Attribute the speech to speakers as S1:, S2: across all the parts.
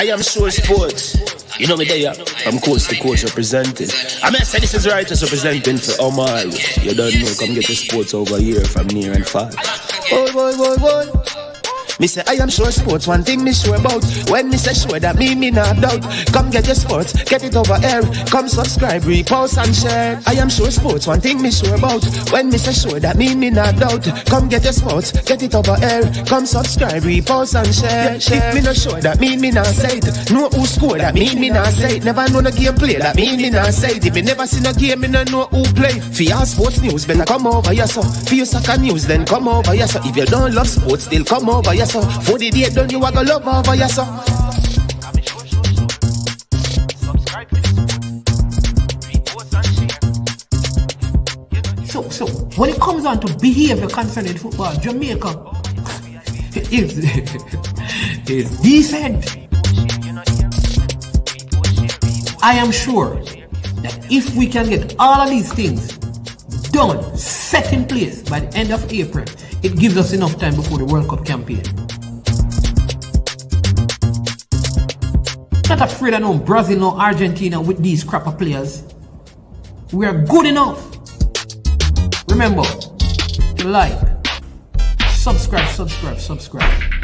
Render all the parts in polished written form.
S1: I am sure sports. You know me there, I'm coast to coast representing. I mean, I say this is righteous representing for Omar. You don't know, come get the sports over here from near and far. Boy. Me say I am sure sports, one thing me sure about. When me say sure, that me not doubt. Come get your sports, get it over here. Come subscribe, repost and share. I am sure sports, one thing me sure about. When me say sure, that me not doubt. Come get your sports, get it over here. Come subscribe, repost and share. If me not sure, that me not say it. Know who score, that me not say it. Never know no game play, that me not say it. If me never seen a game, me no know who play. For your sports news, better come over here so. For your soccer news, then come over here so. If you don't love sports, still come over here so. For the day done, you are gonna love over here so.
S2: So when it comes on to behavior concerning football, Jamaica is decent. I am sure that if we can get all of these things done, set in place by the end of April, it gives us enough time before the World Cup campaign. Not afraid of no Brazil, no Argentina with these crap of players. We are good enough. Remember to like, subscribe,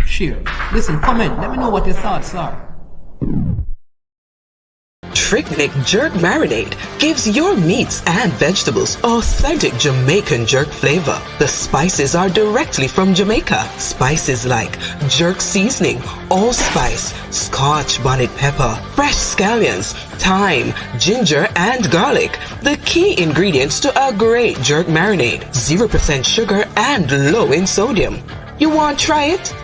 S2: share. Listen, comment, let me know what your thoughts are.
S3: Trick Jerk Marinade gives your meats and vegetables authentic Jamaican jerk flavor. The spices are directly from Jamaica. Spices like jerk seasoning, allspice, Scotch bonnet pepper, fresh scallions, thyme, ginger, and garlic. The key ingredients to a great jerk marinade. 0% sugar and low in sodium. You want to try it?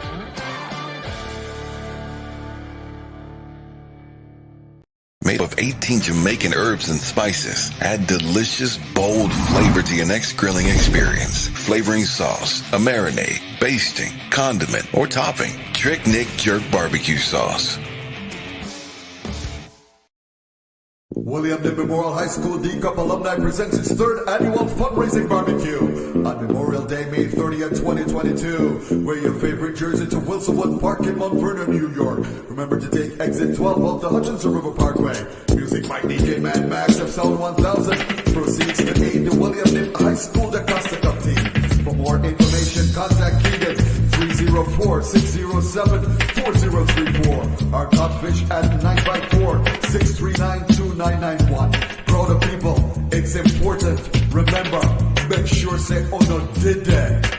S4: Made of 18 Jamaican herbs and spices. Add delicious, bold flavor to your next grilling experience. Flavoring sauce, a marinade, basting, condiment, or topping. Trick Nick Jerk Barbecue Sauce.
S5: William Day Memorial High School D-Cup Alumni presents its third annual fundraising barbecue on Memorial Day, May 30th, 2022. Wear your favorite jersey to Wilsonwood Park in Mount Vernon, New York. Remember to take exit 12 off the Hutchinson River Parkway. Music by DJ Mad Max of Sound 1000. Proceeds to aid the William Day High School Costa Cup team. For more information, contact Keegan 304-607-4034. Our Codfish at 954-639-2991. Proud of people, it's important. Remember, make sure say, oh no, did that.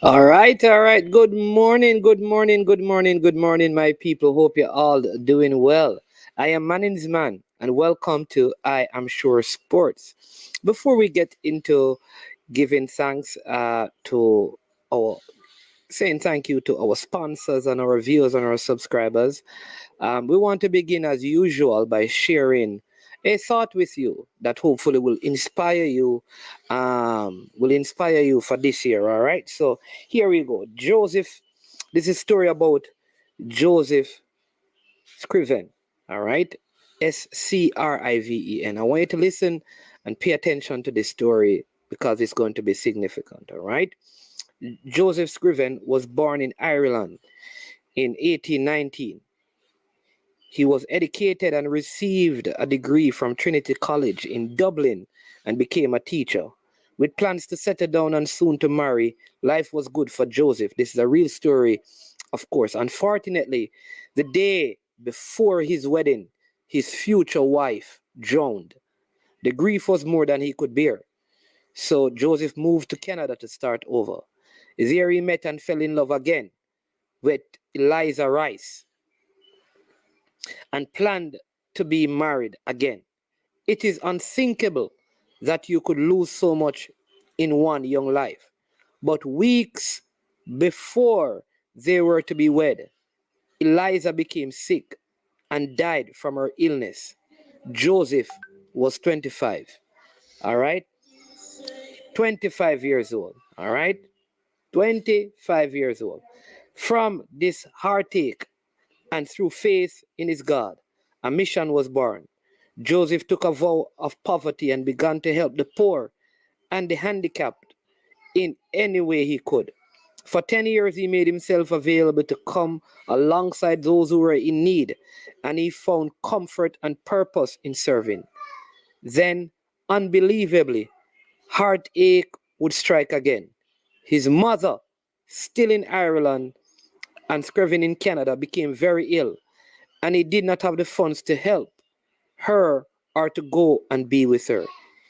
S6: All right. Good morning, my people. Hope you're all doing well. I am Manning's Man, and welcome to I Am Sure Sports. Before we get into giving thanks saying thank you to our sponsors and our viewers and our subscribers, we want to begin as usual by sharing a thought with you that hopefully will inspire you for this year. All right, so here we go. Joseph, this is a story about Joseph Scriven. All right, Scriven. I want you to listen and pay attention to this story because it's going to be significant. All right, Joseph Scriven was born in Ireland in 1819. He was educated and received a degree from Trinity College in Dublin and became a teacher. With plans to settle down and soon to marry, life was good for Joseph. This is a real story, of course. Unfortunately, the day before his wedding, his future wife drowned. The grief was more than he could bear. So Joseph moved to Canada to start over. There he met and fell in love again with Eliza Rice and planned to be married again. It is unthinkable that you could lose so much in one young life. But weeks before they were to be wed, Eliza became sick and died from her illness. Joseph was 25. All right? 25 years old. All right? 25 years old. From this heartache and through faith in his God, a mission was born. Joseph took a vow of poverty and began to help the poor and the handicapped in any way he could. For 10 years, he made himself available to come alongside those who were in need, and he found comfort and purpose in serving. Then, unbelievably, heartache would strike again. His mother, still in Ireland and Scriven in Canada, became very ill, and he did not have the funds to help her or to go and be with her.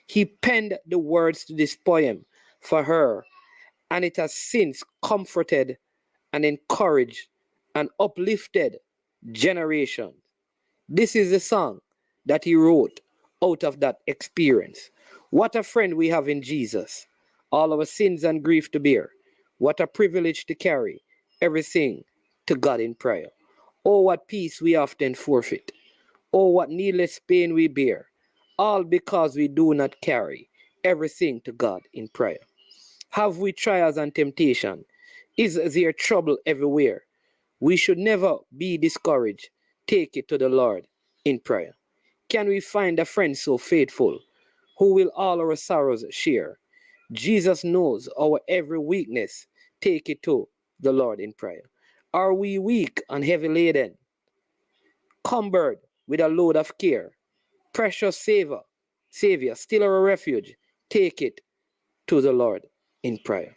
S6: He penned the words to this poem for her, and it has since comforted and encouraged and uplifted generations. This is the song that he wrote out of that experience. What a friend we have in Jesus, all our sins and grief to bear. What a privilege to carry everything to God in prayer. Oh, what peace we often forfeit. Oh, what needless pain we bear, all because we do not carry everything to God in prayer. Have we trials and temptation? Is there trouble everywhere? We should never be discouraged. Take it to the Lord in prayer. Can we find a friend so faithful who will all our sorrows share? Jesus knows our every weakness. Take it to the Lord in prayer. Are we weak and heavy laden, cumbered with a load of care? Precious Savior, still our refuge. Take it to the Lord in prayer.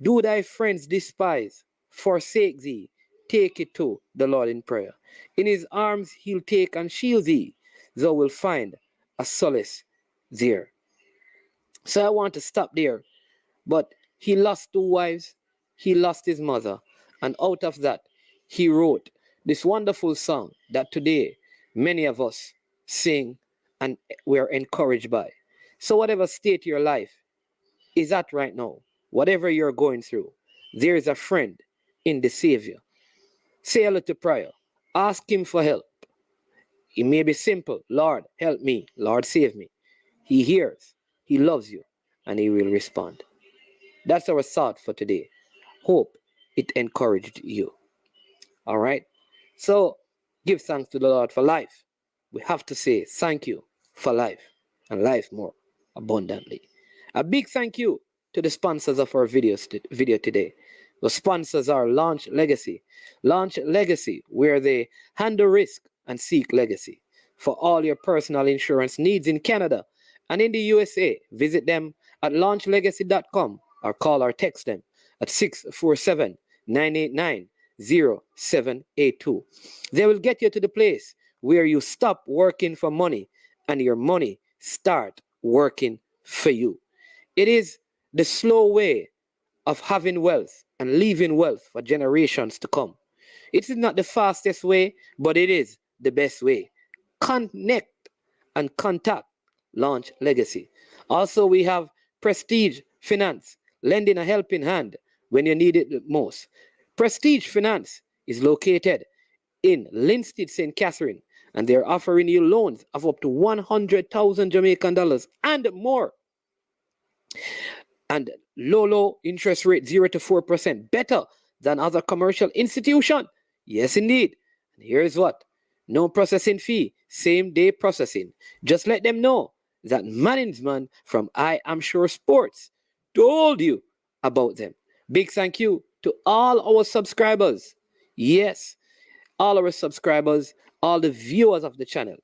S6: Do thy friends despise, forsake thee? Take it to the Lord in prayer. In his arms he'll take and shield thee. Thou wilt find a solace there. So I want to stop there. But he lost 2 wives, he lost his mother, and out of that, he wrote this wonderful song that today many of us sing and we are encouraged by. So whatever state your life is at right now, whatever you're going through, there is a friend in the Savior. Say a little prayer. Ask him for help. It may be simple. Lord, help me. Lord, save me. He hears, he loves you, and he will respond. That's our thought for today. Hope it encouraged you. All right? So give thanks to the Lord for life. We have to say thank you for life and life more abundantly. A big thank you to the sponsors of our video today. The sponsors are Launch Legacy. Launch Legacy, where they handle risk and seek legacy. For all your personal insurance needs in Canada and in the USA, visit them at launchlegacy.com or call or text them at 647-989-0782. They will get you to the place where you stop working for money and your money start working for you. It is the slow way of having wealth and leaving wealth for generations to come. It is not the fastest way, but it is the best way. Connect and contact Launch Legacy. Also, we have Prestige Finance, lending a helping hand when you need it the most. Prestige Finance is located in Linstead, St. Catherine, and they're offering you loans of up to 100,000 Jamaican dollars and more. And low interest rate, 0 to 4%, better than other commercial institutions. Yes, indeed. And here's what. No processing fee, same day processing. Just let them know that management from I Am Sure Sports told you about them. Big thank you to all our subscribers. Yes, all our subscribers, all the viewers of the channel.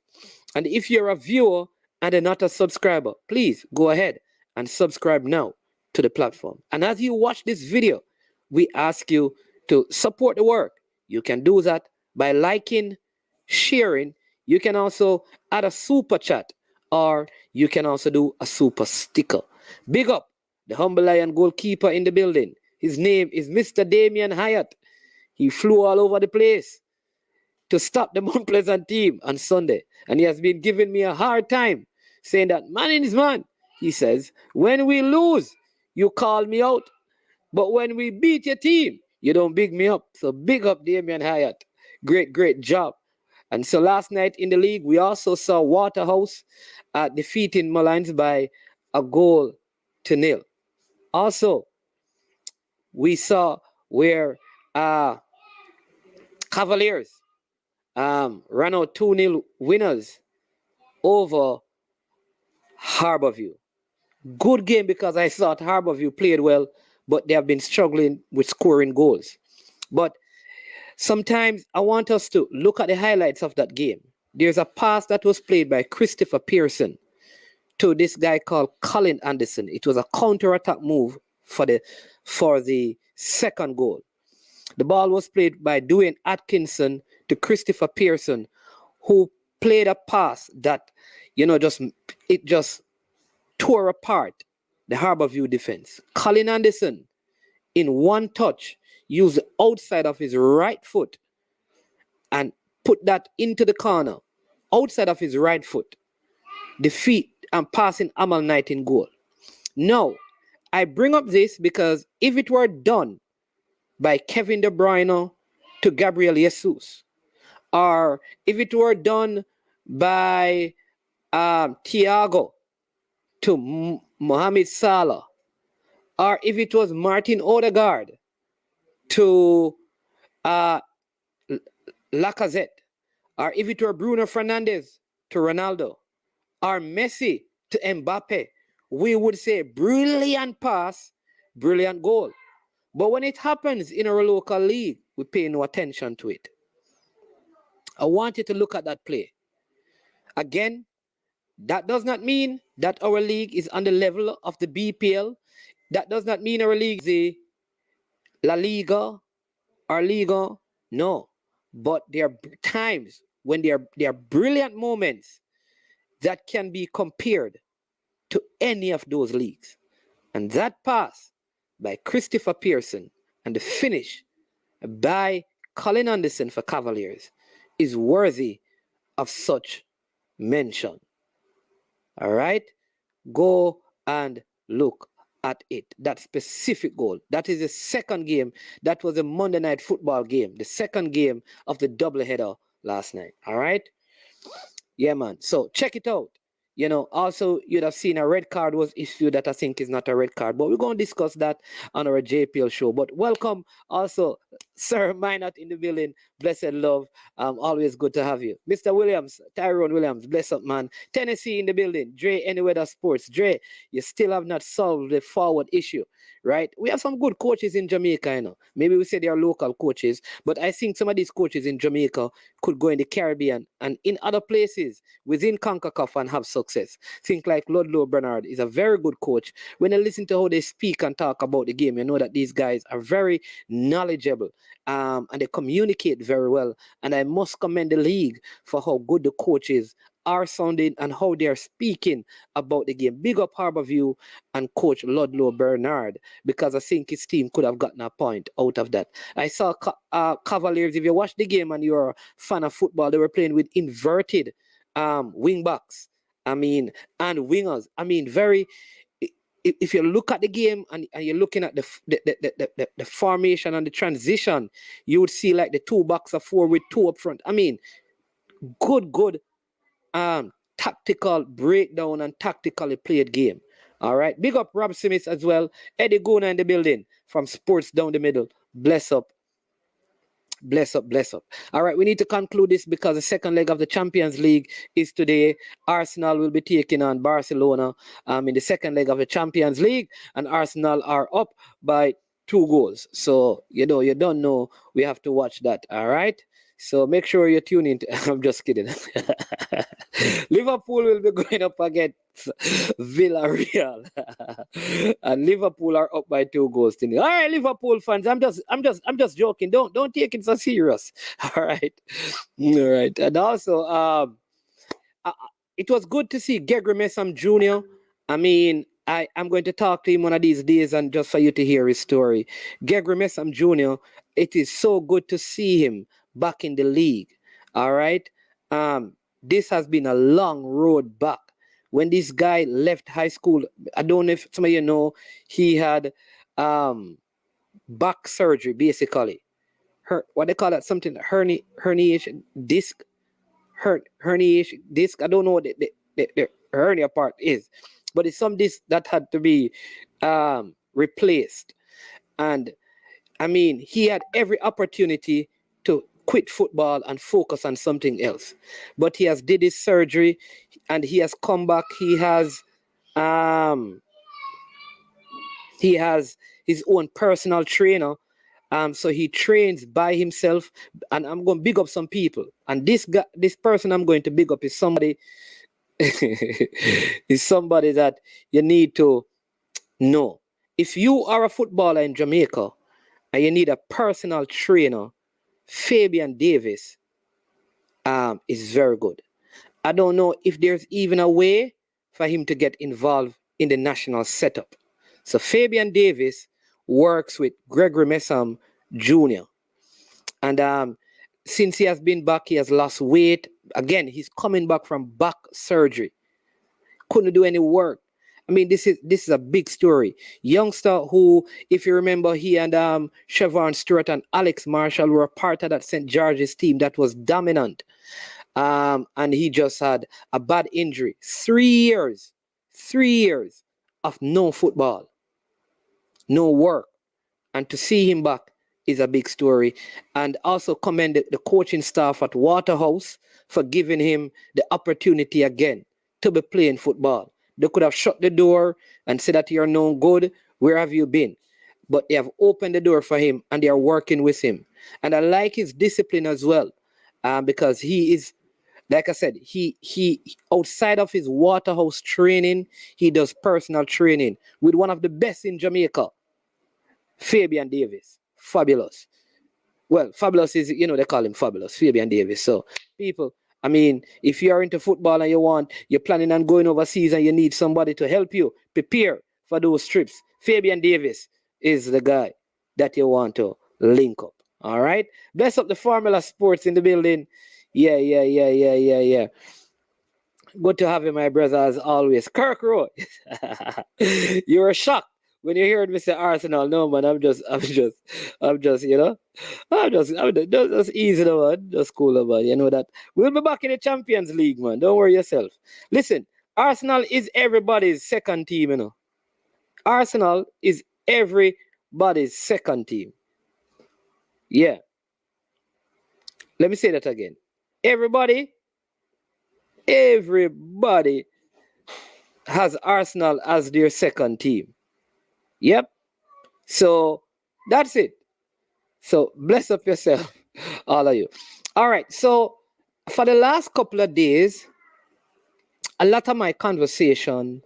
S6: And if you're a viewer and are not a subscriber, please go ahead and subscribe now to the platform. And as you watch this video, we ask you to support the work. You can do that by liking, sharing. You can also add a super chat, or you can also do a super sticker. Big up the Humble Lion goalkeeper in the building. His name is Mr. Damian Hyatt. He flew all over the place to stop the Mount Pleasant team on Sunday. And he has been giving me a hard time, saying that, man, he says, when we lose, you call me out. But when we beat your team, you don't big me up. So big up Damian Hyatt. Great job. And so last night in the league, we also saw Waterhouse defeating Mullines by a 1-0. Also, we saw where Cavaliers ran out 2-0 winners over Harborview. Good game because I thought Harborview played well, but they have been struggling with scoring goals. But sometimes I want us to look at the highlights of that game. There's a pass that was played by Christopher Pearson to this guy called Colin Anderson. It was a counter-attack move for the second goal. The ball was played by Dwayne Atkinson to Christopher Pearson, who played a pass that, just tore apart the Harborview defense. Colin Anderson, in one touch, used the outside of his right foot and put that into the corner, outside of his right foot, defeat and passing Amal Knight in goal. Now, I bring up this because if it were done by Kevin De Bruyne to Gabriel Jesus, or if it were done by Thiago to Mohamed Salah, or if it was Martin Odegaard to Lacazette, or if it were Bruno Fernandes to Ronaldo, or Messi to Mbappe, we would say brilliant pass, brilliant goal. But when it happens in our local league, we pay no attention to it. I want you to look at that play. Again, that does not mean that our league is on the level of the BPL. That does not mean our league is the La Liga or Liga. No. But there are times when there are brilliant moments that can be compared to any of those leagues. And that pass by Christopher Pearson and the finish by Colin Anderson for Cavaliers is worthy of such mention. All right? Go and look at it. That specific goal. That is the second game. That was a Monday Night Football game. The second game of the doubleheader last night. All right? Yeah, man. So check it out. Also, you'd have seen a red card was issued that I think is not a red card, but we're going to discuss that on our JPL show. But welcome also, Sir Minot in the building. Blessed love. Always good to have you. Mr. Williams, Tyrone Williams, bless up, man. Tennessee in the building. Dre, Anyweather Sports. Dre, you still have not solved the forward issue, right? We have some good coaches in Jamaica, Maybe we say they are local coaches, but I think some of these coaches in Jamaica could go in the Caribbean and in other places within CONCACAF and have success. Think like Ludlow Bernard is a very good coach. When I listen to how they speak and talk about the game, you know that these guys are very knowledgeable and they communicate very well. And I must commend the league for how good the coaches are sounding and how they are speaking about the game. Big up Harborview and Coach Ludlow Bernard, because I think his team could have gotten a point out of that. I saw Cavaliers, if you watch the game and you're a fan of football, they were playing with inverted wing backs, and wingers. Very. If you look at the game and you're looking at the formation and the transition, you would see like the 2 backs of 4 with 2 up front. Good tactical breakdown and tactically played game. All right. Big up Rob Smith as well. Eddie Guna in the building from Sports Down the Middle. Bless up. Bless up, bless up. All right, we need to conclude this because the second leg of the Champions League is today. Arsenal will be taking on Barcelona in the second leg of the Champions League, and Arsenal are up by 2 goals. So, you don't know, we have to watch that, all right? So make sure you tune in. I'm just kidding. Liverpool will be going up against Villarreal, and Liverpool are up by 2 goals today. All right, Liverpool fans, I'm just joking. Don't take it so serious. All right. And also, it was good to see Gregory Messam Jr. I'm going to talk to him one of these days, and just for you to hear his story. Gregory Messam Jr., it is so good to see him back in the league. All right. This has been a long road back. When this guy left high school, I don't know if some of you know, he had back surgery, basically. What they call that? Something herniation disc. Herniation disc. I don't know what the hernia part is, but it's some disc that had to be replaced. And I mean, he had every opportunity to quit football and focus on something else. But he has did his surgery and he has come back. He has his own personal trainer. So he trains by himself, and I'm going to big up some people. And this person I'm going to big up is somebody is somebody that you need to know. If you are a footballer in Jamaica and you need a personal trainer, Fabian Davis is very good. I don't know if there's even a way for him to get involved in the national setup. So Fabian Davis works with Gregory Messam Jr. And since he has been back, he has lost weight. Again, he's coming back from back surgery. Couldn't do any work. I mean, this is a big story. Youngster who, if you remember, he and Siobhan Stewart and Alex Marshall were part of that St. George's team that was dominant. And he just had a bad injury. 3 years of no football, no work. And to see him back is a big story. And also commend the coaching staff at Waterhouse for giving him the opportunity again to be playing football. They could have shut the door and said that you're no good. Where have you been? But they have opened the door for him and they are working with him. And I like his discipline as well, because he is, like I said, he outside of his Waterhouse training, he does personal training with one of the best in Jamaica, Fabian Davis. Fabulous. Well, fabulous is, they call him fabulous, Fabian Davis. So people, I mean, if you're into football and you're planning on going overseas and you need somebody to help you prepare for those trips, Fabian Davis is the guy that you want to link up. All right. Bless up the Formula Sports in the building. Yeah. Good to have you, my brother, as always. Kirk Roy. You were shocked when you heard me say Arsenal. No, man, I'm just, just easy, man. Just cool, man. You know that. We'll be back in the Champions League, man. Don't worry yourself. Listen, Arsenal is everybody's second team, Arsenal is everybody's second team. Yeah. Let me say that again. Everybody has Arsenal as their second team. Yep. So that's it. So bless up yourself, all of you. All right. So for the last couple of days, a lot of my conversation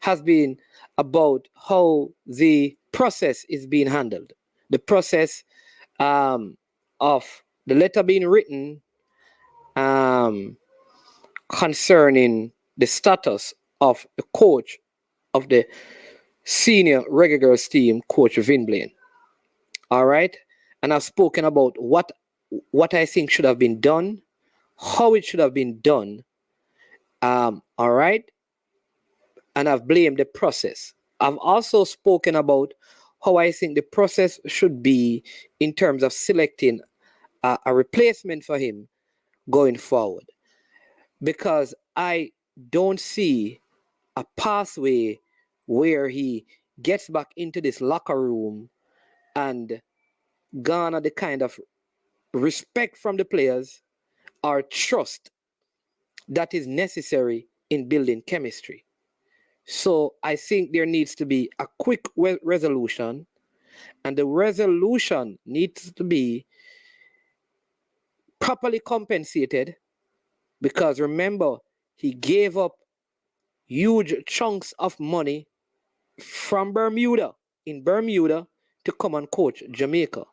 S6: has been about how the process is being handled. The process of the letter being written concerning the status of the coach of the senior Reggae Girls team, Coach Vin Blaine. All right. And I've spoken about what I think should have been done, how it should have been done. All right. And I've blamed the process. I've also spoken about how I think the process should be in terms of selecting a replacement for him going forward. Because I don't see a pathway where he gets back into this locker room and garner the kind of respect from the players or trust that is necessary in building chemistry. So I think there needs to be a quick resolution, and the resolution needs to be properly compensated, because remember, he gave up huge chunks of money from Bermuda, to come and coach Jamaica.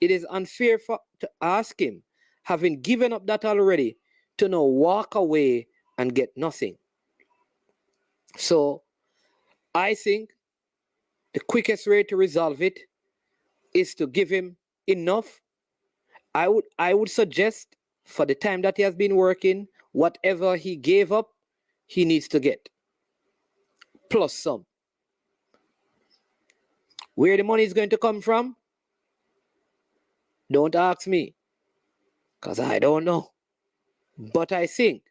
S6: It is unfair to ask him, having given up that already, to now walk away and get nothing. So I think the quickest way to resolve it is to give him enough. I would suggest, for the time that he has been working, whatever he gave up, he needs to get, plus some. Where the money is going to come from, don't ask me, because I don't know. But I think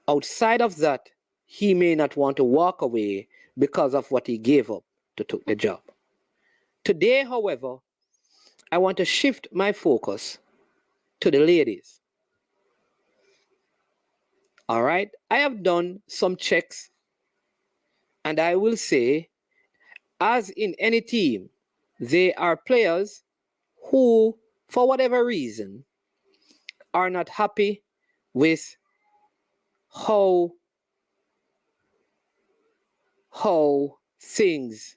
S6: outside of that, he may not want to walk away because of what he gave up to take the job. Today, however, I want to shift my focus to the ladies. All right, I have done some checks, and I will say, as in any team, there are players who, for whatever reason, are not happy with how things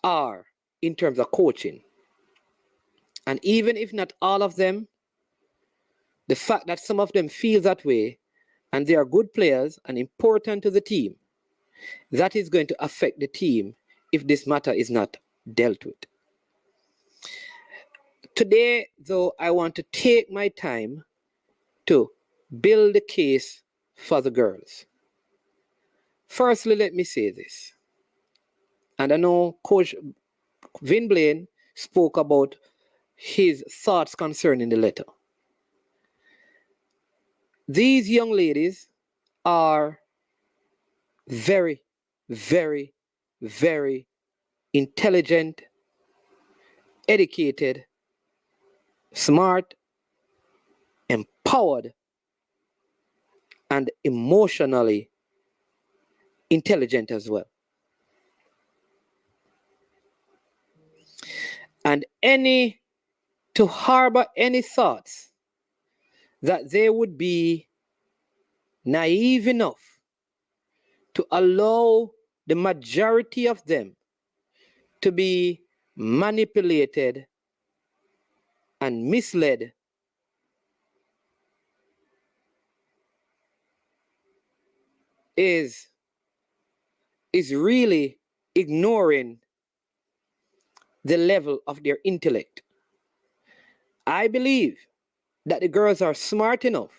S6: are in terms of coaching. And even if not all of them, the fact that some of them feel that way and they are good players and important to the team, that is going to affect the team if this matter is not dealt with. Today, though, I want to take my time to build the case for the girls. Firstly, let me say this. And I know Coach Vin Blaine spoke about his thoughts concerning the letter. These young ladies are very, very, very intelligent, educated, smart, empowered, and emotionally intelligent as well. And to harbor any thoughts that they would be naive enough to allow the majority of them to be manipulated and misled is really ignoring the level of their intellect. I believe that the girls are smart enough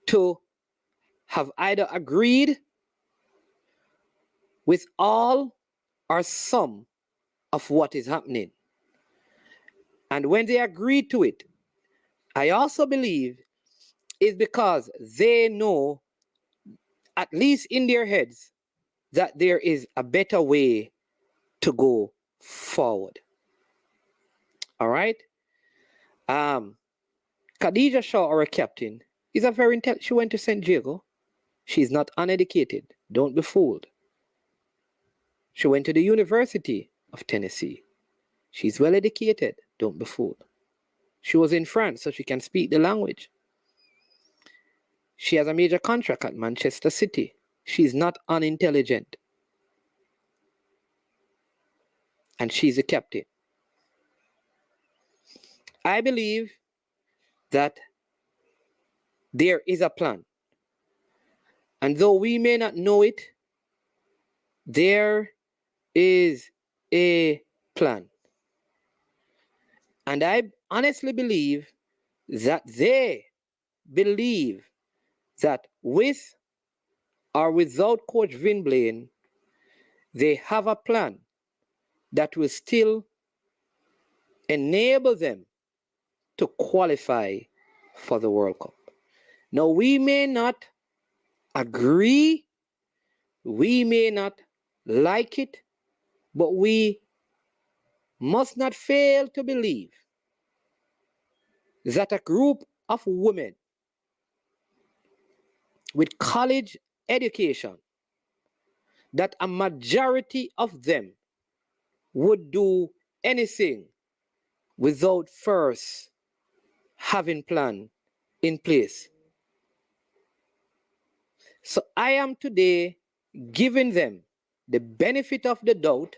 S6: to have either agreed with all or some of what is happening. And when they agree to it, I also believe is because they know, at least in their heads, that there is a better way to go forward. All right? Khadijah Shaw, our captain, is a very intelligent. She went to St. Diego. She's not uneducated. Don't be fooled. She went to the University of Tennessee. She's well educated. Don't be fooled. She was in France, so she can speak the language. She has a major contract at Manchester City. She's not unintelligent. And she's a captain. I believe that there is a plan. And though we may not know it, there is a plan. And I honestly believe that they believe that with or without Coach Vin Blaine, they have a plan that will still enable them to qualify for the World Cup. Now, we may not agree, we may not like it, but we must not fail to believe that a group of women with college education, that a majority of them would do anything without first having plan in place. So I am today giving them the benefit of the doubt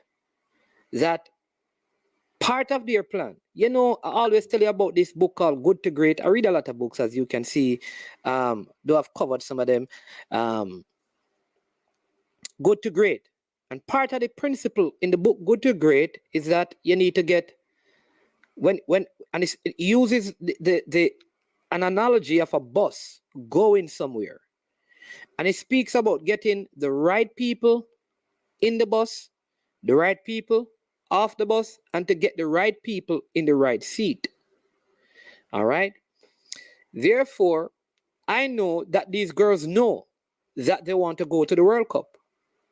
S6: that part of their plan, you know, I always tell you about this book called Good to Great. I read a lot of books, as you can see, though I've covered some of them. Good to Great. And part of the principle in the book Good to Great is that you need to get, and it uses an analogy of a bus going somewhere. And it speaks about getting the right people in the bus, the right people off the bus, and to get the right people in the right seat. All right? Therefore, I know that these girls know that they want to go to the World Cup.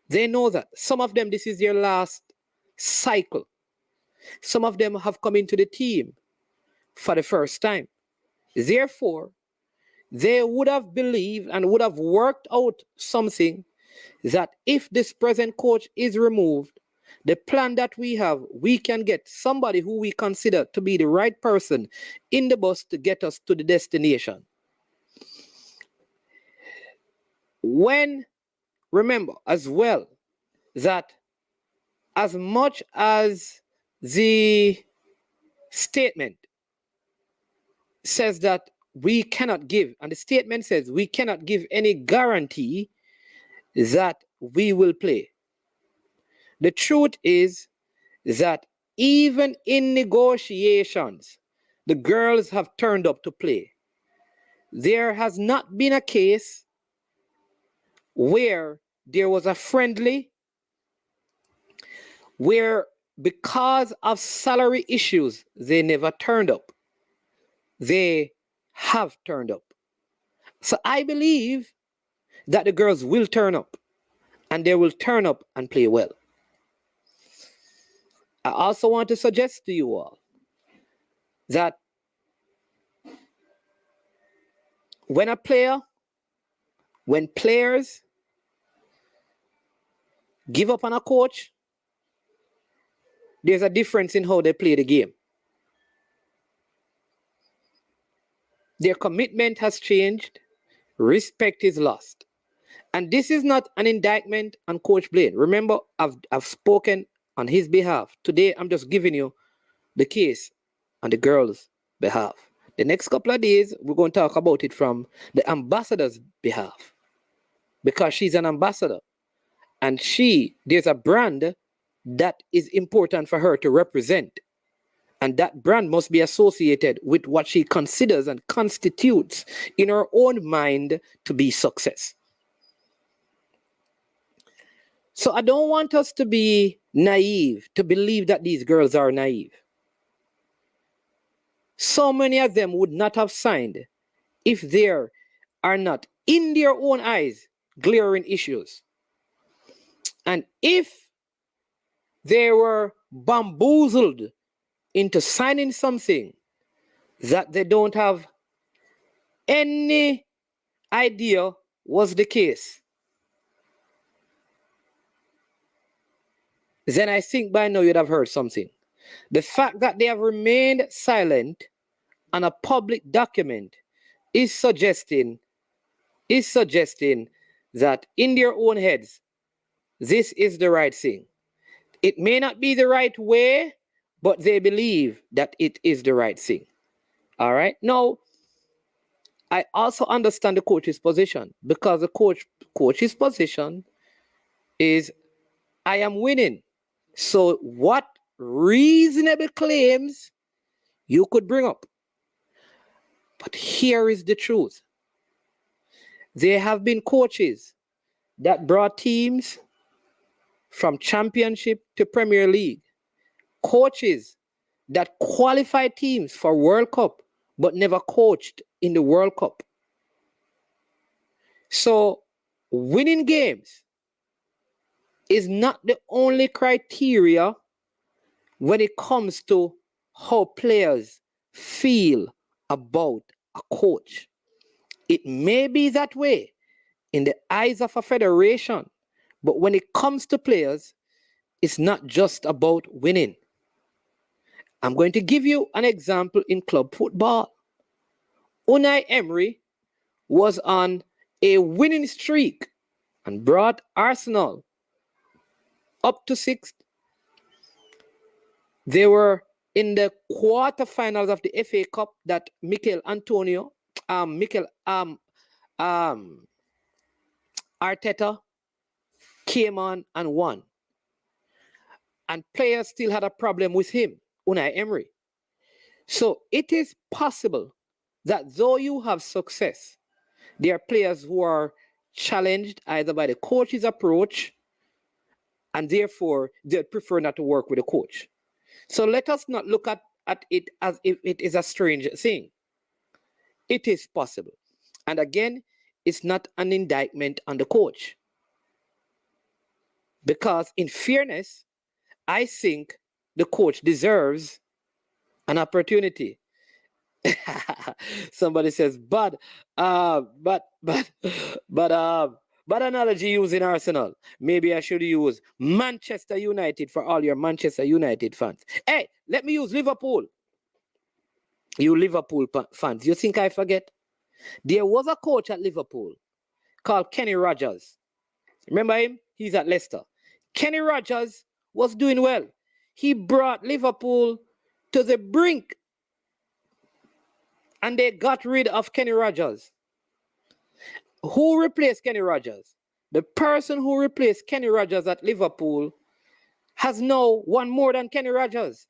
S6: They know that. Some of them, this is their last cycle. Some of them have come into the team for the first time. Therefore, they would have believed and would have worked out something that if this present coach is removed, the plan that we have, we can get somebody who we consider to be the right person in the bus to get us to the destination. Remember as well that as much as the statement says that we cannot give, and the statement says we cannot give any guarantee that we will play. The truth is that even in negotiations, the girls have turned up to play. There has not been a case where there was a friendly, where because of salary issues, they never turned up. They have turned up. So I believe that the girls will turn up, and they will turn up and play well. I also want to suggest to you all that when players give up on a coach, there's a difference in how they play the game. Their commitment has changed. Respect is lost. And this is not an indictment on Coach Blaine. Remember, I've spoken on his behalf. Today, I'm just giving you the case on the girls' behalf. The next couple of days, we're going to talk about it from the ambassador's behalf, because she's an ambassador. And there's a brand that is important for her to represent. And that brand must be associated with what she considers and constitutes in her own mind to be success. So I don't want us to be naive, to believe that these girls are naive. So many of them would not have signed if there are not, in their own eyes, glaring issues. And if they were bamboozled into signing something that they don't have any idea was the case, then I think by now you'd have heard something. The fact that they have remained silent on a public document is suggesting that in their own heads, this is the right thing. It may not be the right way, but they believe that it is the right thing. All right. Now, I also understand the coach's position, because the coach's position is, I am winning. So what reasonable claims you could bring up? But here is the truth. There have been coaches that brought teams from championship to Premier League. Coaches that qualified teams for World Cup but never coached in the World Cup. So winning games is not the only criteria when it comes to how players feel about a coach. It may be that way in the eyes of a federation, but when it comes to players, it's not just about winning. I'm going to give you an example in club football. Unai Emery was on a winning streak and brought Arsenal up to 6th. They were in the quarterfinals of the FA Cup that Mikel Arteta came on and won. And players still had a problem with him, Unai Emery. So it is possible that though you have success, there are players who are challenged either by the coach's approach, and therefore they prefer not to work with a coach. So let us not look at it as if it is a strange thing. It is possible. And again, it's not an indictment on the coach. Because in fairness, I think the coach deserves an opportunity. Somebody says, but analogy using Arsenal. Maybe I should use Manchester United for all your Manchester United fans. Hey, let me use Liverpool. You Liverpool fans, you think I forget? There was a coach at Liverpool called Kenny Rogers. Remember him? He's at Leicester. Kenny Rogers was doing well. He brought Liverpool to the brink. And they got rid of Kenny Rogers. Who replaced Kenny Rogers? The person who replaced Kenny Rogers at Liverpool has now won more than Kenny Rogers.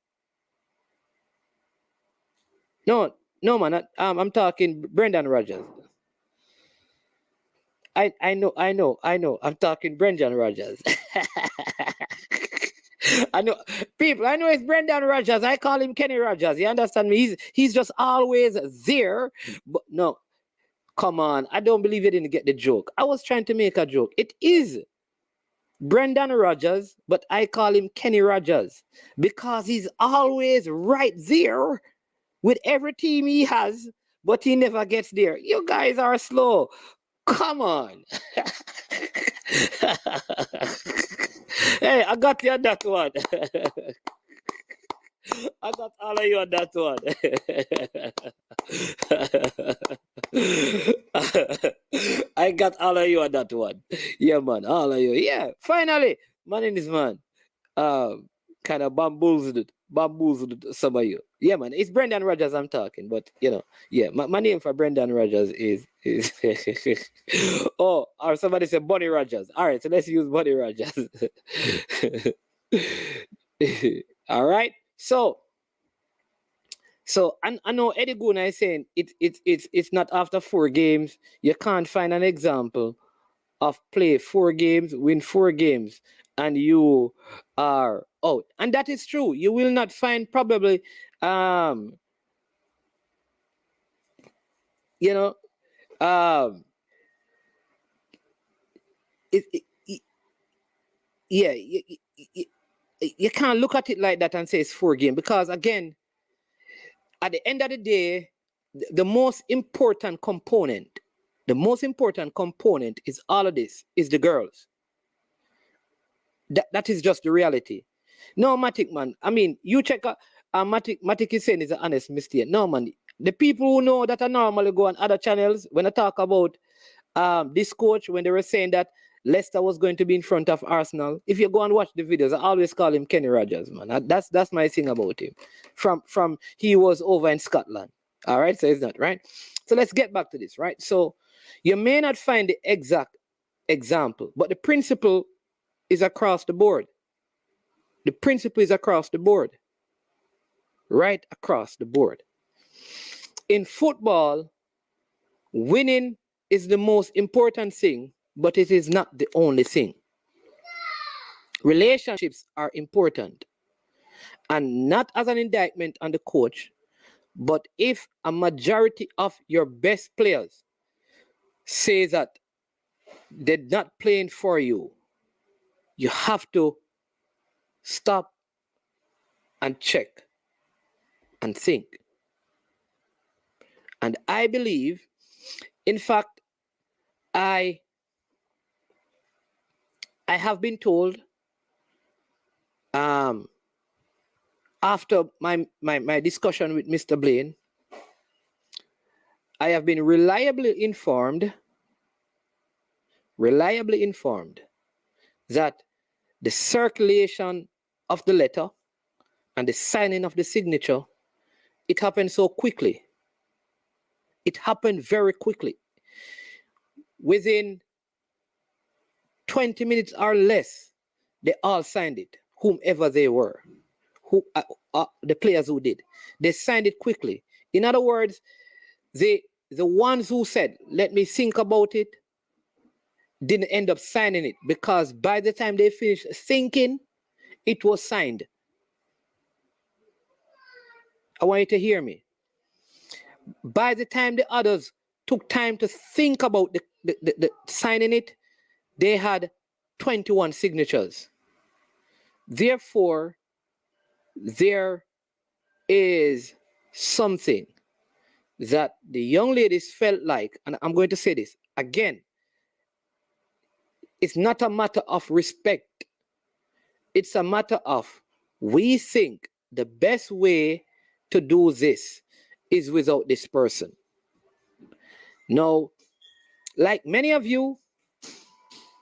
S6: No, man. I'm talking Brendan Rodgers. I know. I'm talking Brendan Rodgers. I know people. I know it's Brendan Rodgers. I call him Kenny Rogers. You understand me? He's just always there. But no, come on. I don't believe you didn't get the joke. I was trying to make a joke. It is Brendan Rodgers, but I call him Kenny Rogers because he's always right there with every team he has, but he never gets there. You guys are slow. Come on. Hey, I got you on that one. I got all of you on that one. I got all of you on that one. Yeah, man, all of you. Yeah, finally, man in this man. Kind of bamboozled some of you. Yeah, man, it's Brendan Rodgers I'm talking, but you know, yeah, my name for Brendan Rodgers is oh, or somebody said Bonnie Rodgers. All right, so let's use Bonnie Rodgers. All right, so I know Eddie Guna is saying it's not after 4 games. You can't find an example of play 4 games, win 4 games, and you are out. And that is true. You will not find probably you know yeah, you can't look at it like that and say it's 4 games, because again, at the end of the day, the most important component is all of this is the girls. That is just the reality. No, Matic, man. I mean, you check out Matic is saying it's an honest mistake. No, man. The people who know that I normally go on other channels when I talk about this coach, when they were saying that Leicester was going to be in front of Arsenal, if you go and watch the videos, I always call him Kenny Rogers, man. That's my thing about him. From he was over in Scotland. All right, so it's not right. So let's get back to this, right? So you may not find the exact example, but the principle is across the board. The principle is across the board. Right across the board. In football, winning is the most important thing, but it is not the only thing. Relationships are important, and not as an indictment on the coach, but if a majority of your best players say that they're not playing for you, you have to stop and check and think. And I believe, in fact, I have been told after my discussion with Mr. Blaine, I have been reliably informed that the circulation of the letter and the signing of the signature, it happened so quickly. It happened very quickly. Within 20 minutes or less, they all signed it, whomever they were, the players who did. They signed it quickly. In other words, the ones who said, let me think about it, didn't end up signing it, because by the time they finished thinking, it was signed. I want you to hear me. By the time the others took time to think about the signing it, they had 21 signatures. Therefore, there is something that the young ladies felt like, and I'm going to say this again, it's not a matter of respect. It's a matter of, we think the best way to do this is without this person. Now, like many of you,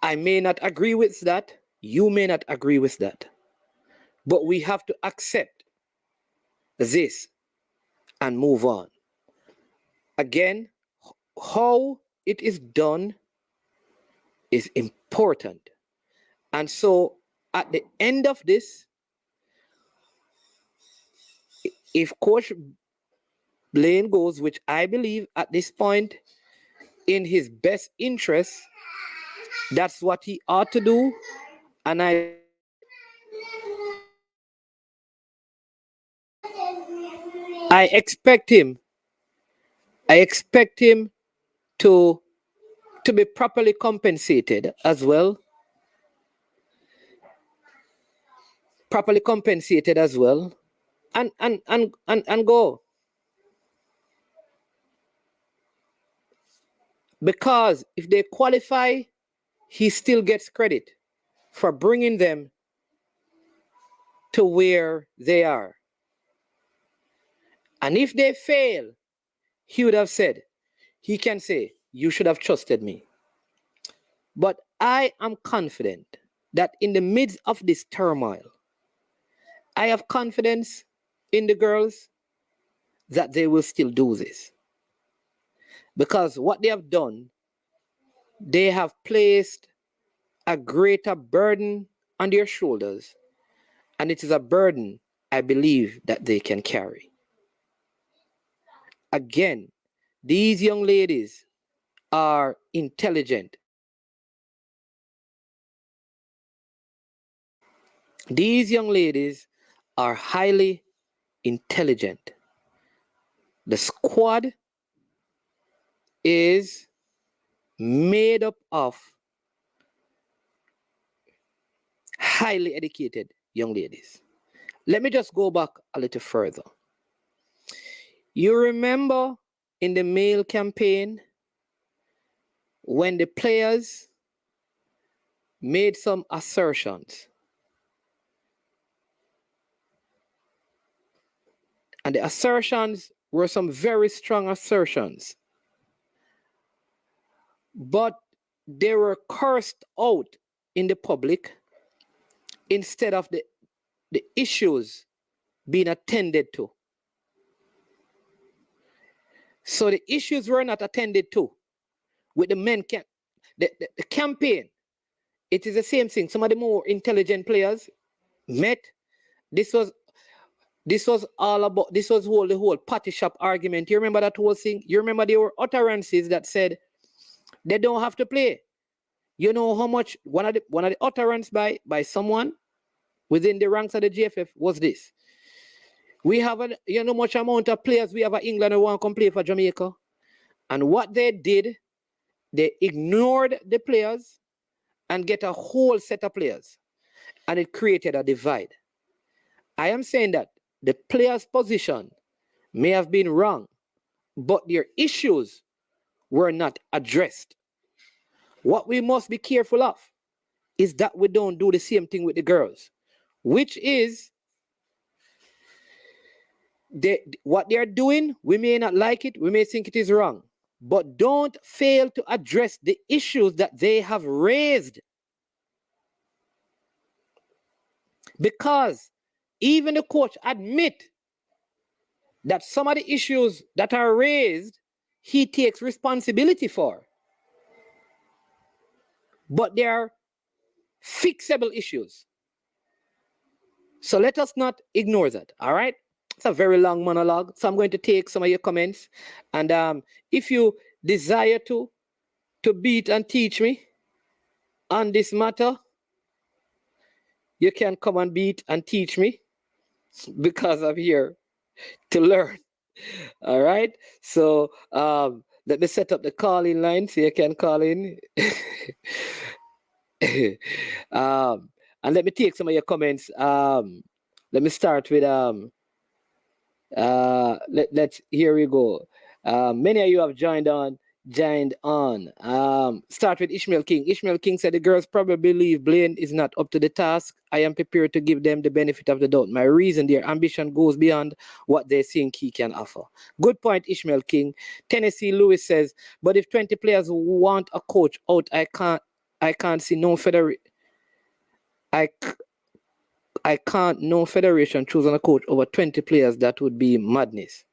S6: I may not agree with that. You may not agree with that. But we have to accept this and move on. Again, how it is done is important. And so at the end of this, if Coach Blaine goes, which I believe at this point in his best interest, that's what he ought to do. And I expect him to be properly compensated as well. Properly compensated as well. And go. Because if they qualify, he still gets credit for bringing them to where they are. And if they fail, he would have said, he can say, you should have trusted me. But I am confident that in the midst of this turmoil, I have confidence in the girls that they will still do this. Because what they have done, they have placed a greater burden on their shoulders. And it is a burden, I believe, that they can carry. Again, these young ladies are intelligent. These young ladies are highly intelligent. The squad is made up of highly educated young ladies. Let me just go back a little further. You remember in the male campaign when the players made some assertions. And the assertions were some very strong assertions. But they were cursed out in the public instead of the issues being attended to. So the issues were not attended to with the men. The campaign, it is the same thing. Some of the more intelligent players met. This was all about, this was the whole party shop argument. You remember that whole thing? You remember there were utterances that said they don't have to play. You know how much, one of the utterances by someone within the ranks of the GFF was this. We have much amount of players we have at England who want to come play for Jamaica. And what they did, they ignored the players and get a whole set of players. And it created a divide. I am saying that the players' position may have been wrong, but their issues were not addressed. What we must be careful of is that we don't do the same thing with the girls, which is what they're doing. We may not like it, we may think it is wrong, but don't fail to address the issues that they have raised. Because even the coach admit that some of the issues that are raised, he takes responsibility for. But they are fixable issues. So let us not ignore that, all right? It's a very long monologue, so I'm going to take some of your comments. And if you desire to beat and teach me on this matter, you can come and beat and teach me, because I'm here to learn. All right. So let me set up the call-in line so you can call in. And let me take some of your comments. Let me start with let's here we go. Many of you have joined on. Start with Ishmael King. Ishmael King said the girls probably believe Blaine is not up to the task. I am prepared to give them the benefit of the doubt. My reason, their ambition goes beyond what they think he can offer. Good point, Ishmael King. Tennessee Lewis says, but if 20 players want a coach out, I can't see no federation. I can't no federation choosing a coach over 20 players. That would be madness.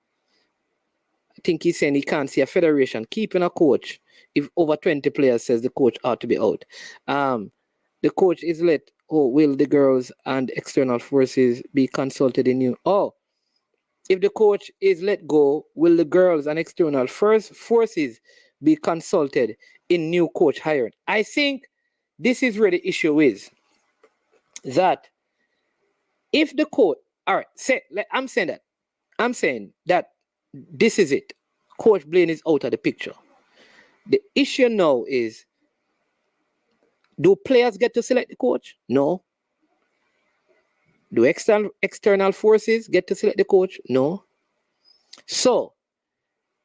S6: I think he's saying he can't see a federation keeping a coach if over 20 players says the coach ought to be out. The coach is let, will the girls and external forces be consulted in new? If the coach is let go, will the girls and external forces be consulted in new coach hiring? I think this is where the issue is. That if the coach, all right, I'm saying that this is it. Coach Blaine is out of the picture. The issue now is, do players get to select the coach? No. Do external forces get to select the coach? No. So,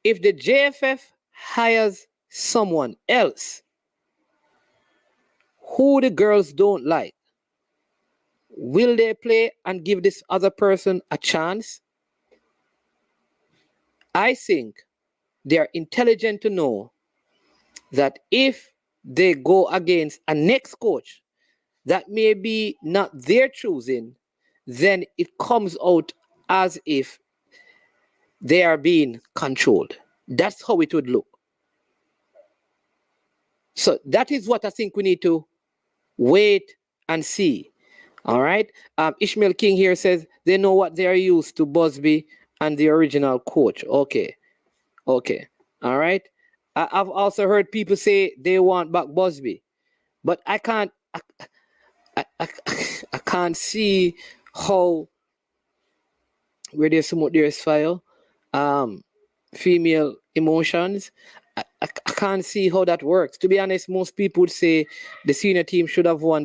S6: if the JFF hires someone else who the girls don't like, will they play and give this other person a chance? I think they are intelligent to know that if they go against a next coach that may be not their choosing, then it comes out as if they are being controlled. That's how it would look. So that is what I think we need to wait and see. All right. Ishmael King here says they know what they are used to, Busby and the original coach. Okay. All right. I've also heard people say they want back Busby, but I can't see how where there's smoke there's fire. Female emotions. I can't see how that works. To be honest, most people would say the senior team should have won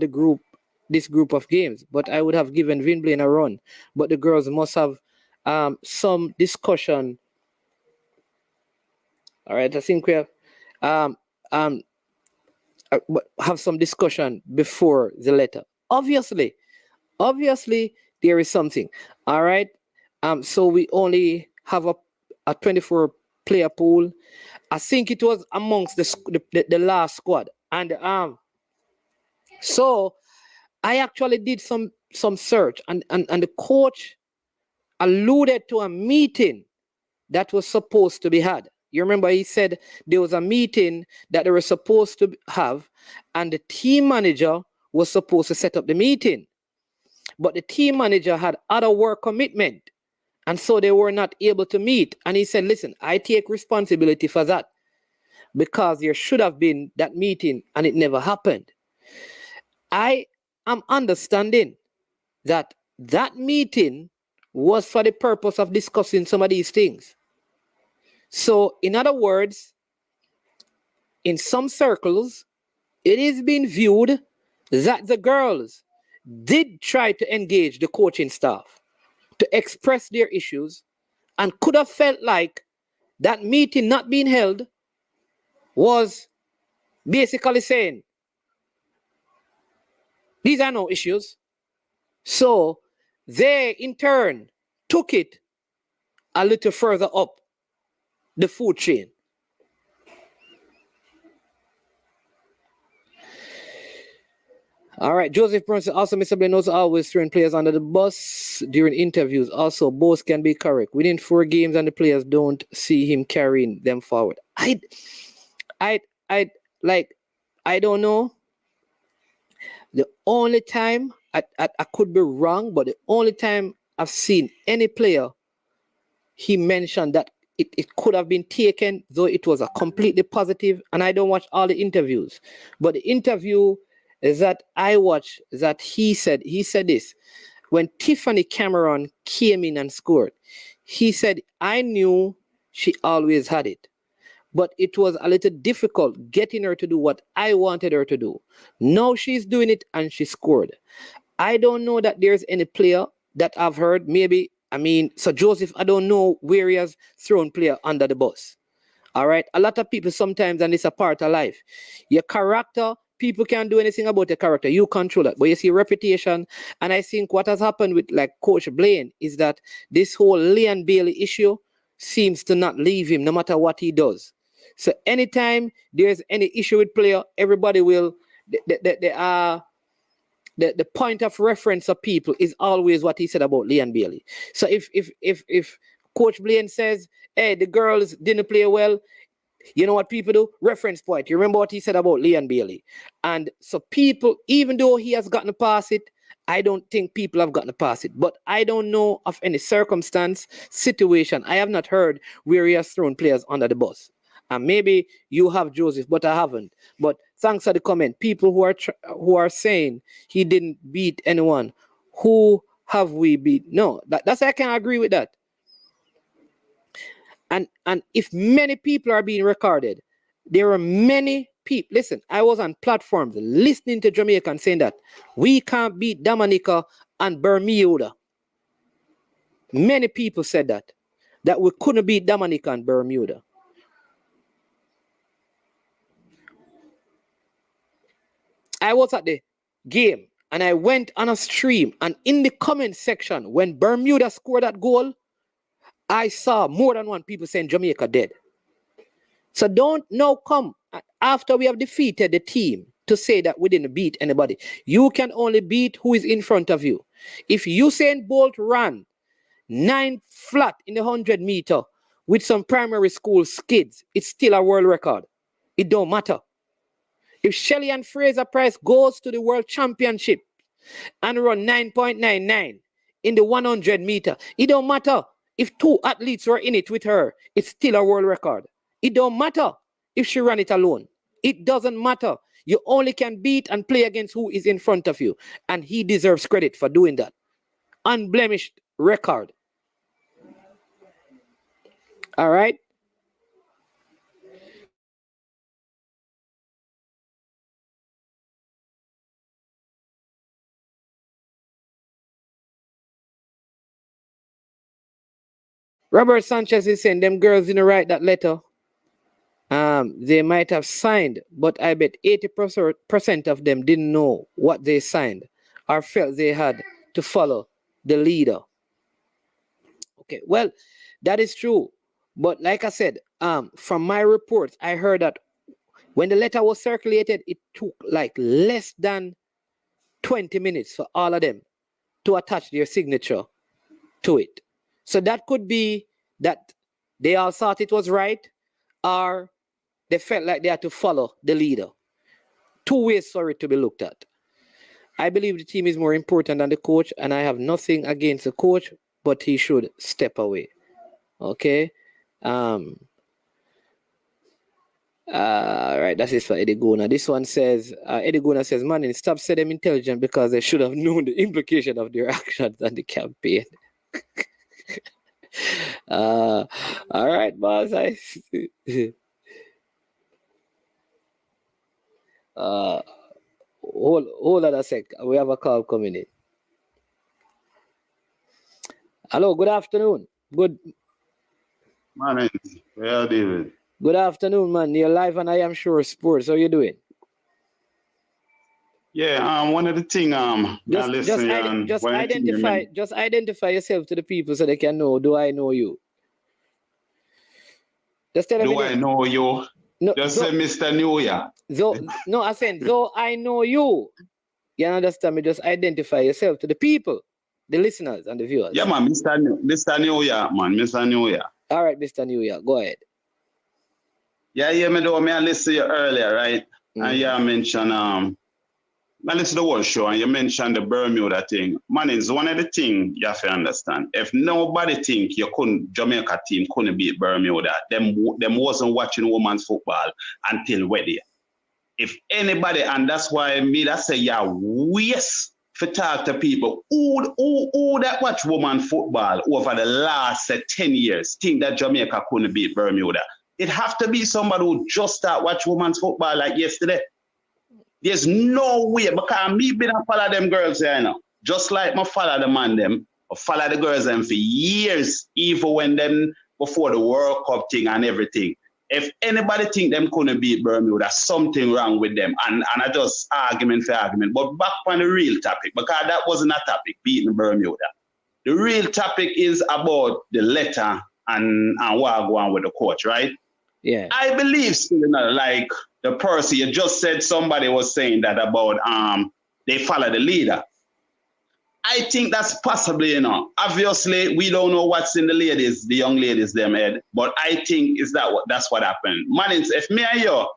S6: this group of games, but I would have given Vin Blaine a run. But the girls must have some discussion. All right, I think we have some discussion before the letter. Obviously, there is something. All right. So we only have a 24 player pool. I think it was amongst the last squad, and so I actually did some search, and the coach alluded to a meeting that was supposed to be had. You remember he said there was a meeting that they were supposed to have, and the team manager was supposed to set up the meeting. But the team manager had other work commitment, and so they were not able to meet. And he said, listen, I take responsibility for that because there should have been that meeting and it never happened. I am understanding that meeting was for the purpose of discussing some of these things. So, in other words, in some circles, it is being viewed that the girls did try to engage the coaching staff to express their issues and could have felt like that meeting not being held was basically saying, these are no issues. So they, in turn, took it a little further up the food chain. All right, Joseph Brunson, also Mr. Blaine knows always throwing players under the bus during interviews. Also, both can be correct. Within 4 games and the players don't see him carrying them forward. I don't know. The only time, I could be wrong, but the only time I've seen any player, he mentioned that it could have been taken, though it was a completely positive, and I don't watch all the interviews. But the interview that I watched, that he said this. When Tiffany Cameron came in and scored, he said, I knew she always had it, but it was a little difficult getting her to do what I wanted her to do. Now she's doing it and she scored. I don't know that there's any player that I've heard. Maybe, I mean, so Joseph, I don't know where he has thrown player under the bus. All right. A lot of people sometimes, and it's a part of life. Your character, people can't do anything about your character. You control it. But you see reputation. And I think what has happened with like Coach Blaine is that this whole Leon Bailey issue seems to not leave him no matter what he does. So anytime there's any issue with player, everybody will, the point of reference of people is always what he said about Leon Bailey. So if Coach Blaine says, hey, the girls didn't play well, you know what people do? Reference point. You remember what he said about Leon Bailey. And so people, even though he has gotten past it, I don't think people have gotten past it. But I don't know of any circumstance, situation. I have not heard where he has thrown players under the bus. And maybe you have, Joseph, but I haven't. But thanks for the comment. People who are saying he didn't beat anyone. Who have we beat? No, that's I can't agree with that. And if many people are being recorded, there are many people. Listen, I was on platforms listening to Jamaicans saying that we can't beat Dominica and Bermuda. Many people said that we couldn't beat Dominica and Bermuda. I was at the game and I went on a stream, and in the comment section, when Bermuda scored that goal, I saw more than one people saying Jamaica dead. So don't now come after we have defeated the team to say that we didn't beat anybody. You can only beat who is in front of you. If Usain Bolt ran 9 flat in the 100 meter with some primary school skids, it's still a world record. It don't matter. If Shelley and Fraser Price goes to the world championship and run 9.99 in the 100 meter, it don't matter. If 2 athletes were in it with her, it's still a world record. It don't matter if she ran it alone. It doesn't matter. You only can beat and play against who is in front of you. And he deserves credit for doing that. Unblemished record. All right? Robert Sanchez is saying them girls didn't write that letter. They might have signed, but I bet 80% of them didn't know what they signed or felt they had to follow the leader. Okay, well, that is true. But like I said, from my reports, I heard that when the letter was circulated, it took like less than 20 minutes for all of them to attach their signature to it. So that could be that they all thought it was right, or they felt like they had to follow the leader. 2 ways for it to be looked at. I believe the team is more important than the coach, and I have nothing against the coach, but he should step away. Okay? All right, that's it for Eddie Gona. This one says, Eddie Gona says, man, stop saying them intelligent because they should have known the implication of their actions and the campaign. All right, boss. Hold on a sec. We have a call coming in. Hello, good afternoon. Good
S7: Morning. Well, David.
S6: Good afternoon, man. You're live and I am sure sports. How you doing?
S7: Yeah, one of the things
S6: just identify yourself to the people so they can know. Do I know you? Just tell them.
S7: Do I know you? No, just say Mr. New Year.
S6: No, I said though I know you. You understand me? Just identify yourself to the people, the listeners and the viewers.
S7: Yeah, man, Mr. New Year, man, Mr. New Year.
S6: All right, Mr. New Year, go ahead.
S7: Yeah, me though. I listened to you earlier, right? And you mentioned I listened to the whole show and you mentioned the Bermuda thing. Man, it's one of the things you have to understand. If nobody think Jamaica team couldn't beat Bermuda, them wasn't watching women's football until we're there. If anybody, and that's why I say, yeah, waste for talk to people who that watch women's football over the last 10 years think that Jamaica couldn't beat Bermuda. It have to be somebody who just start watch women's football like yesterday. There's no way, because me been a follow them girls here, you know. Just like my follow the man them, follow the girls them for years, even when them before the World Cup thing and everything. If anybody think them couldn't beat Bermuda, something wrong with them. And I just argument for argument. But back on the real topic, because that wasn't a topic, beating Bermuda. The real topic is about the letter and what go on with the coach, right?
S6: Yeah.
S7: I believe still, like the person you just said, somebody was saying that about they follow the leader. I think that's possibly, obviously we don't know what's in the young ladies, them head, but I think that's what happened. Man, if me and you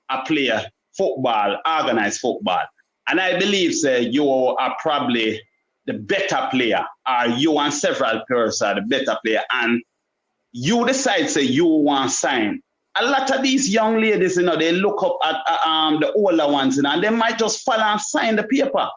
S7: are player football, organized football, and I believe say you are probably the better player, or you and several players are the better player, and you decide say you want to sign. A lot of these young ladies, they look up at the older ones, and they might just follow and sign the paper.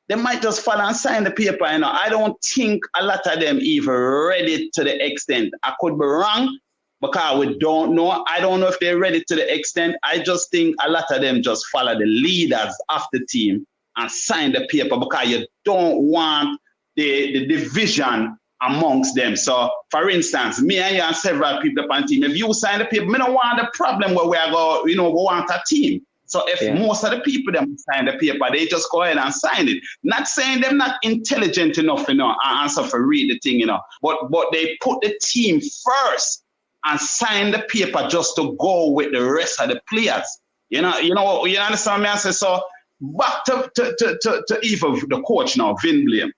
S7: They might just follow and sign the paper. I don't think a lot of them even read it to the extent. I could be wrong because we don't know. I don't know if they're ready to the extent. I just think a lot of them just follow the leaders of the team and sign the paper because you don't want the division amongst them. So, for instance, me and you and several people on the team, if you sign the paper, we don't want the problem where we are we want a team. So if most of the people them sign the paper, they just go ahead and sign it. Not saying they're not intelligent enough, and so for read the thing, but they put the team first and sign the paper just to go with the rest of the players. You understand me? I say so. Back to even the coach now, Vin Blame.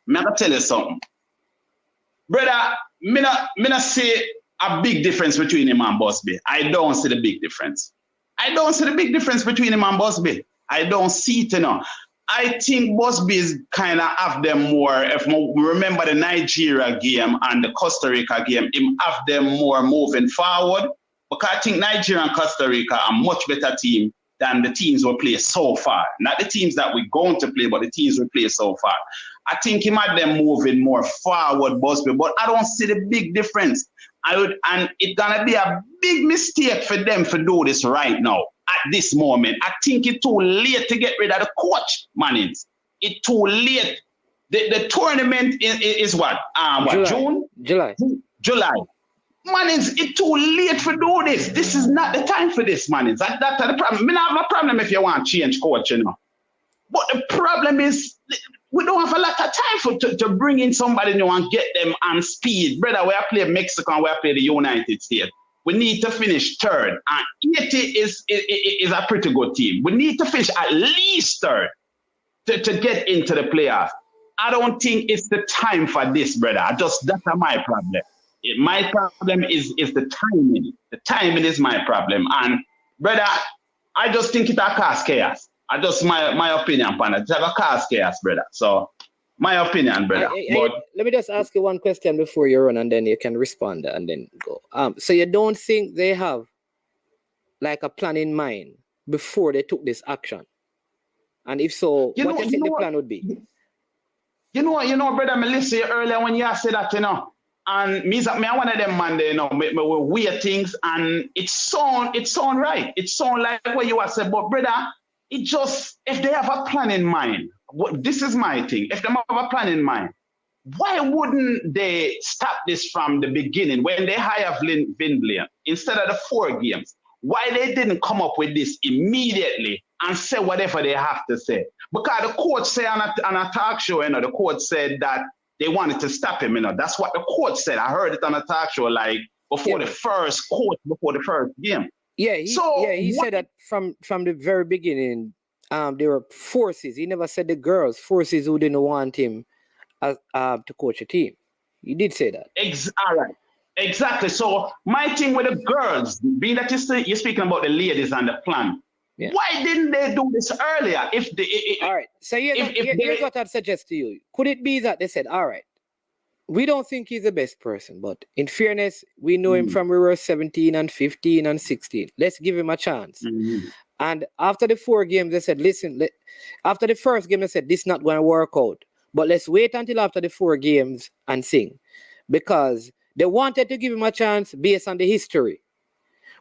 S7: I'm gonna tell you something, brother. Me not see a big difference between him and Busby. I don't see the big difference. I don't see the big difference between him and Busby. I don't see it, I think Busby is kind of have them more. If we remember the Nigeria game and the Costa Rica game, him have them more moving forward. Because I think Nigeria and Costa Rica are much better team than the teams we play so far. Not the teams that we're going to play, but the teams we play so far. I think him have them moving more forward, Busby, but I don't see the big difference. And it's gonna be a big mistake for them to do this right now at this moment. I think it's too late to get rid of the coach, Mannings. It's too late. The tournament is what? June?
S6: July.
S7: Mannings, it's too late to do this. This is not the time for this, Mannings. That's the problem. I don't have a problem if you want to change coach, But the problem is we don't have a lot of time to bring in somebody new and get them on speed. Brother, we are playing Mexico and we are playing the United States. We need to finish third. And Haiti is a pretty good team. We need to finish at least third to get into the playoffs. I don't think it's the time for this, brother. That's my problem. My problem is the timing. The timing is my problem. And brother, I just think it will cause chaos. I just my opinion upon it. It's a cause chaos, brother. So my opinion, brother.
S6: Let me just ask you one question before you run, and then you can respond and then go. So you don't think they have like a plan in mind before they took this action? And if so, what do you think the plan would be?
S7: You know, brother, I listened to you earlier when you said that, and me one of them man there, me weird things, and it sound right. It sound like what you have said, but brother, it just, if they have a plan in mind, this is my thing. If they have a plan in mind, why wouldn't they stop this from the beginning when they hire Vin Blame instead of the 4 games? Why they didn't come up with this immediately and say whatever they have to say? Because the coach said on a talk show, the coach said that they wanted to stop him. That's what the coach said. I heard it on a talk show, like before the first game.
S6: Yeah, he said that from the very beginning, there were forces. He never said the girls, forces who didn't want him to coach a team. He did say that.
S7: All right. Exactly. So my thing with the girls, being that you're speaking about the ladies and the plan, why didn't they do this earlier?
S6: All right. So here's what I'd suggest to you. Could it be that they said, all right, we don't think he's the best person, but in fairness, we know him from we were 17 and 15 and 16. Let's give him a chance. Mm-hmm. And after the 4 games, they said, listen, after the first game, they said, this is not going to work out. But let's wait until after the 4 games and sing. Because they wanted to give him a chance based on the history.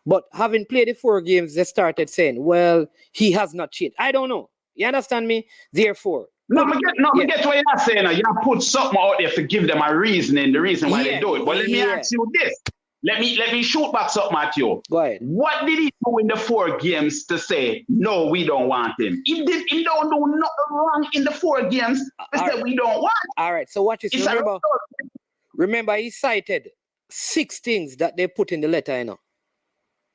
S6: But having played the 4 games, they started saying, well, he has not changed. I don't know. You understand me? Therefore.
S7: No, we get what you're saying. You put something out there to give them a reasoning, the reason why they do it. But let me ask you this. Let me shoot back something at you.
S6: Go ahead.
S7: What did he do in the 4 games to say, no, we don't want him? He don't do nothing wrong in the 4 games to say we don't want him.
S6: All right, so watch this. Remember, he cited 6 things that they put in the letter, you know.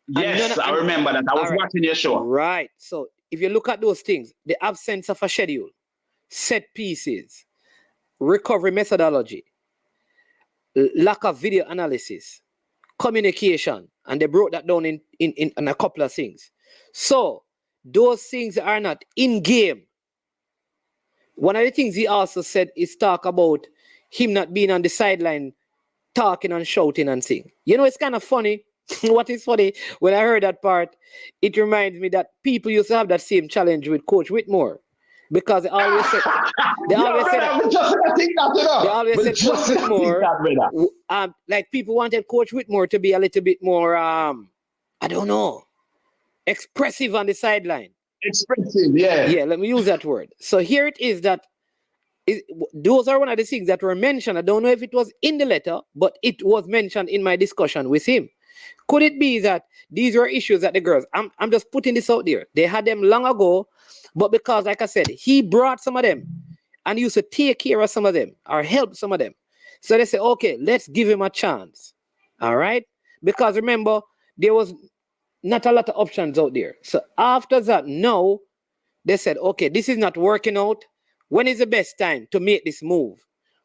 S7: Yes, I remember that. I was watching your show.
S6: Right. So if you look at those things, the absence of a schedule, set pieces, recovery methodology, lack of video analysis, communication, and they broke that down in a couple of things. So those things are not in game. One of the things he also said is talk about him not being on the sideline talking and shouting and sing. You know, it's kind of funny. What is funny, when I heard that part, it reminds me that people used to have that same challenge with Coach Whitmore. Because they always said, Coach Whitmore, like people wanted Coach Whitmore to be a little bit more, I don't know, expressive on the sideline.
S7: Expressive, yeah.
S6: Yeah, let me use that word. So here it is that those are one of the things that were mentioned. I don't know if it was in the letter, but it was mentioned in my discussion with him. Could it be that these were issues that the girls, I'm just putting this out there. They had them long ago, but because, like I said, he brought some of them and used to take care of some of them or help some of them. So they say, okay, let's give him a chance. All right? Because remember, there was not a lot of options out there. So after that, now, they said, okay, this is not working out. When is the best time to make this move?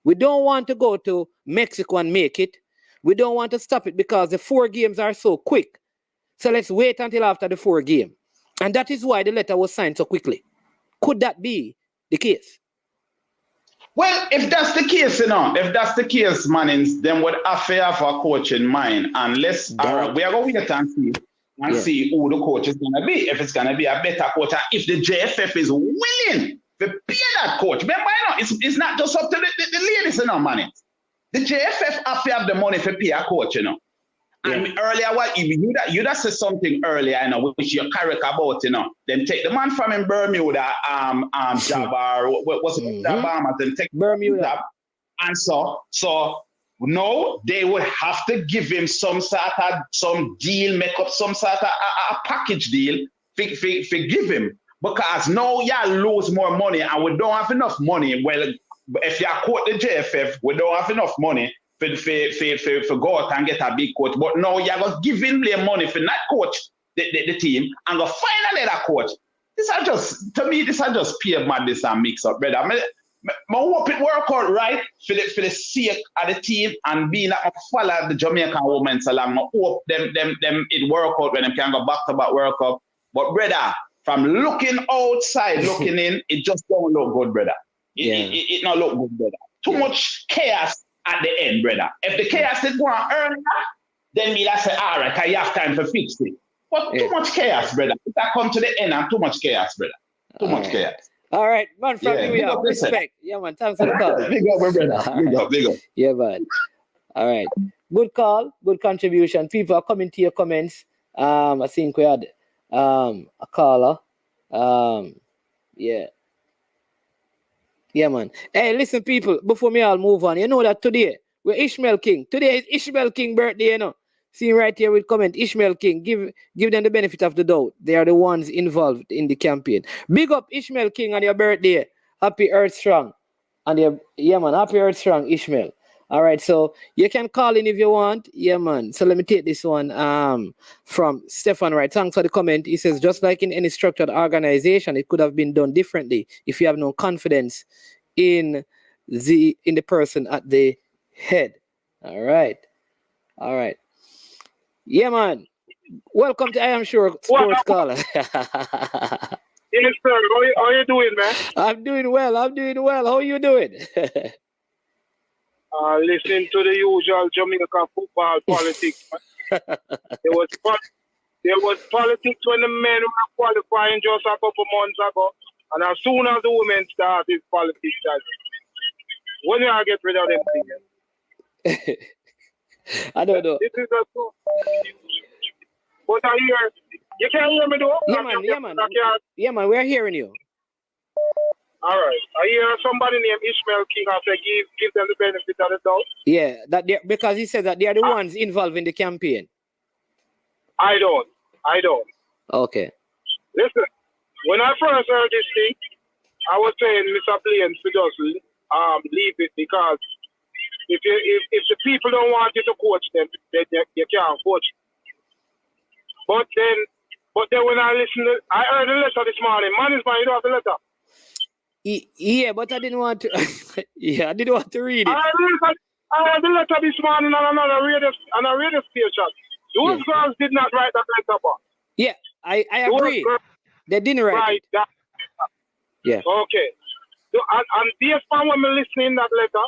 S6: We don't want to go to Mexico and make it. We don't want to stop it because the 4 games are so quick. So let's wait until after the 4 game. And that is why the letter was signed so quickly. Could that be the case?
S7: Well, if that's the case, Mannings, then what I have a coach in mind, and we are going to wait and see who the coach is going to be. If it's going to be a better coach, and if the JFF is willing to pay that coach. Remember, it's not just up to the ladies, Mannings. The JFF have the money for pay a coach, And earlier, you just said something earlier, which you're correct about, Then take the man from in Bermuda, Jabbar, what's it, Bahamas, then take Bermuda. And so no, they would have to give him some deal, make up some sort of a package deal for give him. Because now you lose more money and we don't have enough money. Well, if you quote the JFF, we don't have enough money for go out and get a big coach. But now you're going to give him money for not coach the team and go find another coach. This are just pure madness and mix up, brother. I hope it work out right for the sake of the team and being that I follow the Jamaican women along. I hope them it work out when they can go back to back World Cup. But brother, from looking outside, looking in, it just don't look good, brother. It not look good, brother. Too much chaos at the end, brother. If the chaos is going earlier, then me say, all right, you have time to fix it. But too much chaos, brother. If I come to the end, I'm too much chaos, brother. Too much chaos.
S6: All right, man, from New York, respect. Yeah, man, thanks for the call.
S7: Big up, my brother. Big up.
S6: Yeah, man. All right. Good call, good contribution. People are coming to your comments. I think we had a caller. Yeah, man. Hey, listen, people, before me all move on, you know that today, we're Ishmael King. Today is Ishmael King birthday, See right here with comment, Ishmael King. Give them the benefit of the doubt. They are the ones involved in the campaign. Big up Ishmael King on your birthday. Happy Earth Strong. Happy Earth Strong, Ishmael. All right, so you can call in if you want. Yeah, man. So let me take this one from Stefan Wright. Thanks for the comment. He says, just like in any structured organization, it could have been done differently if you have no confidence in the person at the head. All right. Yeah, man. Welcome to I Am Sure Sports Caller.
S8: Yes, sir. How you doing, man?
S6: I'm doing well. How are you doing?
S8: Listening to the usual Jamaican football politics. There was politics when the men were qualifying just a couple months ago, and as soon as the women start, it's politics. When you get rid of them things?
S6: I don't know.
S8: This is a but I hear you can't hear me though.
S6: Yeah, man. We're hearing you.
S8: All right. I hear somebody named Ishmael King after give them the benefit of the doubt.
S6: Yeah, because he said that they are the ones involved in the campaign.
S8: I don't.
S6: Okay.
S8: Listen, when I first heard this thing, I was saying Mr. Plain to just leave it because if the people don't want you to coach them, then you can't coach. But then when I heard the letter this morning. Man, you don't have the letter.
S6: Yeah, but I didn't want to. I didn't want to read it.
S8: I heard the letter this morning on another radio station. Those girls did not write that letter, but.
S6: Yeah, I agree. They didn't write it. Yeah.
S8: Okay. So, and based on when I'm listening to that letter,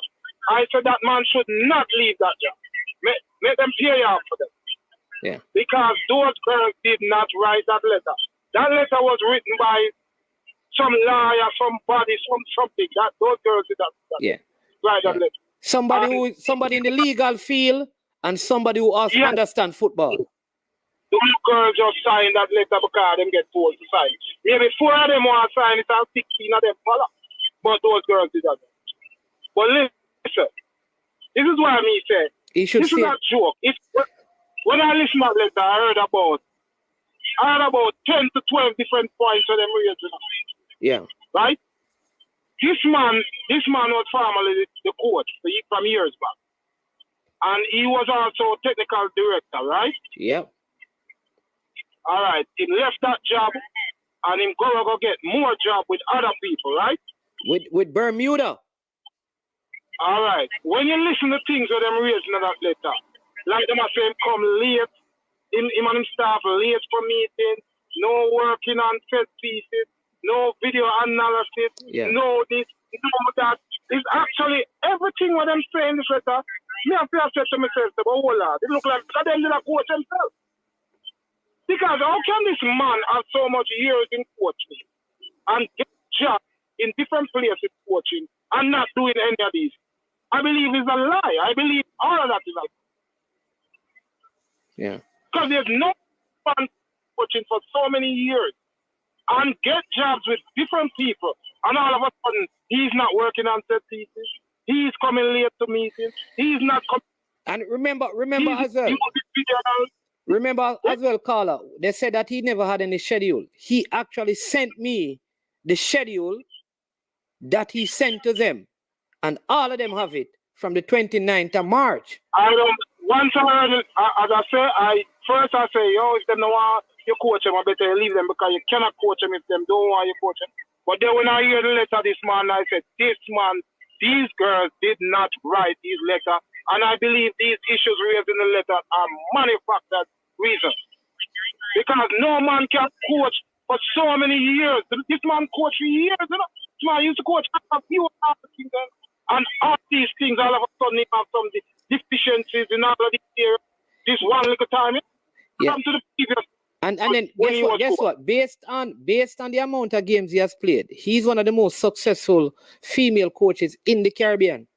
S8: I said that man should not leave that job. Make them pay off for them.
S6: Yeah.
S8: Because those girls did not write that letter. That letter was written by some lawyer, somebody, something. That those girls did not write that letter.
S6: Somebody in the legal field and somebody who also understands football.
S8: Those girls just signed that letter because them get told to sign. Maybe 4 of them want to sign it and 16 of them follow. But those girls did that. But listen, this is what I mean say. This is not a joke. When I listen to that letter, I heard about 10 to 12 different points of them raising.
S6: Yeah.
S8: Right? This man was formerly the coach from years back. And he was also technical director, right?
S6: Yeah.
S8: All right. He left that job and him go get more job with other people, right?
S6: With Bermuda.
S8: All right. When you listen to things that them raising in that letter, like them are saying come late, him and him staff late for meetings, no working on set pieces, no video analysis, no this, no that. It's actually everything what I'm saying in this letter. Me have to say to myself, oh Lord, it look like them did a coach himself. Because how can this man have so much years in coaching and get jobs in different places coaching and not doing any of these? I believe it's a lie. I believe all of that is a lie.
S6: Yeah.
S8: Because there's no man coaching for so many years and get jobs with different people, and all of a sudden he's not working on set pieces. He's coming late to meetings. He's not coming.
S6: And remember as well. Remember as well, Carla, they said that he never had any schedule. He actually sent me the schedule that he sent to them. And all of them have it from the 29th of March.
S8: Once I heard it, as I say, yo, if them don't want you coach them, I better leave them because you cannot coach them if them don't want you coach them. But then when I hear the letter this man, I said, these girls did not write these letters. And I believe these issues raised in the letter are manufactured reasons. Because no man can coach for so many years. This man coached for years, you know. This man used to coach a few things. And all these things, all of a sudden, they have some deficiencies in all of these areas. This one little time, come to the previous.
S6: And then guess what? Based on the amount of games he has played, he's one of the most successful female coaches in the Caribbean.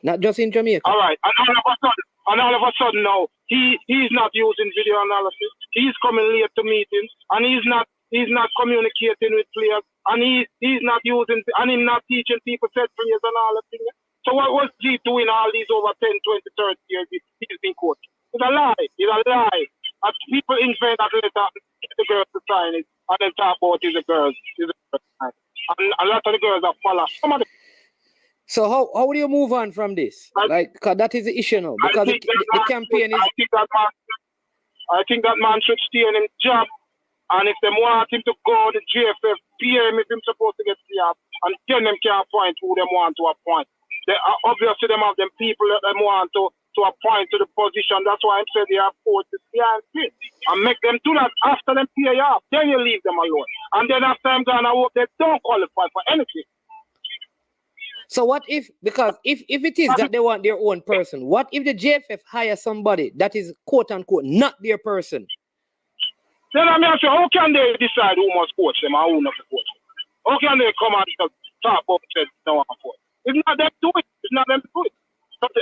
S6: Not just in Jamaica.
S8: All right. And all of a sudden now, he's not using video analysis. He's coming late to meetings, and he's not communicating with players, and he's not using, and he's not teaching people set players and all that thing. So what was he doing all these over 10, 20, 30 years he's been coaching? It's a lie. It's a lie. And people invent that letter, get the girls to sign it, and then talk about it's a girls. And a lot of the girls are follow. Some of the.
S6: So how do you move on from this? Because that is the issue now. Because the campaign is.
S8: I think that man should stay in his job, and if they want him to go, the JFF PM if him supposed to get the job, and then them can appoint who they want to appoint. They obviously them have them people that they want to appoint to the position. That's why I'm saying they have coaches and make them do that after them pay you off. Then you leave them alone, and then after I'm gone, I hope they don't qualify for anything.
S6: So what if, because if it is that they want their own person, what if the JFF hire somebody that is quote unquote not their person?
S8: Then I mean, how can they decide who must coach them and who not to coach them? How can they come and talk about it? No one coach. It's not them do it. It's not them do it.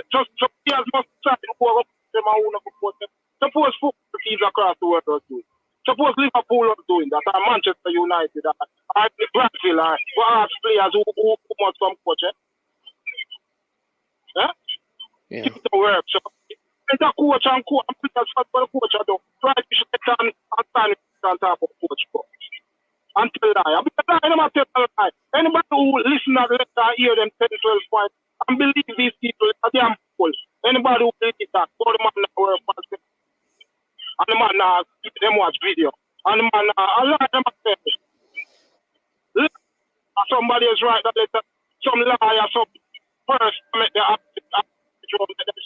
S8: So players must decide who are them and who not to coach them. Suppose football teams across the world are doing. Suppose Liverpool are doing that, and Manchester United or Brazil, or we ask players who must come coach.
S6: Yeah.
S8: Keep the work. So, it's a coach and players for the coach. Right, you should get on stand on top of coach. Until lie. I'm not telling a lie. Anybody who listen to the letter, hear them 10, 12 points, and believe these people are damn fool. Anybody who believe that, go the man that work for them. And the man now, them watch video. And the man now, a lot of them are saying, somebody is right that letter, some liar, some person make the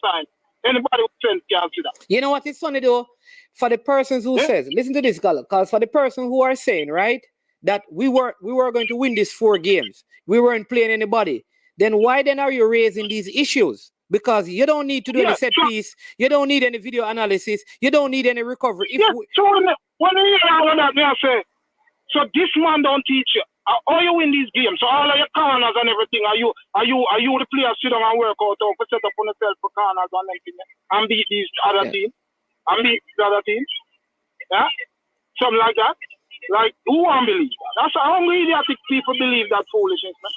S8: sign. Anybody who sends can see that.
S6: You know what is funny though? For the persons who says, listen to this, because for the person who are saying, right, that we were going to win these 4 games, we weren't playing anybody, then why then are you raising these issues? Because you don't need to do any set piece, you don't need any video analysis, you don't need any recovery.
S8: So when you hear all that, I say, so this man don't teach you. How you win these games? So all of your corners and everything, are you the players sit down and work out or set up on yourself for corners and everything and beat these other teams? And beat the other teams? Yeah? Something like that? Like, who won't believe that? That's how idiotic people believe that foolishness, man.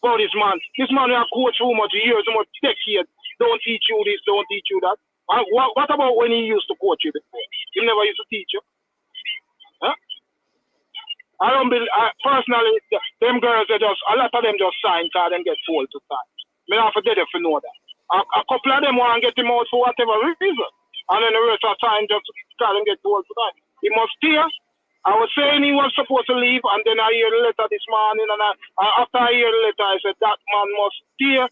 S8: About this man. This man will coach so much years, so much decades. Don't teach you this, don't teach you that. And what about when he used to coach you before? He never used to teach you. Huh? I don't believe, personally, them girls, a lot of them just sign because them get told to sign. I don't forget if you know that. A couple of them want to get him out for whatever reason. And then the rest of the time just because them get told to sign. He must stay. I was saying he was supposed to leave, and then I hear the letter this morning, and after I hear the letter, I said, that man must stay.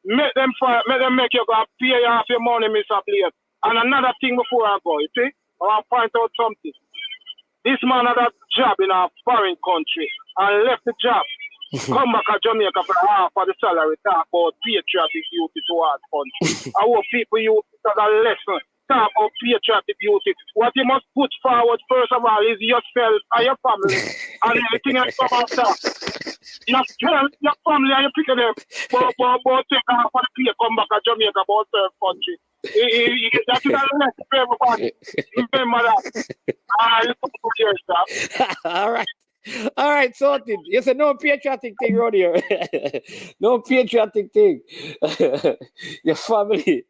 S8: Make them make you go and pay off your money, Mr. Blaze. And another thing before I go, you see, I want to point out something. This man had a job in a foreign country and left the job. Come back to Jamaica for half of the salary, talk about patriotic duty towards country. I want people use it as a lesson. Talk about patriotic duty. What you must put forward first of all is yourself and your family and everything else come after. You tell your family and you pick them, but take off on the plane, come back to Jamaica about third country. That is a lesson for everybody. Remember that.
S6: All right. All right, sorted. You said no patriotic thing around here. No patriotic thing. Your family.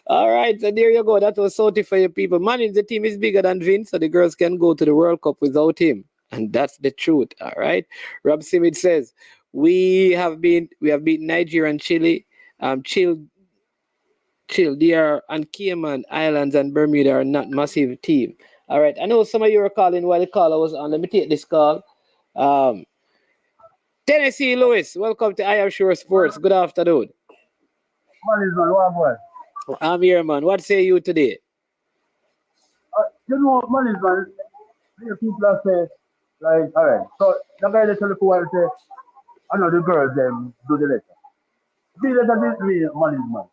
S6: All right, so there you go. That was sorted for your people. Man, the team is bigger than Vince, so the girls can go to the World Cup without him. And that's the truth. All right. Rob Simid says, we have beaten Nigeria and Chile. Chill. DR and Cayman Islands and Bermuda are not massive team. All right. I know some of you were calling while the caller was on. Let me take this call. Tennessee Lewis, welcome to I Am Sure Sports. Good afternoon. I'm here, man. What say you today?
S9: You know, man, people are saying, like, all right, so the guy that tell the poor say, I know the girls them do the letter. The letter didn't mean management.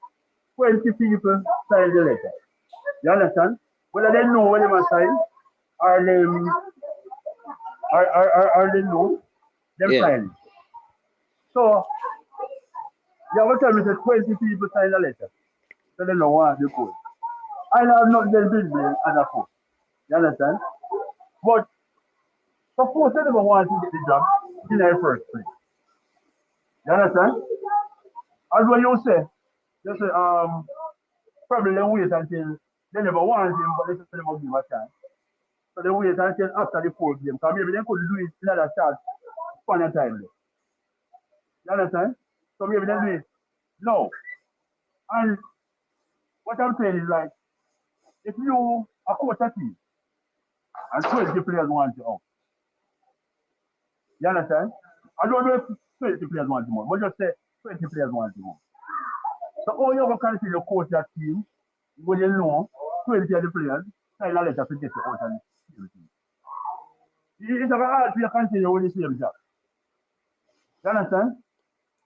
S9: 20 people sign the letter. You understand? Whether they know when they must sign, or they know, they're signing. So, you have to tell me that 20 people sign the letter. So they know what they code. I have not been building as a code. You understand? But suppose they never want to get the job in the first place. You understand? As what you say, probably they wait until they never want him, but they just never give a chance. So they wait until after the 4th game. Because maybe they could do it in another shot fun and time. You understand? So maybe they do it. No. And what I'm saying is like, if you are coach a team and 20 players want you out. You understand? I don't know if 20 players want you more, but just say 20 players want you more. So all you're going to continue to coach that team when you know 20 of the players sign a letter to get you out of the team. It's hard for you to continue with the same job. You understand?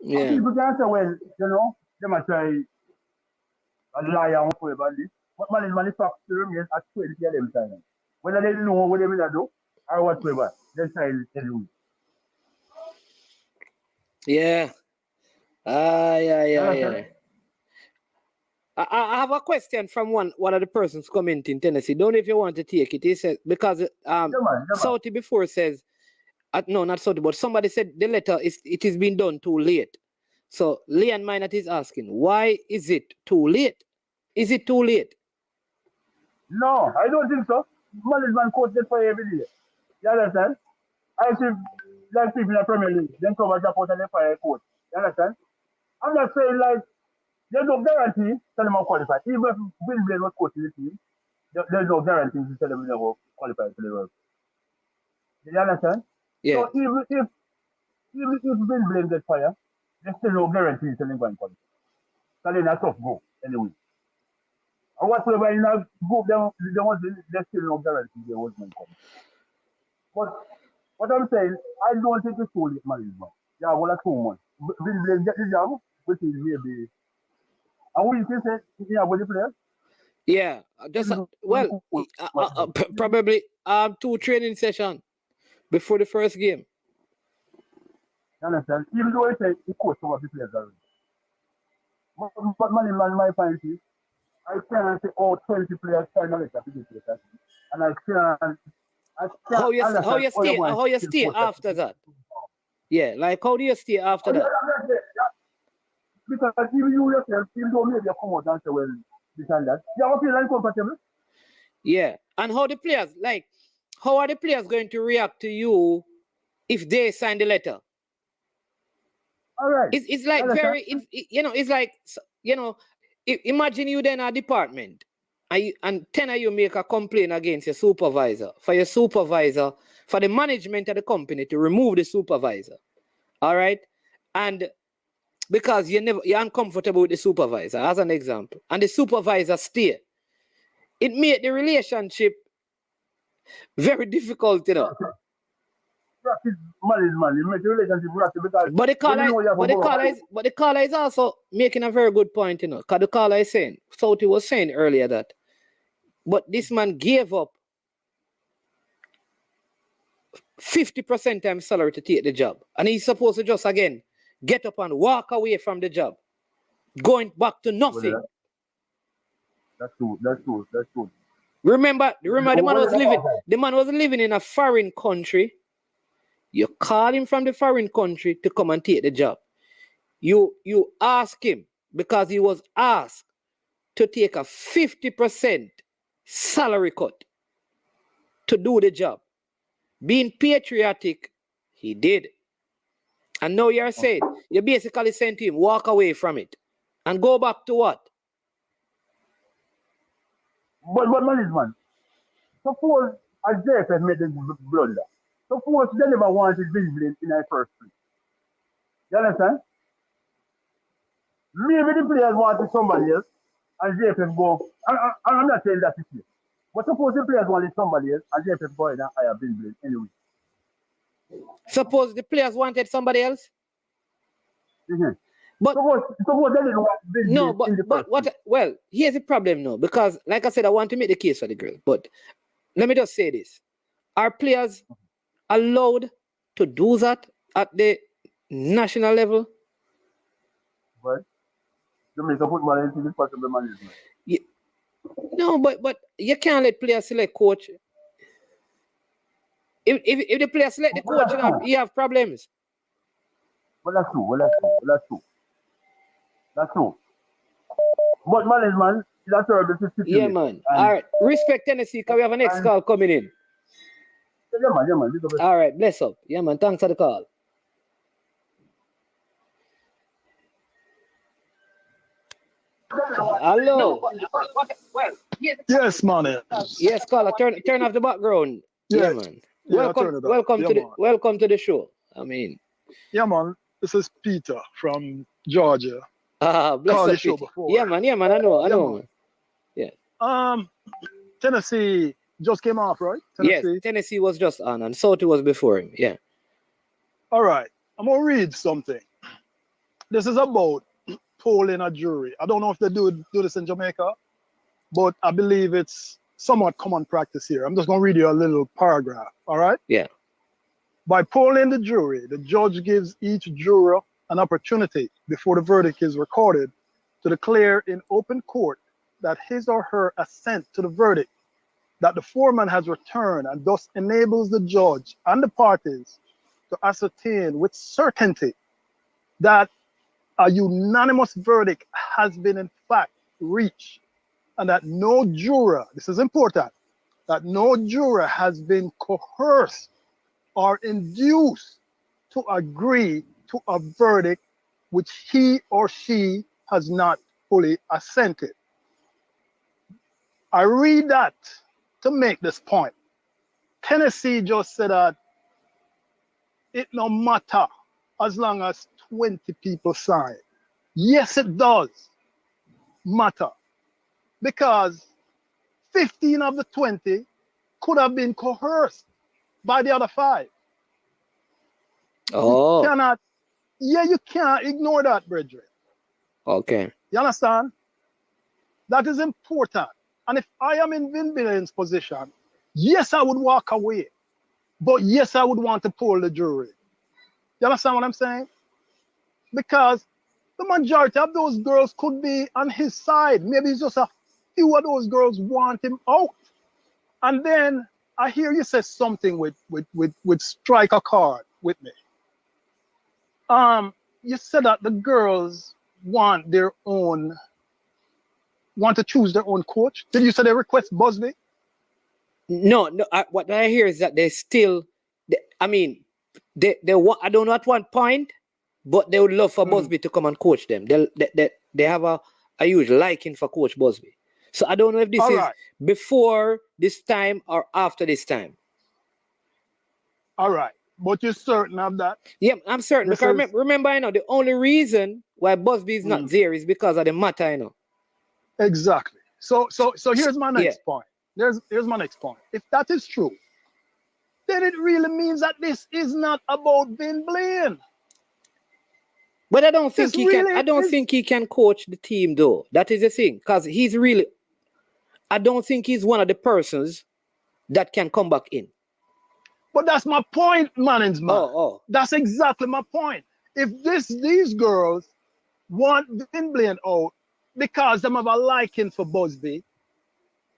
S6: Yeah.
S9: And people can say, well, you know, they might try a liar or whatever this. But man is fact to remain at 20 of them signing. Whether they know what they will do or whatever, they sign anyway.
S6: Yeah. Yeah. I have a question from one of the persons commenting Tennessee. Don't know if you want to take it. He says because Sauti before says no, not Sauti, but somebody said the letter it is being done too late. So Leon Minot is asking, why is it too late? Is it too late?
S9: No, I don't think so. Management coach get for every day. You understand? I see like people in the Premier League, then come and drop out and they fire a coach. You understand? I'm not saying like there's no guarantee tell them how qualified. Even if Bill Blaine was coaching the team, there's no guarantee to tell them they're qualified for the world. You understand?
S6: Yeah.
S9: So even if Bill Blaine gets fired, there's still no guarantee to tell them going qualified. So then that's tough go anyway. And whatsoever in a group, there's still no guarantee there was no coming. But what I'm saying, I don't think it's too late management. Yeah, well, that's 2 months. Bill Blaine get the job, which is maybe. And what you can say, yeah, with the players?
S6: Yeah, just probably 2 training sessions before the first game.
S9: You understand? Even though I say he coached some of the players already. But management, my point is, I can't say, 20 players sign a letter to this letter. And I can't.
S6: How you stay after that? Yeah, like how do you stay after that?
S9: Because even you yourself, even though maybe you come out and say, well, this and that, you have to feel uncomfortable.
S6: Yeah, and how are the players going to react to you if they sign the letter?
S9: All right.
S6: It's like it's like, imagine you then a department and 10 of you make a complaint against your supervisor, for the management of the company to remove the supervisor. All right? And because you're uncomfortable with the supervisor, as an example, and the supervisor stay, it made the relationship very difficult, you know. But the caller is also making a very good point, you know, because the caller is saying, Sauti was saying earlier that, but this man gave up 50% time salary to take the job, and he's supposed to just again get up and walk away from the job, going back to nothing.
S9: Well, that's true.
S6: Remember the man was living in a foreign country. You call him from the foreign country to come and take the job. You ask him, because he was asked to take a 50% salary cut to do the job. Being patriotic, he did. And now you're saying, you're basically saying to him, walk away from it and go back to what?
S9: But management, suppose as JFF made the blunder, suppose they never wanted Bill Blaine in their first place. You understand? Maybe the players wanted somebody else and JFF go, I'm not saying that it's here, but suppose the players wanted somebody else and JFF go ahead and hire Bill Blaine anyway.
S6: Suppose the players wanted somebody else?
S9: Mm-hmm.
S6: But
S9: suppose they didn't want Bill Blaine.
S6: No, but what? Well, here's the problem now, because like I said, I want to make the case for the girl. But let me just say this: are players allowed to do that at the national level?
S9: What? Jamaica football into this possible management.
S6: Yeah. No, but you can't let players select coach. If the players select the coach, you have problems.
S9: Well, that's true. That's true. But management, that's terrible situation.
S6: Yeah, man. All right. Respect Tennessee, because we have a next call coming in.
S9: Yeah, man.
S6: All right. Bless up. Yeah, man. Thanks for the call. Hello.
S10: Yes, man.
S6: Yes, caller. Turn off the background. Yeah, man.
S10: Yeah,
S6: welcome to the show. I mean.
S10: Yeah, man. This is Peter from Georgia.
S6: Bless up, Peter. Yeah, man. I know. Man. Yeah.
S10: Tennessee just came off, right?
S6: Yes, Tennessee was just on, and Sauti was before him. Yeah.
S10: All right. I'm gonna read something. This is about polling a jury. I don't know if they do this in Jamaica, but I believe it's somewhat common practice here. I'm just gonna read you a little paragraph. All right?
S6: Yeah.
S10: By polling the jury, the judge gives each juror an opportunity before the verdict is recorded to declare in open court that his or her assent to the verdict that the foreman has returned and thus enables the judge and the parties to ascertain with certainty that a unanimous verdict has been in fact reached and that no juror, this is important, that no juror has been coerced or induced to agree to a verdict which he or she has not fully assented. I read that to make this point. Tennessee just said that it no matter as long as 20 people sign. Yes, it does matter, because 15 of the 20 could have been coerced by the other 5.
S6: Oh.
S10: You cannot, you can't ignore that, brethren.
S6: Okay.
S10: You understand? That is important. And if I am in Vin Billion's position, yes, I would walk away. But yes, I would want to poll the jury. You understand what I'm saying? Because the majority of those girls could be on his side. Maybe it's just a few of those girls want him out. And then I hear you say something with strike a card with me. You said that the girls want to choose their own coach. Did you say they request Busby?
S6: No. What I hear is that they still, they want, I don't know at one point, but they would love for Busby to come and coach them. They have a huge liking for Coach Busby. So I don't know if this is before this time or after this time.
S10: All right. But you're certain of that?
S6: Yeah, I'm certain.
S10: This
S6: because
S10: is...
S6: remember, the only reason why Busby is not there is because of the matter,
S10: Exactly. So here's my next point. Here's my next point. If that is true, then it really means that this is not about Vin Blaine.
S6: But I don't think think he can coach the team though. That is the thing. Because I don't think he's one of the persons that can come back in.
S10: But that's my point, man.
S6: Oh.
S10: That's exactly my point. If these girls want Vin Blaine out because they have a liking for Busby,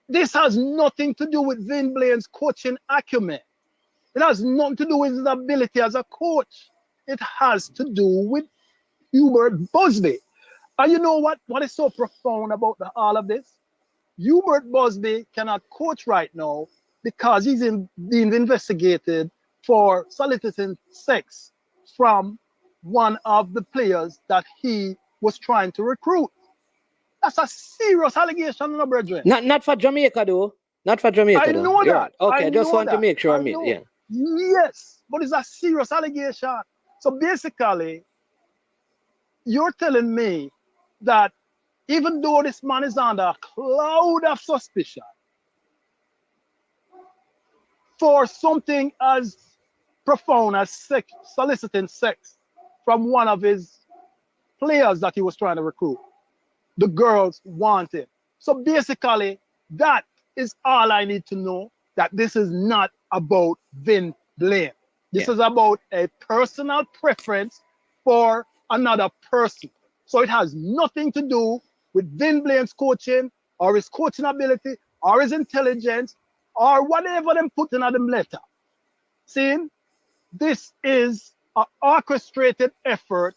S10: this has nothing to do with Vin Blaine's coaching acumen. It has nothing to do with his ability as a coach. It has to do with Hubert Busby. And you know what is so profound about all of this? Hubert Busby cannot coach right now because he's being investigated for soliciting sex from one of the players that he was trying to recruit. That's a serious allegation, no, brethren.
S6: Not for Jamaica, though. Not for Jamaica, though.
S10: I know that.
S6: Okay, I just want to make sure yeah.
S10: Yes, but it's a serious allegation. So basically, you're telling me that even though this man is under a cloud of suspicion for something as profound as soliciting sex from one of his players that he was trying to recruit, the girls want him. So basically, that is all I need to know, that this is not about Vin Blaine. This is about a personal preference for another person. So it has nothing to do with Vin Blaine's coaching or his coaching ability or his intelligence or whatever them put in them letter. See, this is an orchestrated effort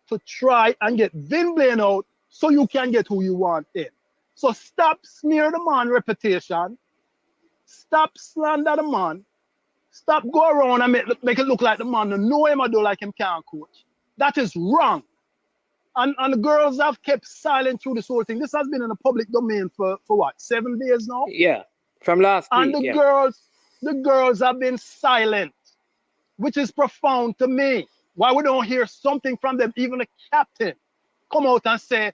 S10: to try and get Vin Blaine out so you can get who you want in. So stop smear the man reputation. Stop slander the man. Stop go around and make it look like the man know him or do like him can't coach. That is wrong. And the girls have kept silent through this whole thing. This has been in the public domain for what, 7 days now?
S6: Yeah, from last week.
S10: And the girls have been silent, which is profound to me. Why we don't hear something from them, even the captain, come out and say,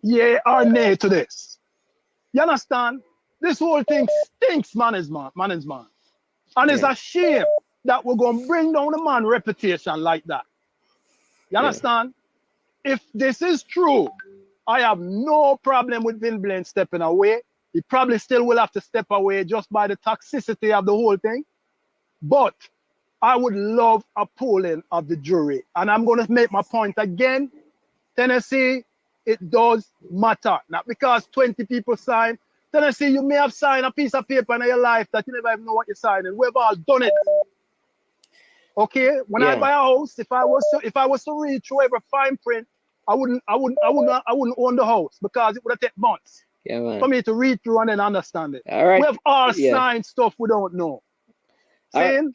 S10: yeah or nay to this. You understand? This whole thing stinks, man. And it's a shame that we're going to bring down the man's reputation like that. You understand? If this is true, I have no problem with Vin Blaine stepping away. He probably still will have to step away just by the toxicity of the whole thing. But I would love a polling of the jury. And I'm going to make my point again. Tennessee, It does matter. Not because 20 people sign. Then I see you may have signed a piece of paper in your life that you never even know what you're signing. We've all done it. Okay? When I buy a house, if I was to read through every fine print, I wouldn't own the house because it would have taken months for me to read through and then understand it.
S6: All right.
S10: We have all signed stuff we don't know. Saying?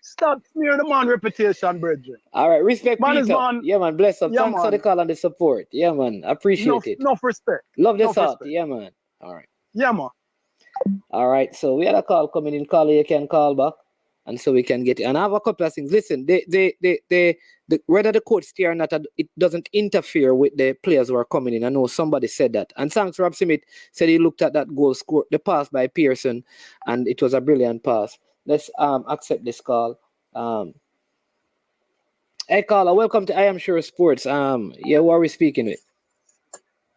S10: Stop smearing the man reputation, brethren.
S6: All right, respect
S10: man
S6: Peter.
S10: Man.
S6: Yeah, man, bless up.
S10: Yeah,
S6: Thanks for
S10: man.
S6: the call and the support. Yeah, man, appreciate it.
S10: Enough respect.
S6: Love the thought. Yeah, man. All right.
S10: Yeah, man.
S6: All right, so we had a call coming in. Caller, you can call back, and so we can get it. And I have a couple of things. Listen, whether the coach stay or not, it doesn't interfere with the players who are coming in. I know somebody said that. And thanks, Rob Smith said he looked at that goal score, the pass by Pearson, and it was a brilliant pass. Let's accept this call. Hey, caller, welcome to I Am Sure Sports. Who are we speaking with?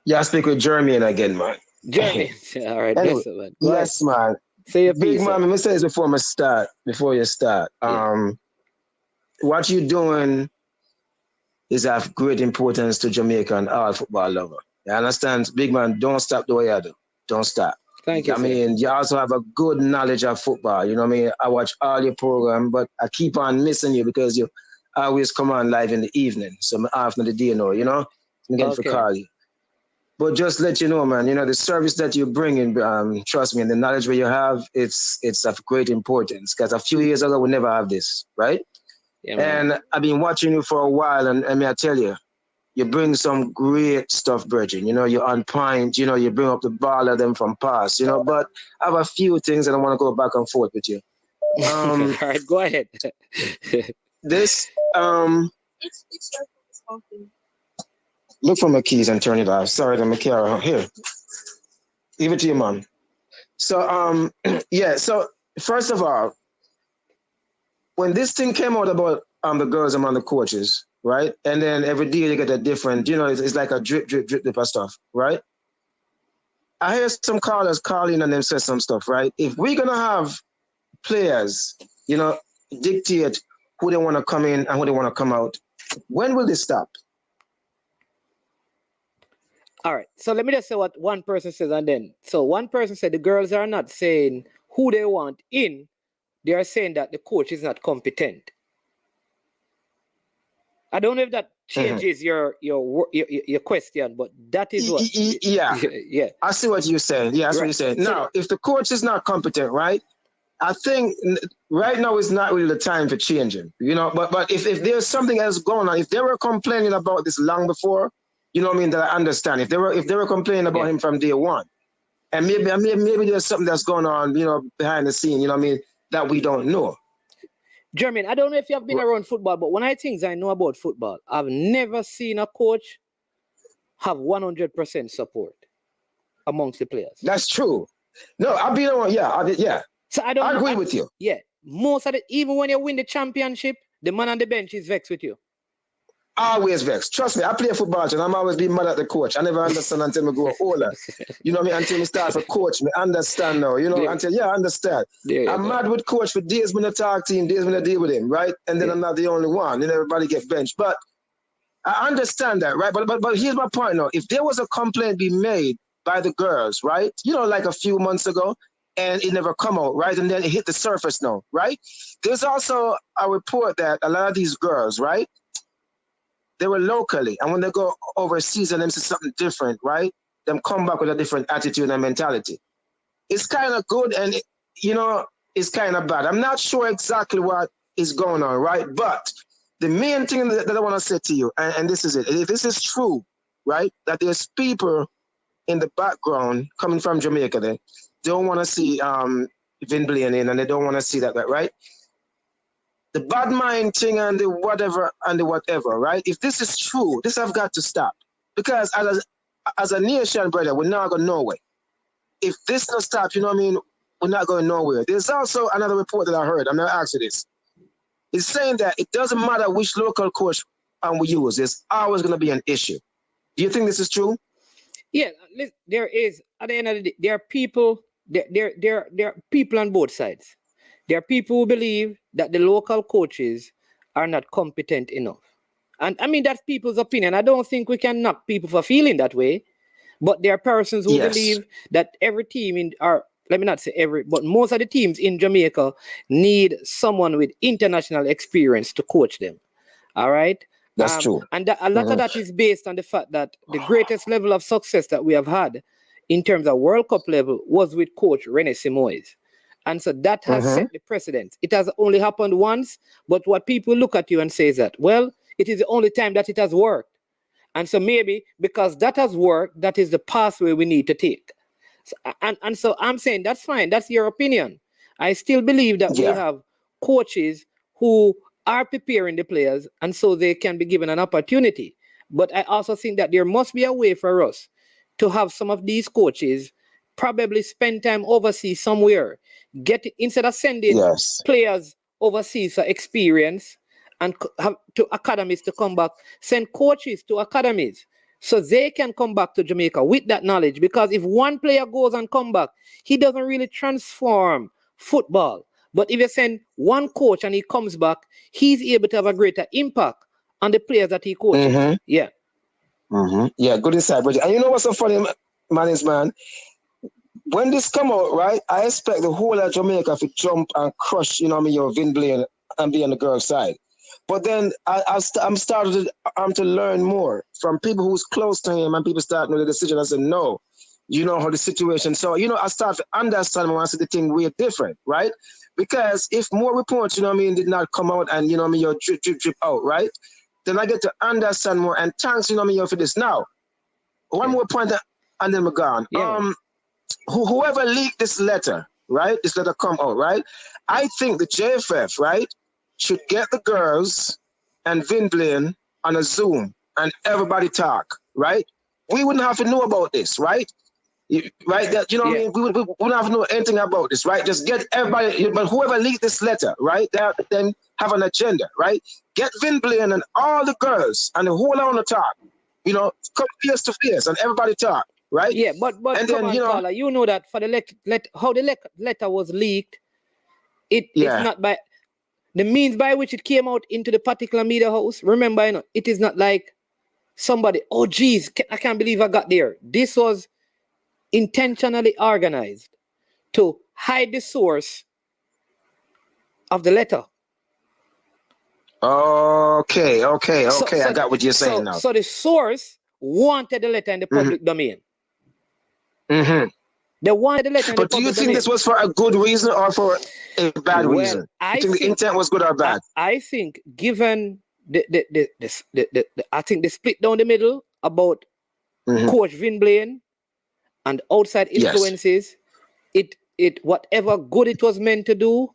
S11: Yeah, I speak with Jermaine again, man.
S6: Jermaine. All right,
S11: anyway,
S6: man.
S11: yes, man.
S6: Say your
S11: Big
S6: piece.
S11: man, let me say this before you start. What you're doing is of great importance to Jamaica and all football lover. You understand? Big man, don't stop the way you do. Don't stop.
S6: Thank you.
S11: I mean, you also have a good knowledge of football. You know what I mean? I watch all your program, but I keep on missing you because you always come on live in the evening. So I'm after the day, you know? I'm going to call you. But just let you know, man, you know, the service that you bring in, trust me, and the knowledge where you have, it's of great importance. Because a few years ago, we never have this, right?
S6: Yeah, man.
S11: And I've been watching you for a while, and may I tell you, you bring some great stuff, Bridget. You know, you're on point, you know, you bring up the ball of them from past, you know, but I have a few things that I want to go back and forth with you.
S6: All right, go ahead.
S11: Look for my keys and turn it off. Sorry, the camera here. Give it to your mom. So, so first of all, when this thing came out about the girls among the coaches, right? And then every day you get a different, you know, it's like a drip of stuff, right? I hear some callers calling and them say some stuff, right? If we're going to have players, you know, dictate who they want to come in and who they want to come out, when will this stop?
S6: All right. So let me just say what one person says, and then one person said the girls are not saying who they want in. They are saying that the coach is not competent. I don't know if that changes your question, but that is what.
S11: Yeah. I see what you're saying. Yeah, that's what you're saying. Now, if the coach is not competent, right? I think right now is not really the time for changing. You know, but if there's something else going on, if they were complaining about this long before, you know what I mean, that I understand. If they were complaining about him from day one, and maybe there's something that's going on, you know, behind the scene, you know what I mean, that we don't know.
S6: Jermaine, I don't know if you have been around football, but one of the things I know about football, I've never seen a coach have 100% support amongst the players.
S11: That's true. No, I've been around, yeah.
S6: So I agree with you. Yeah. Most of it, even when you win the championship, the man on the bench is vexed with you.
S11: Always vexed. Trust me, I play football and I'm always being mad at the coach. I never understand until I go older. You know what I mean? Until I start to coach, I understand now. You know, I understand. I'm mad with coach for days when I talk to him, days when I deal with him, right? And then I'm not the only one. Then everybody get benched. But I understand that, right? But here's my point now. If there was a complaint being made by the girls, right? You know, like a few months ago, and it never come out, right? And then it hit the surface now, right? There's also a report that a lot of these girls, right? They were locally, and when they go overseas and them see something different, right? Them come back with a different attitude and mentality. It's kind of good, and it's kind of bad. I'm not sure exactly what is going on, right? But the main thing that I want to say to you, and this is it, if this is true, right, that there's people in the background coming from Jamaica, they don't want to see Vin Blaine in, and they don't want to see that, right? The bad mind thing and the whatever, right? If this is true, this have got to stop. Because as a nation, brother, we're not going nowhere. If this don't stop, you know what I mean, we're not going nowhere. There's also another report that I heard. I'm going to ask you this. It's saying that it doesn't matter which local coach we use. There's always going to be an issue. Do you think this is true?
S6: Yeah, there is. At the end of the day, there are people. There are people on both sides. There are people who believe that the local coaches are not competent enough. And I mean, that's people's opinion. I don't think we can knock people for feeling that way. But there are persons who believe that every team let me not say every, but most of the teams in Jamaica need someone with international experience to coach them. All right?
S11: That's true.
S6: And a lot of that is based on the fact that the greatest level of success that we have had in terms of World Cup level was with coach René Simoes. And so that has set the precedent. It has only happened once, but what people look at you and say is that, well, it is the only time that it has worked. And so maybe because that has worked, that is the pathway we need to take. So, and so I'm saying that's fine. That's your opinion. I still believe that we have coaches who are preparing the players, and so they can be given an opportunity. But I also think that there must be a way for us to have some of these coaches probably spend time overseas somewhere. Instead of sending players overseas for experience and have to academies to come back, send coaches to academies so they can come back to Jamaica with that knowledge. Because if one player goes and come back, he doesn't really transform football. But if you send one coach and he comes back, he's able to have a greater impact on the players that he coaches. Yeah.
S11: Yeah, good insight, Bridget. And you know what's so funny, man? When this come out, right, I expect the whole of Jamaica to jump and crush, your Vin Blaine and be on the girl's side. But then I'm starting to learn more from people who's close to him, and people start making the decision. I said, no, you know how the situation. So, I start to understand when I see the thing weird different, right? Because if more reports, did not come out and, your drip out, right? Then I get to understand more. And thanks, for this. Now, one more point and then we're gone.
S6: Yeah.
S11: Whoever leaked this letter, right? This letter come out, right? I think the JFF, right, should get the girls and Vin Blaine on a Zoom and everybody talk, right? We wouldn't have to know about this, right? Right? That, what I mean? We wouldn't have to know anything about this, right? Just get everybody, but whoever leaked this letter, right? Then have an agenda, right? Get Vin Blaine and all the girls and the whole lot to talk, come face to face and everybody talk, right?
S6: Yeah, but
S11: and
S6: come
S11: then,
S6: on, Carla, you know that for the how the letter was leaked, it's not by the means by which it came out into the particular media house. Remember, it is not like somebody, oh geez, I can't believe I got there. This was intentionally organized to hide the source of the letter.
S11: Okay. I got what you're saying now.
S6: So the source wanted the letter in the public domain. They wanted the letter in the public domain. But
S11: do you think this was for a good reason or for a bad reason? You think the intent was good or bad?
S6: I think given I think the split down the middle about Coach Vin Blaine and outside influences, it whatever good it was meant to do,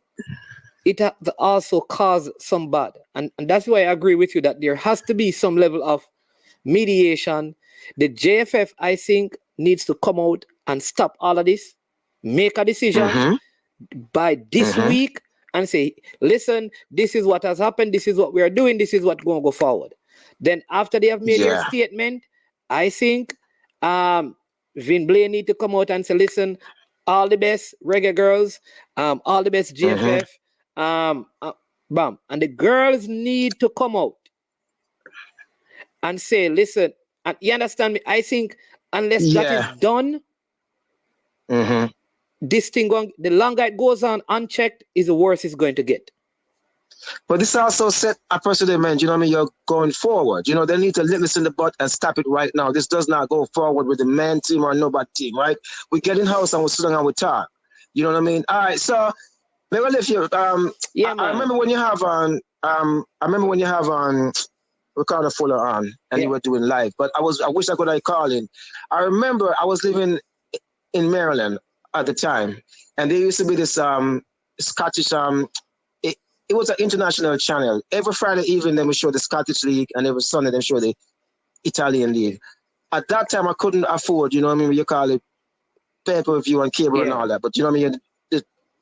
S6: it also caused some bad. And that's why I agree with you that there has to be some level of mediation. The JFF, I think, needs to come out and stop all of this, make a decision by this week and say, listen, this is what has happened, this is what we are doing, this is what's going to go forward. Then after they have made their statement, I think Vin Blaine need to come out and say, listen, all the best reggae girls, all the best JFF, bam. And the girls need to come out and say, listen, and you understand me? I think unless that is done, this thing the longer it goes on unchecked, is the worse it's going to get.
S11: But this also set a precedent, you're going forward. They need to nip this in the butt and stop it right now. This does not go forward with the man team or nobody team, right? We get in house and we sit down and we talk. You know what I mean? All right, so maybe if you I remember when you have Ricardo Fuller on and you were doing live, but I wish I could have called in. I remember I was living in Maryland at the time, and there used to be this Scottish it was an international channel. Every Friday evening, they would show the Scottish League, and every Sunday, they show the Italian League. At that time, I couldn't afford, you call it pay-per-view and cable and all that. But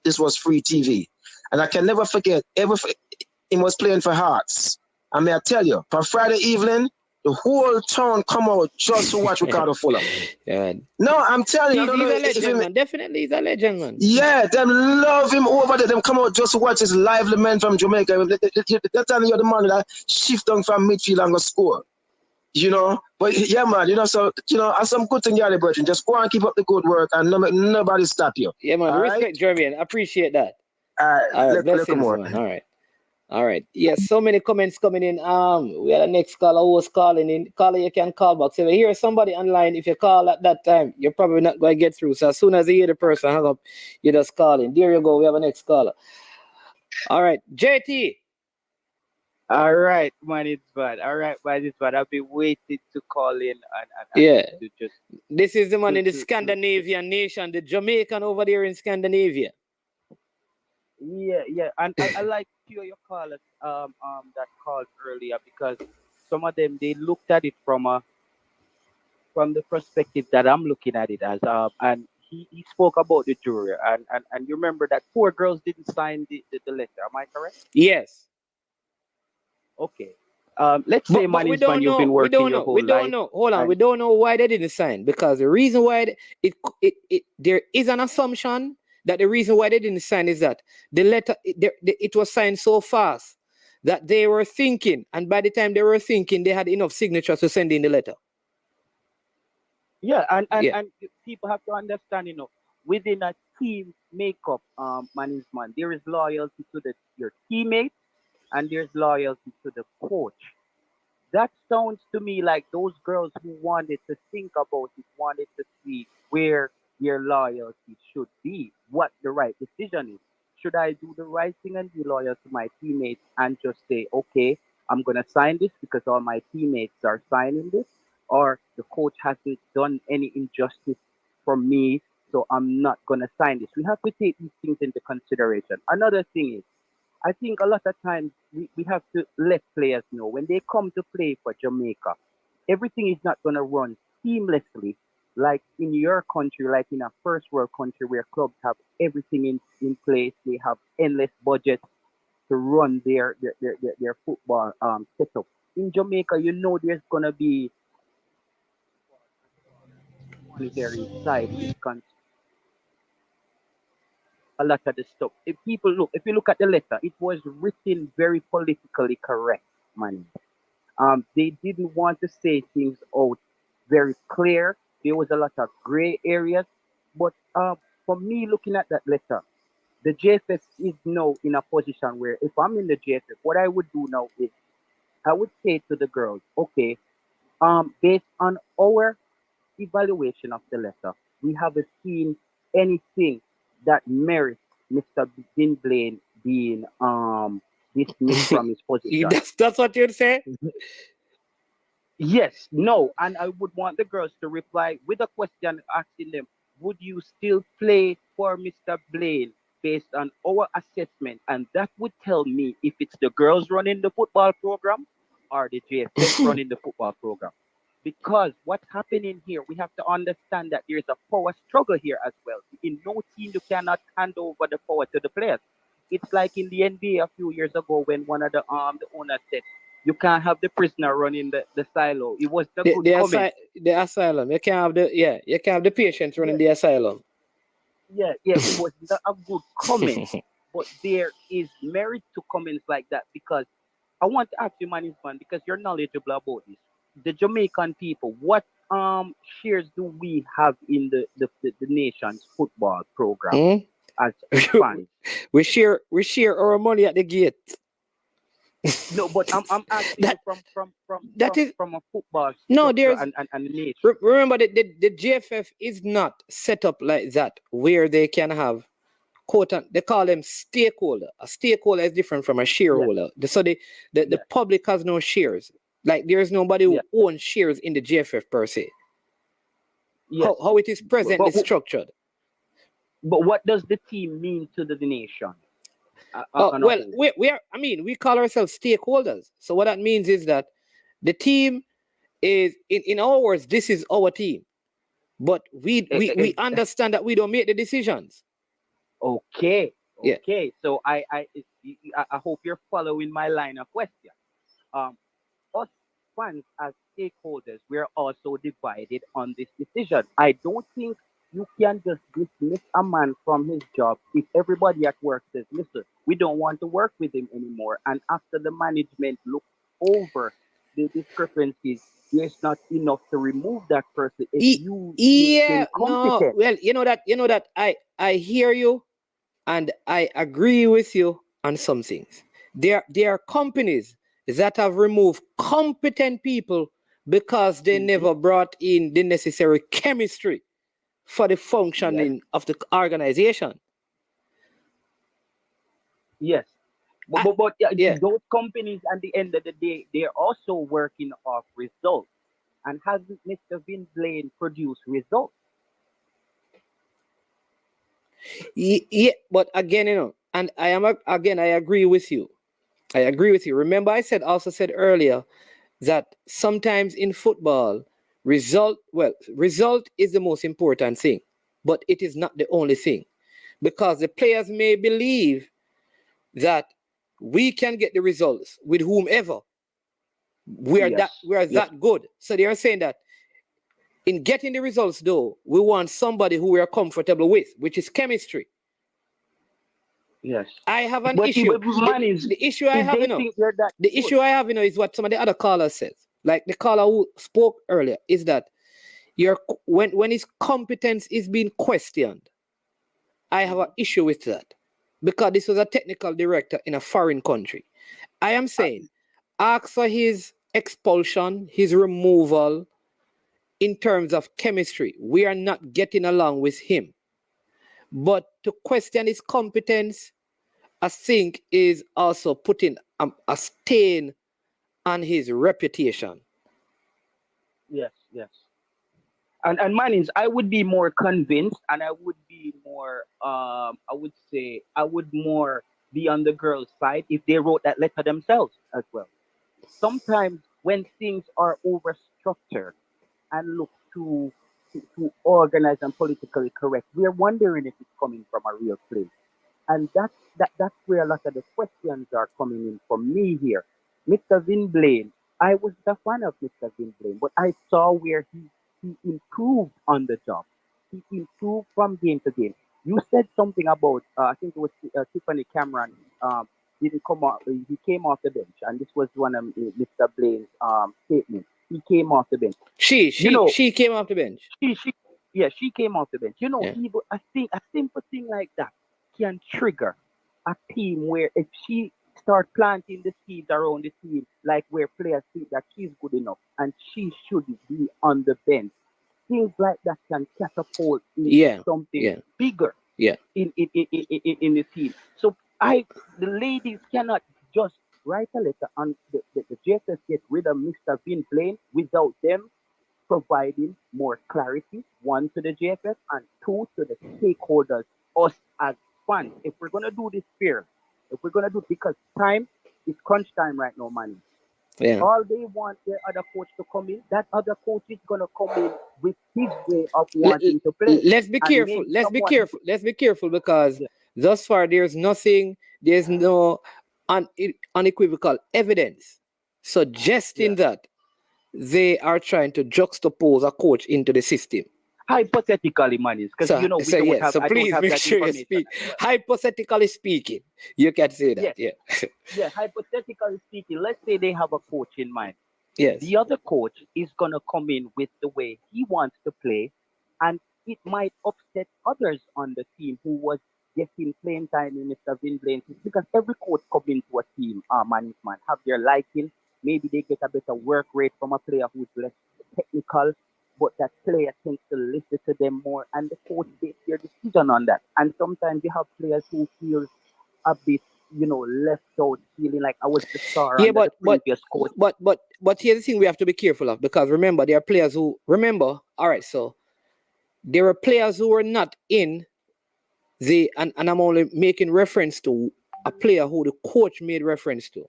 S11: this was free TV. And I can never forget, it was playing for Hearts. And may I tell you, for Friday evening, The whole town come out just to watch Ricardo Fuller.
S6: Yeah.
S11: No, I'm telling you, I don't know
S6: He's a
S11: if
S6: legend,
S11: him,
S6: man. Definitely, he's a legend, man.
S11: yeah, them love him over there. Them come out just to watch his lively man from Jamaica. They're telling you the man that shift on from midfield and go score. You know, but yeah, man, you know, so you know, as some good thing, yeah, Bertrand, just go and keep up the good work and nobody stop you.
S6: Yeah, man.
S11: All
S6: Respect,
S11: right?
S6: Jermaine. Appreciate that. All right,
S11: Look
S6: blessings,
S11: more.
S6: man. All right. Yes, so many comments coming in. We had a next caller who was calling in. Caller, you can call back. So if you hear somebody online, if you call at that time, you're probably not going to get through. So as soon as you hear the person hang up, you just call in. There you go. We have a next caller. All right, JT.
S12: All right, man, it's bad. All right, man, it's bad. I've been waiting to call in and
S6: Yeah.
S12: to just.
S6: This is the man in the Scandinavian nation, the Jamaican over there in Scandinavia.
S12: Yeah, and I like few of your callers that called earlier because some of them they looked at it from the perspective that I'm looking at it as and he spoke about the jury and you remember that 4 girls didn't sign the letter. Am I correct?
S6: Yes.
S12: Okay. Let's say, man,
S6: we don't
S12: you've
S6: know.
S12: been working your whole life.
S6: We don't know. Hold on. We don't know why they didn't sign because the reason why there is an assumption that the reason why they didn't sign is that the letter it was signed so fast that they were thinking, and by the time they were thinking, they had enough signatures to send in the letter.
S12: Yeah, and people have to understand, you know, within a team makeup, management, there is loyalty to your teammates and there's loyalty to the coach. That sounds to me like those girls who wanted to think about it, wanted to see where their loyalty should be, what the right decision is. Should I do the right thing and be loyal to my teammates and just say, okay, I'm going to sign this because all my teammates are signing this? Or the coach hasn't done any injustice for me, so I'm not going to sign this. We have to take these things into consideration. Another thing is, I think a lot of times we have to let players know when they come to play for Jamaica, everything is not going to run seamlessly like in your country, like in a first world country where clubs have everything in place. They have endless budgets to run their football setup. In Jamaica, you know there's going to be monetary side which a lot of the stuff. If you look at the letter, it was written very politically correct, man. They didn't want to say things out very clear. There was a lot of gray areas. But for me, looking at that letter, the JFF is now in a position where if I'm in the JFF, what I would do now is I would say to the girls, okay, based on our evaluation of the letter, we haven't seen anything that merits Mr. Dean Blaine being dismissed from his position.
S6: That's what you'd say?
S12: Yes, no, and I would want the girls to reply with a question asking them, would you still play for Mr. Blaine based on our assessment? And that would tell me if it's the girls running the football program or the JFF running the football program. Because what's happening here, we have to understand that there's a power struggle here as well. In no team, you cannot hand over the power to the players. It's like in the NBA a few years ago when one of the owners said, you can't have the prisoner running the silo. It was the good comment.
S6: The asylum. You can't have the patient running the asylum.
S12: Yeah, it was not a good comment. But there is merit to comments like that because I want to ask you, management, because you're knowledgeable about this. The Jamaican people, what shares do we have in the nation's football program as fans?
S6: We share our money at the gate.
S12: No, but I'm asking you from a football and nation.
S6: Remember the JFF is not set up like that where they can have they call them stakeholder. A stakeholder is different from a shareholder. Yeah. So the public has no shares. Like there is nobody who owns shares in the JFF per se. Yes. How it is presently structured.
S12: But what does the team mean to the nation?
S6: We call ourselves stakeholders. So what that means is that the team is, in our words, this is our team. But we understand that we don't make the decisions.
S12: Okay. Yeah. So I hope you're following my line of question. Us fans as stakeholders were also divided on this decision. I don't think you can just dismiss a man from his job if everybody at work says, listen, we don't want to work with him anymore. And after the management look over the discrepancies, there's not enough to remove that person if you
S6: no. Well, you know that I hear you and I agree with you on some things. There are companies that have removed competent people because they never brought in the necessary chemistry for the functioning of the organization.
S12: Yes. But those companies at the end of the day, they're also working off results. And hasn't Mr. Vin Blaine produced results?
S6: Yeah, but again, and I agree with you. I agree with you. Remember, I also said earlier that sometimes in football, result is the most important thing, but it is not the only thing, because the players may believe that we can get the results with whomever. We are that good. So they are saying that in getting the results, though, we want somebody who we are comfortable with, which is chemistry.
S12: Yes.
S6: I have an issue. The issue I have, is what some of the other callers said. Like the caller who spoke earlier, is that when his competence is being questioned, I have an issue with that. Because this was a technical director in a foreign country. I am saying, ask for his expulsion, his removal in terms of chemistry. We are not getting along with him. But to question his competence, I think, is also putting a stain on his reputation.
S12: Yes. And Mannings, I would be more convinced, and I would be more, I would more be on the girl's side if they wrote that letter themselves as well. Sometimes when things are overstructured and look too organized and politically correct, we're wondering if it's coming from a real place. And that's where a lot of the questions are coming in for me here. Mr. Vin Blaine, I was a fan of Mr. Vin Blaine, but I saw where he improved on the job. He improved from game to game. You said something about, I think it was Tiffany Cameron, didn't come off, he came off the bench, and this was one of Mr. Blaine's statements. He came off the bench.
S6: She came off the bench.
S12: She came off the bench. Even I think a simple thing like that can trigger a team where if she start planting the seeds around the team, like where players think that she's good enough and she shouldn't be on the bench, things like that can catapult into something bigger in the team. So the ladies cannot just write a letter and the JSS get rid of Mr. Vin Blaine without them providing more clarity, one, to the JFF, and two, to the stakeholders, us as fans. If we're going to do this fair, because time is crunch time right now, man. Yeah. All they want their other coach to come in, that other coach is going to come in with his way of wanting to play.
S6: Let's be careful. Let's be careful because thus far there's no unequivocal evidence suggesting that they are trying to juxtapose a coach into the system.
S12: Hypothetically, man, because
S6: so please make sure you speak. Hypothetically speaking, you can say that.
S12: Yeah. Hypothetically speaking, let's say they have a coach in mind.
S6: Yes.
S12: The other coach is gonna come in with the way he wants to play, and it might upset others on the team who was getting playing time in Mr. Vin Blaine, because every coach coming to a team, management, have their liking. Maybe they get a better work rate from a player who's less technical, but that player tends to listen to them more, and the coach takes their decision on that. And sometimes you have players who feel a bit, left out, feeling like I was the star on the previous coach.
S6: But here's the thing we have to be careful of, because remember, there are players who there are players who were not in and I'm only making reference to a player who the coach made reference to.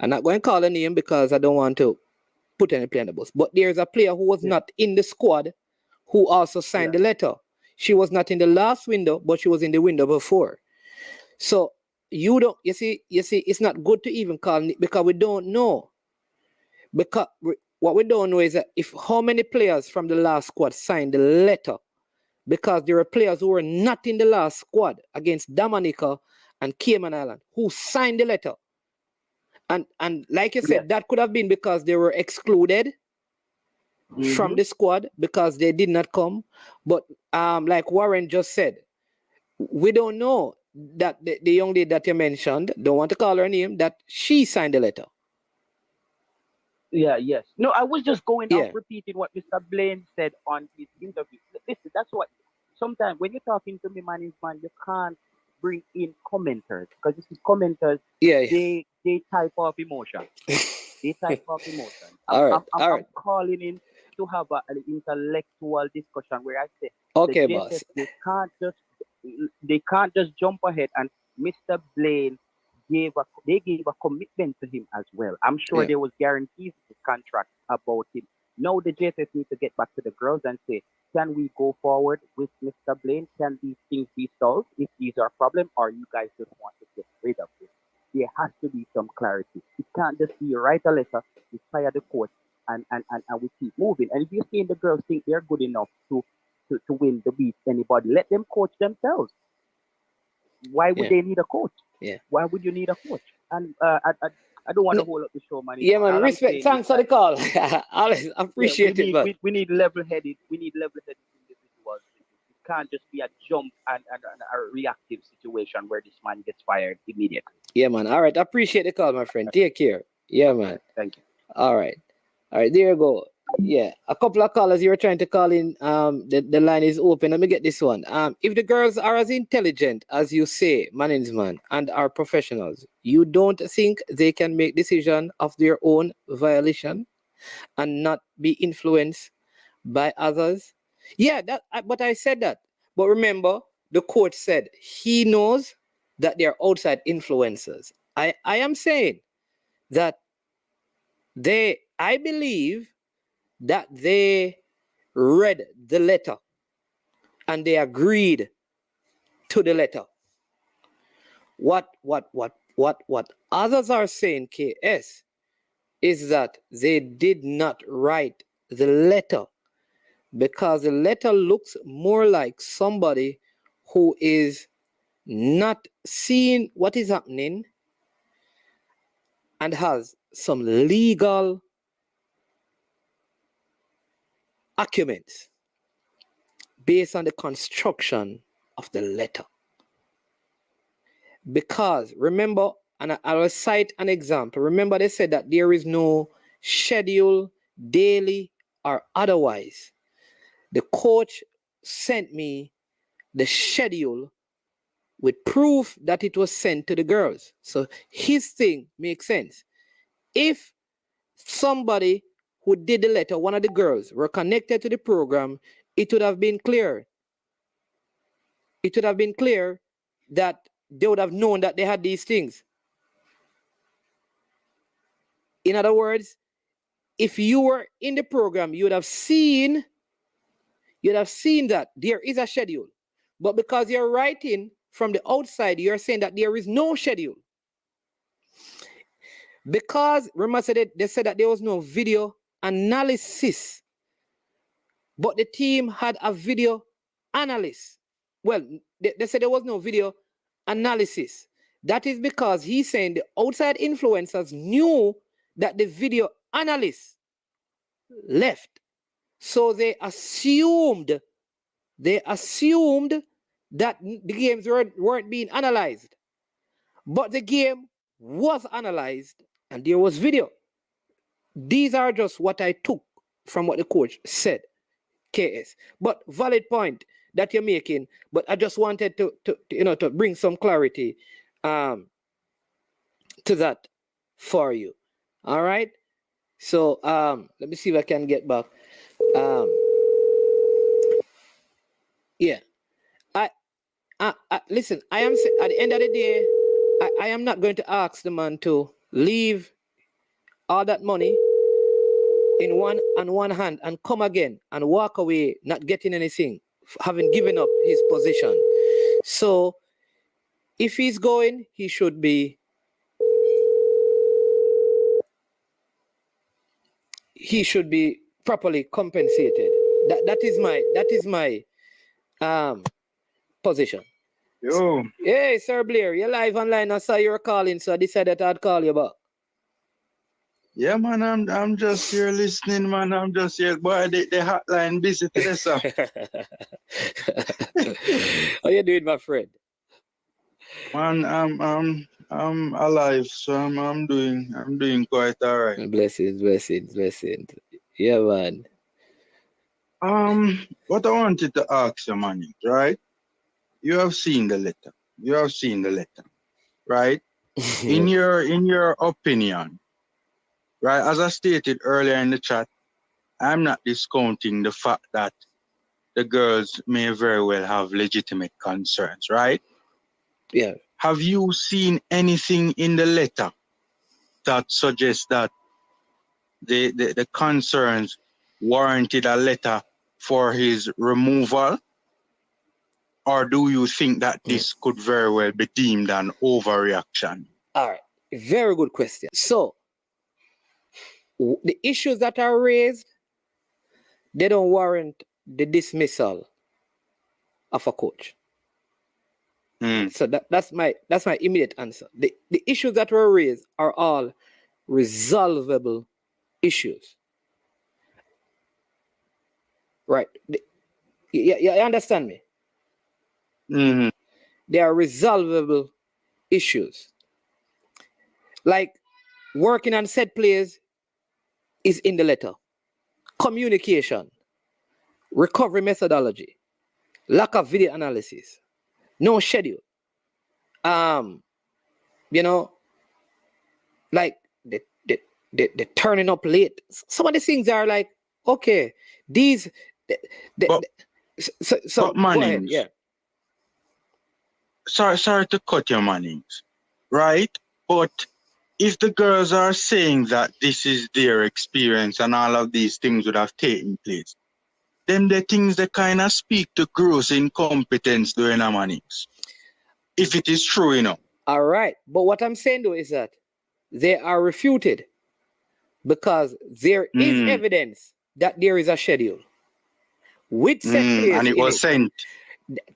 S6: I'm not going to call a name because I don't want to put any player on the bus. But there's a player who was not in the squad who also signed the letter. She was not in the last window, but she was in the window before. So you see, it's not good to even call it, because we don't know. Because what we don't know is that if how many players from the last squad signed the letter, because there were players who were not in the last squad against Dominica and Cayman Island who signed the letter. And like you said, that could have been because they were excluded from the squad because they did not come. But like Warren just said, we don't know that the young lady that you mentioned, don't want to call her name, that she signed the letter.
S12: Yeah, yes. No, I was just going off repeating what Mr. Blaine said on his interview. Listen, that's what sometimes when you're talking to me, man, you can't bring in commenters because you see commenters, they type of emotion. They type of emotion. I'm calling in to have an intellectual discussion where I say,
S6: okay, boss,
S12: they can't just jump ahead. And Mr. Blaine gave a commitment to him as well. I'm sure there was guarantees in the contract about him. Now the JSS need to get back to the girls and say, can we go forward with Mr. Blaine? Can these things be solved if these are problems, or you guys just want to get rid of it? There has to be some clarity. It can't just be you write a letter, you fire the coach, and we keep moving. And if you're saying the girls think they're good enough to win the beat anybody, let them coach themselves. Why would they need a coach?
S6: Yeah.
S12: Why would you need a coach? And I don't want to hold up the show, man.
S6: Yeah, man. Respect. Thanks for the call. Alex, appreciate it, man.
S12: We need level-headed. We need level-headed individuals. It can't just be a jump and a reactive situation where this man gets fired immediately.
S6: Yeah, man. All right. Appreciate the call, my friend. Take care. Yeah, man.
S12: Thank you.
S6: All right. There you go. Yeah, a couple of callers you were trying to call in. The line is open. Let me get this one. If the girls are as intelligent as you say, management, and are professionals, you don't think they can make decision of their own violation and not be influenced by others? Yeah, but I said that. But remember, the coach said he knows that they are outside influencers. I am saying that I believe that they read the letter and they agreed to the letter. What others are saying, KS, is that they did not write the letter because the letter looks more like somebody who is not seeing what is happening and has some legal arguments based on the construction of the letter. Because remember, and I will cite an example. Remember, they said that there is no schedule, daily or otherwise. The coach sent me the schedule with proof that it was sent to the girls. So his thing makes sense. If somebody who did the letter, one of the girls, were connected to the program, it would have been clear. It would have been clear that they would have known that they had these things. In other words, if you were in the program, you would have seen that there is a schedule. But because you're writing from the outside, you're saying that there is no schedule. Because, remember, they said that there was no video analysis. But the team had a video analyst. Well, they said there was no video analysis. That is because he's saying the outside influencers knew that the video analyst left. So they assumed that the games weren't being analyzed. But the game was analyzed and there was video. These are just what I took from what the coach said, KS. But valid point that you're making, but I just wanted to bring some clarity to that for you. All right? So let me see if I can get back. Yeah. Listen, I am at the end of the day, I am not going to ask the man to leave all that money in one hand and come again and walk away not getting anything, having given up his position. So if he's going, he should be he should be properly compensated. That is my position.
S13: Yo.
S6: Hey, Sir Blair, you're live online. I saw you were calling, so I decided I'd call you back.
S13: Yeah, man, I'm just here listening, man. I'm just here. Boy, the hotline busy today, sir.
S6: How you doing, my friend?
S13: Man, I'm alive, so I'm doing quite all right.
S6: Blessings. Yeah, man.
S13: What I wanted to ask you, man, right? You have seen the letter. Right? In your opinion, right? As I stated earlier in the chat, I'm not discounting the fact that the girls may very well have legitimate concerns, right?
S6: Yeah.
S13: Have you seen anything in the letter that suggests that the concerns warranted a letter for his removal? Or do you think that this could very well be deemed an overreaction?
S6: All right. Very good question. So, the issues that are raised, they don't warrant the dismissal of a coach. So that's my immediate answer. The issues that were raised are all resolvable issues. Right? You understand me?
S13: Mm-hmm.
S6: They are resolvable issues. Like working on set plays is in the letter. Communication, recovery methodology, lack of video analysis, no schedule. You know, like the turning up late. Some of the things are like, okay, these. So
S13: Mannings,
S6: go ahead, yeah.
S13: Sorry to cut your Mannings, right? But if the girls are saying that this is their experience and all of these things would have taken place, then the things that kind of speak to gross incompetence during a Mannings. If it is true, you know.
S6: All right. But what I'm saying though is that they are refuted because there is evidence that there is a schedule with set plays.
S13: And it was sent.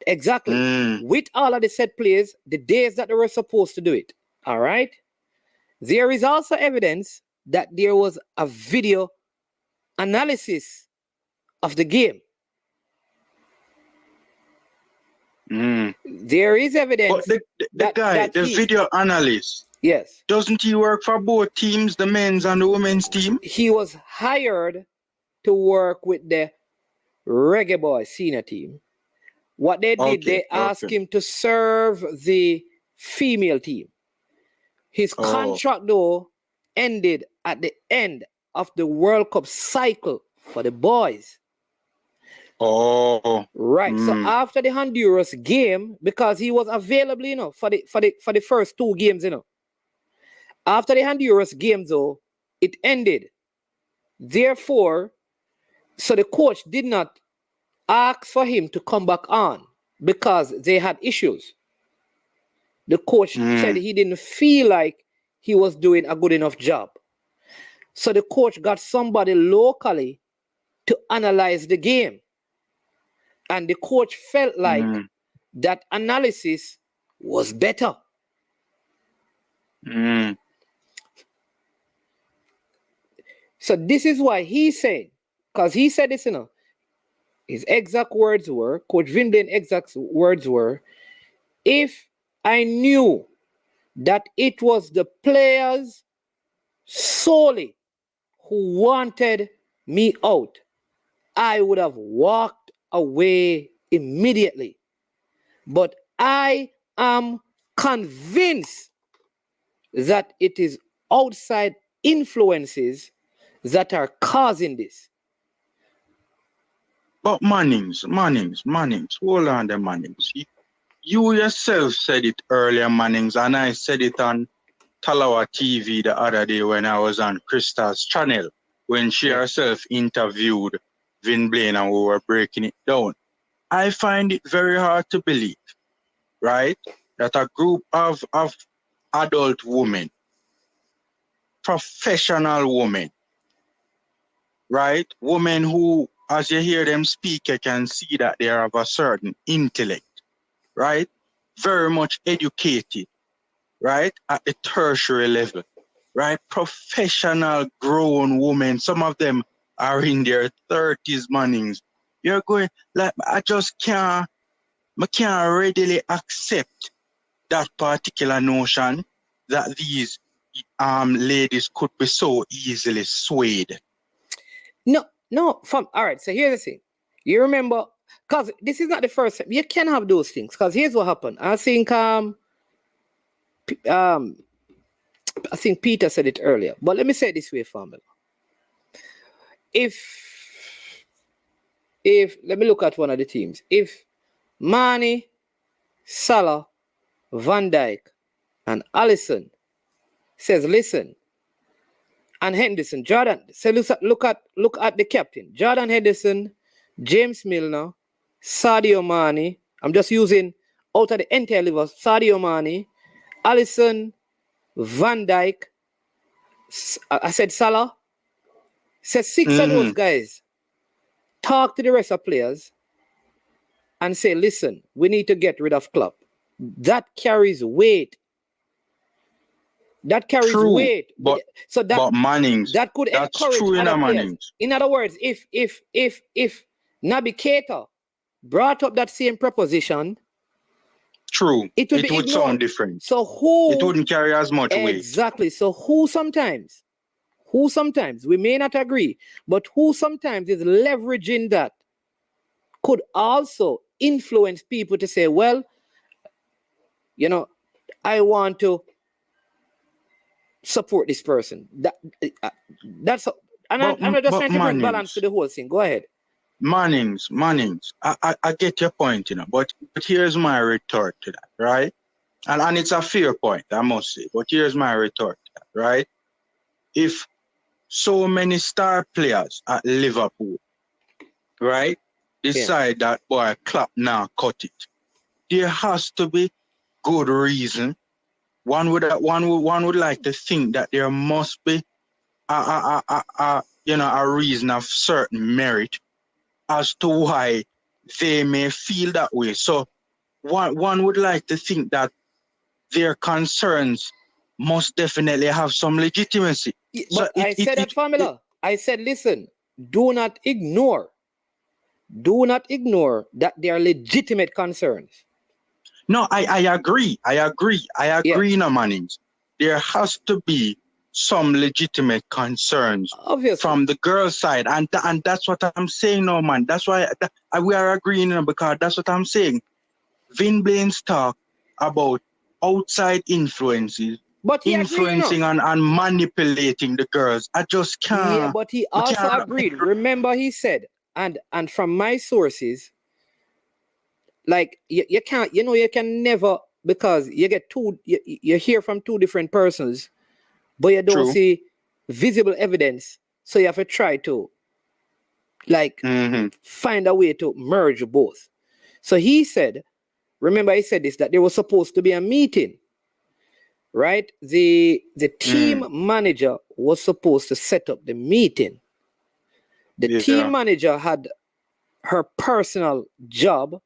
S6: Exactly. With all of the set plays, the days that they were supposed to do it. All right. There is also evidence that there was a video analysis of the game. There is evidence.
S13: But the video analyst,
S6: yes,
S13: doesn't he work for both teams, the men's and the women's team?
S6: He was hired to work with the Reggae Boys senior team. What they did, they asked him to serve the female team. His contract, though, ended at the end of the World Cup cycle for the boys. Right. So after the Honduras game, because he was available, you know, for the first two games, you know. After the Honduras game, though, it ended. Therefore, so the coach did not ask for him to come back on because they had issues. The coach said he didn't feel like he was doing a good enough job. So the coach got somebody locally to analyze the game. And the coach felt like that analysis was better. So this is why he said, because he said this, you know, his exact words were, Coach Vinblain's exact words were, if I knew that it was the players solely who wanted me out, I would have walked away immediately. But I am convinced that it is outside influences that are causing this.
S13: But Mannings, hold on there, Mannings. You yourself said it earlier, Mannings, and I said it on Talawa TV the other day when I was on Krista's channel, when she herself interviewed Vinblain and we were breaking it down. I find it very hard to believe, right, that a group of adult women, professional women, right? Women who, as you hear them speak, you can see that they are of a certain intellect, right? Very much educated, right? At the tertiary level, right? Professional grown women. Some of them are in their 30s, Mannings. You're going, like, I can't readily accept that particular notion that these ladies could be so easily swayed.
S6: No, all right, so here's the thing. You remember, because this is not the first time. You can have those things, because here's what happened. I think Peter said it earlier, but let me say it this way, family. If let me look at one of the teams. If Mane, Salah, Van Dijk, and Alisson says, listen, and Henderson, Jordan, say, look at the captain, Jordan Henderson, James Milner, Sadio Mane. I'm just using out of the entire level, Sadio Mane, Alisson, Van Dijk. I said Salah. Said 6 of those guys talk to the rest of players and say, listen, we need to get rid of Klopp. That carries weight. That carries weight.
S13: But Mannings,
S6: that could
S13: that's
S6: encourage
S13: true
S6: other
S13: in
S6: players.
S13: Mannings.
S6: In other words, if Naby Keita brought up that same proposition,
S13: true,
S6: it would
S13: sound different.
S6: So who
S13: it wouldn't carry as much weight.
S6: Exactly. So who sometimes, we may not agree, but who sometimes is leveraging that could also influence people to say, well, you know, I want to support this person. That's and I'm just trying to bring balance to the whole thing. Go ahead.
S13: Mannings, I get your point, but here's my retort to that, right? And it's a fair point, I must say, but here's my retort to that, right? If so many star players at Liverpool, right, decide that, boy, Klopp now cut it, there has to be good reason. One would like to think that there must be a reason of certain merit as to why they may feel that way. So one would like to think that their concerns must definitely have some legitimacy.
S6: But I said, listen, do not ignore that they are legitimate concerns.
S13: No, I agree. No, Mannings. There has to be some legitimate concerns, obviously, from the girl's side, and that's what I'm saying, no man. That's why we are agreeing, because that's what I'm saying. Vin Blaine's talk about outside influences, but influencing and manipulating the girls. I just can't.
S6: Yeah, but he also agreed. Remember, he said, and from my sources, like you can't, you can never, because you get you hear from two different persons, but you don't see visible evidence. So you have to try to find a way to merge both. So he said, remember he said this, that there was supposed to be a meeting, right? The team manager was supposed to set up the meeting. The team manager had her personal job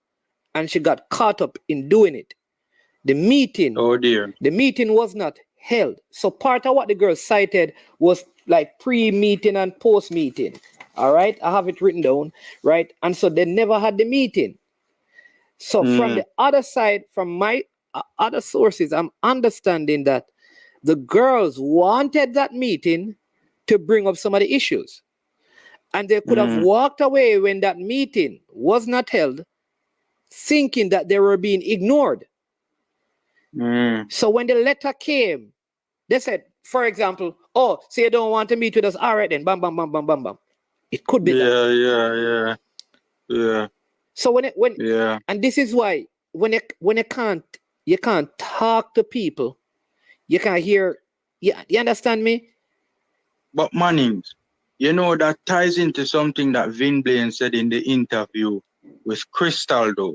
S6: and she got caught up in doing it. The meeting, the meeting was not held. So part of what the girl cited was like pre-meeting and post-meeting. All right, I have it written down, right? And so they never had the meeting. So from the other side, from my other sources, I'm understanding that the girls wanted that meeting to bring up some of the issues. And they could have walked away when that meeting was not held, thinking that they were being ignored. So when the letter came, they said, for example, oh, so you don't want to meet with us? All right then, bam, bam, bam, bam, bam, bam. It could be
S13: that. Yeah.
S6: So and this is why when you can't talk to people, you can't hear. You understand me?
S13: But Mannings, that ties into something that Vin Blaine said in the interview with Cristaldo.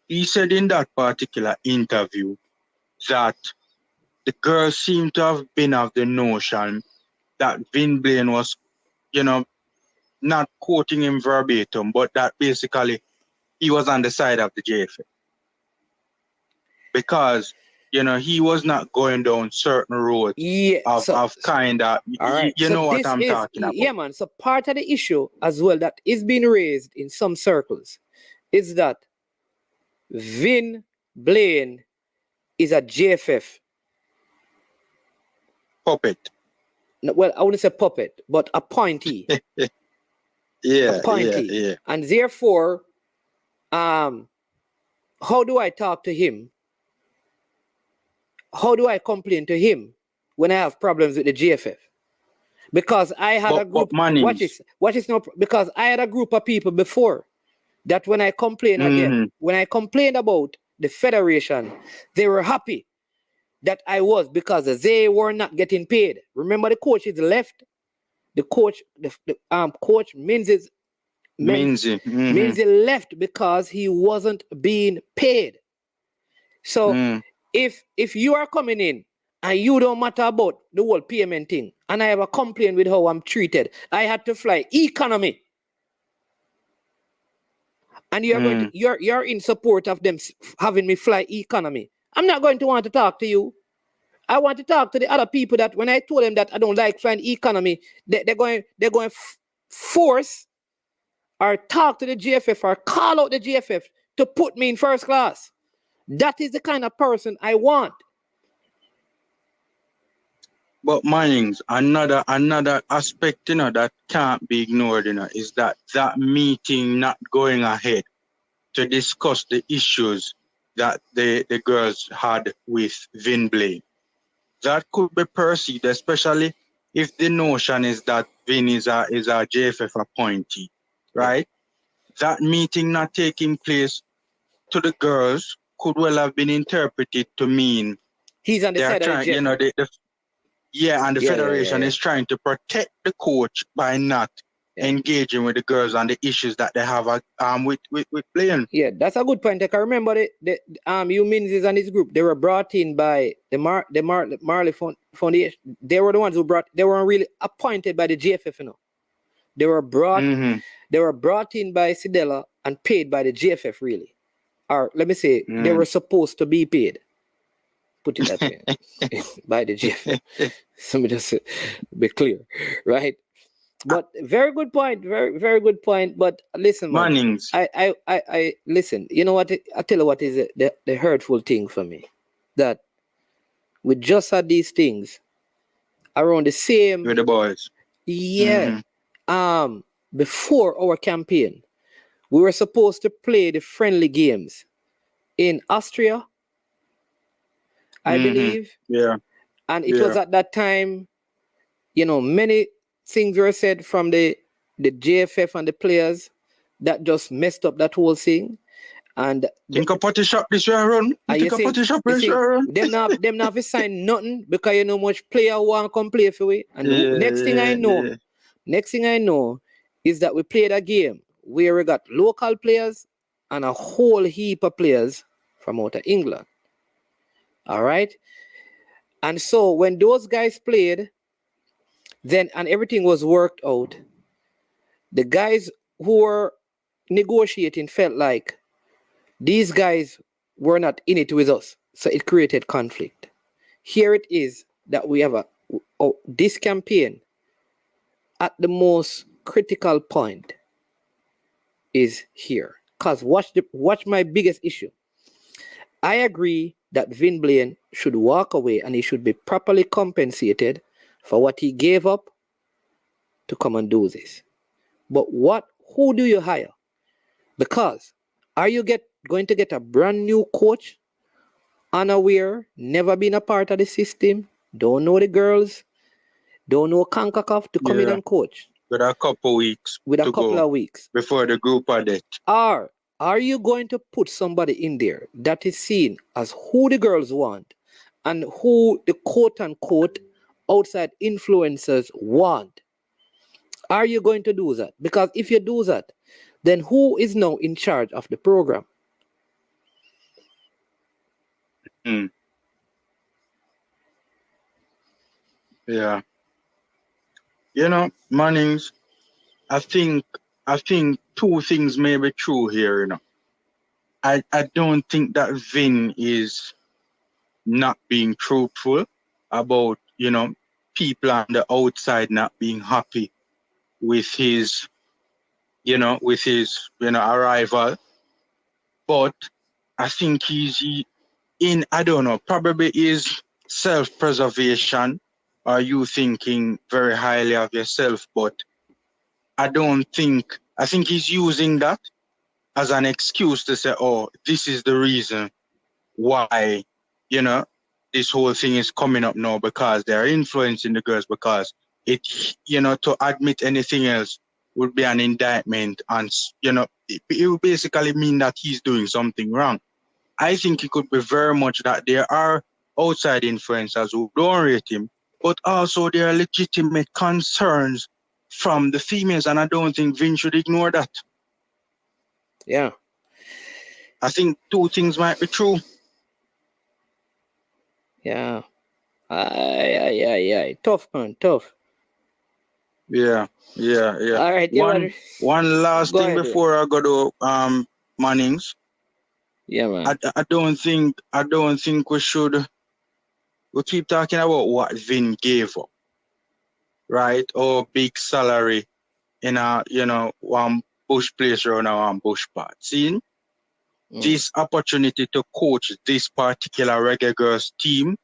S13: He said in that particular interview that the girl seemed to have been of the notion that Vin Blaine was, not quoting him verbatim, but that basically he was on the side of the JFF. Because, you know, he was not going down certain roads of kind of,
S6: all right.
S13: you
S6: so
S13: know what
S6: this
S13: I'm
S6: is,
S13: talking about.
S6: Yeah, man. So part of the issue as well that is being raised in some circles is that Vin Blaine is a JFF
S13: puppet.
S6: No, well, I wouldn't say puppet, but appointee. Appointee.
S13: Yeah.
S6: And therefore, how do I talk to him? How do I complain to him when I have problems with the GFF? Because I had a group. What is no? Because I had a group of people before that when I complain again, when I complained about the federation, they were happy that I was because they were not getting paid. Remember, the coach is left. The coach, coach Minzy left because he wasn't being paid. So if you are coming in and you don't matter about the whole payment thing, and I have a complaint with how I'm treated, I had to fly economy. And you're going to, you're in support of them having me fly economy. I'm not going to want to talk to you. I want to talk to the other people that when I told them that I don't like flying economy, they're going force or talk to the GFF or call out the GFF to put me in first class. That is the kind of person I want.
S13: But Mannings, another aspect, you know, that can't be ignored, you know, is that meeting not going ahead to discuss the issues that the girls had with Vin Blaine. That could be perceived, especially if the notion is that Vin is a JFF appointee, right? That meeting not taking place to the girls could well have been interpreted to mean
S6: he's on the side of the JFF.
S13: You know, the federation is trying to protect the coach by not engaging with the girls on the issues that they have with Blaine.
S6: Yeah, that's a good point. I can remember the you Minzy and his group. They were brought in by the Marley Foundation. They were the ones who they weren't really appointed by the GFF, you know. They were brought in by Sidela and paid by the GFF, really. Or let me say, they were supposed to be paid. Put it that way. By the GFF. Let me just be clear, right? But very good point. Very, very good point. But listen, man.
S13: Mannings.
S6: I listen. You know what? I tell you what is the hurtful thing for me. That we just had these things around the same
S13: with the boys.
S6: Yeah. Before our campaign, we were supposed to play the friendly games in Austria, I believe.
S13: Yeah.
S6: And it was at that time, you know, many things were said from the JFF and the players that just messed up that whole thing. And
S13: think a potty shop this year run. Think a potty shop this year run.
S6: Them not to sign nothing because you know much player want to come play for we. And next thing I know is that we played a game where we got local players and a whole heap of players from out of England. All right. And so when those guys played, then and everything was worked out, the guys who were negotiating felt like these guys were not in it with us. So it created conflict. Here it is that we have this campaign at the most critical point is here. Because watch my biggest issue. I agree that Vin Blaine should walk away and he should be properly compensated for what he gave up to come and do this. But who do you hire? Because are you going to get a brand new coach, unaware, never been a part of the system, don't know the girls, don't know CONCACAF to come in and coach?
S13: With a couple weeks.
S6: Before
S13: the group are dead.
S6: Are you going to put somebody in there that is seen as who the girls want and who the quote-unquote outside influencers want? Are you going to do that? Because if you do that, then who is now in charge of the program?
S13: Yeah. You know, Mannings, I think two things may be true here, you know. I don't think that Vin is not being truthful about, you know, people on the outside not being happy with his, arrival. But I think I don't know, probably is self-preservation, or you thinking very highly of yourself, but I think he's using that as an excuse to say, oh, this is the reason why, you know, this whole thing is coming up now, because they're influencing the girls, because it, you know, to admit anything else would be an indictment, and, you know, it would basically mean that he's doing something wrong. I think it could be very much that there are outside influencers who don't rate him, but also there are legitimate concerns from the females, and I don't think Vin should ignore that.
S6: Yeah.
S13: I think two things might be true.
S6: Yeah. Tough, man. Tough.
S13: Yeah.
S6: All right.
S13: One last thing before I go to Mannings.
S6: Yeah, man.
S13: I don't think we keep talking about what Vin gave up, right? Or big salary in one bush place around one bush part. See, this opportunity to coach this particular Reggae Girls team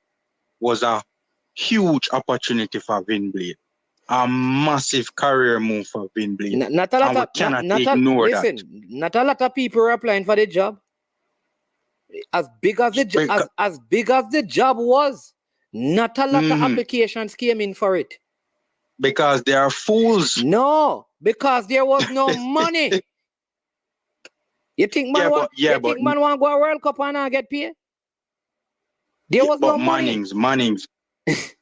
S13: was a huge opportunity for Vin Blade. A massive career move for Vin Blade.
S6: Not a lot of people are applying for the job. As big as the job was, not a lot of applications came in for it.
S13: Because they are fools.
S6: No, because there was no money. You think man want to go a World Cup and not get paid? There was no money.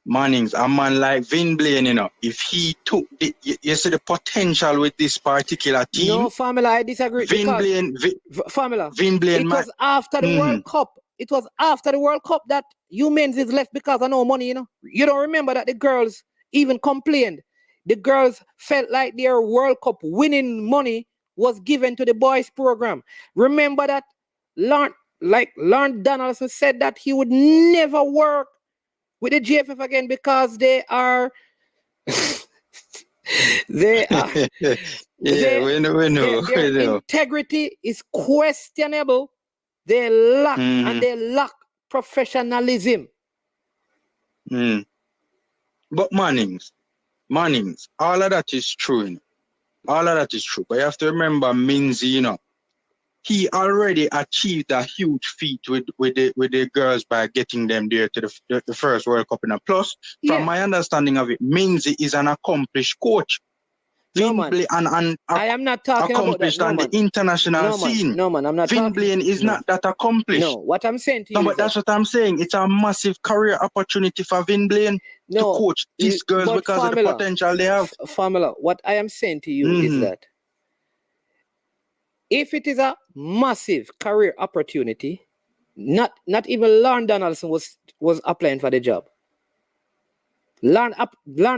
S13: Mannings, a man like Vin Blaine, you know, if he took you see the potential with this particular team.
S6: No, family, I disagree. Vin Blaine, it was after the World Cup. It was after the World Cup that humans is left because of no money, you know. You don't remember that the girls even complained. The girls felt like their World Cup winning money was given to the boys program. Remember that Lorne Donaldson said that he would never work with the GFF again because they are we know. Their integrity is questionable. They lack professionalism.
S13: But Mannings, all of that is true. All of that is true. But you have to remember Minzy, you know, he already achieved a huge feat with the girls by getting them there to the first World Cup. Plus, from my understanding of it, Minzy is an accomplished coach.
S6: I am not talking about that.
S13: On the international scene.
S6: No, man, I'm not
S13: Vin Blaine is not that accomplished.
S6: No, what I'm saying to you
S13: but that's what I'm saying. It's a massive career opportunity for Vin Blaine to coach these girls because of the potential they have.
S6: Famila, what I am saying to you is that if it is a massive career opportunity, not even Lorne Donaldson was applying for the job. Lorne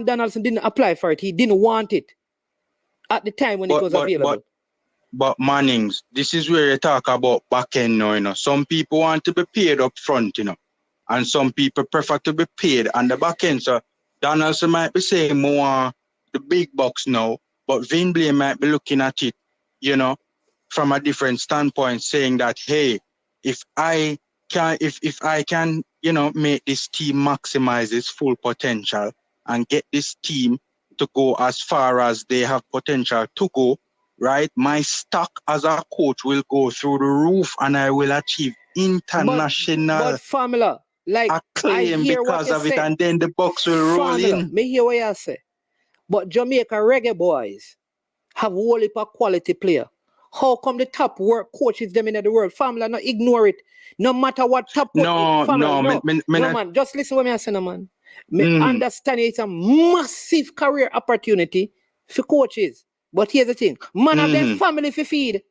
S6: Donaldson didn't apply for it. He didn't want it at the time when it was available.
S13: But Mannings, this is where you talk about back end now, you know. Some people want to be paid up front, you know, and some people prefer to be paid on the back end. So Donaldson might be saying more the big bucks now, but Vin Blaine might be looking at it, you know, from a different standpoint, saying that, hey, if I can, you know, make this team maximize its full potential and get this team to go as far as they have potential to go, right? My stock as a coach will go through the roof and I will achieve international acclaim because of it, and then the bucks will roll in.
S6: Me hear what you say. But Jamaica reggae boys have a whole heap of quality player. How come the top work coaches them in the world? Family, not ignore it. No matter what top coach. Man, just listen what me say, man. Understand it's a massive career opportunity for coaches. But here's the thing. Man have their family to feed.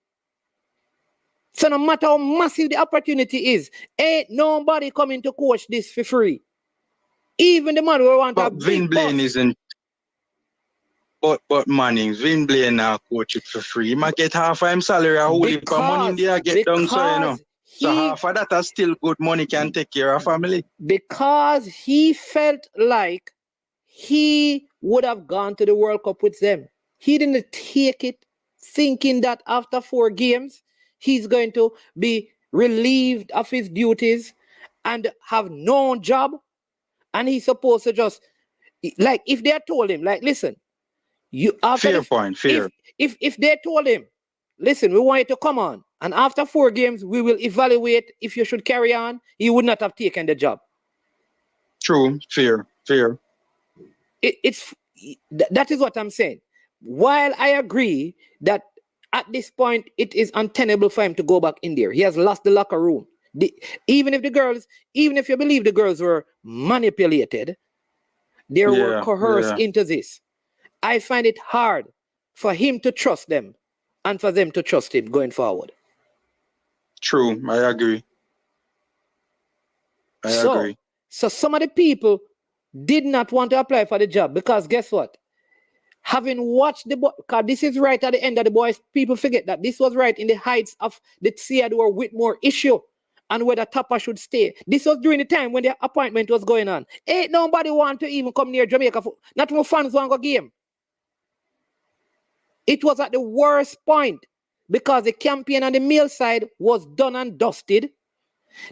S6: So no matter how massive the opportunity is, ain't nobody coming to coach this for free. Even the man who want
S13: but Vin Blaine isn't. But Mannings, Vin Blaine now coach it for free. He might get half of him salary. I hold it for money in there, get down so you know. So half of that is still good money can take care of family.
S6: Because he felt like he would have gone to the World Cup with them. He didn't take it thinking that after 4 games, he's going to be relieved of his duties and have no job. And he's supposed to just, like, if they told him, like, listen, you after
S13: fair point, fair.
S6: If they told him, listen, we want you to come on, and after 4 games, we will evaluate if you should carry on, he would not have taken the job.
S13: True, fair.
S6: That is what I'm saying. While I agree that at this point it is untenable for him to go back in there, he has lost the locker room. Even if you believe the girls were manipulated, they were coerced into this. I find it hard for him to trust them and for them to trust him going forward.
S13: True, I agree. I agree.
S6: So some of the people did not want to apply for the job because guess what? Having watched because this is right at the end of the boys, people forget that this was right in the heights of the Theodore Whitmore issue and whether Tapa should stay. This was during the time when the appointment was going on. Ain't nobody want to even come near Jamaica. Not more fans want to go game. It was at the worst point because the campaign on the male side was done and dusted.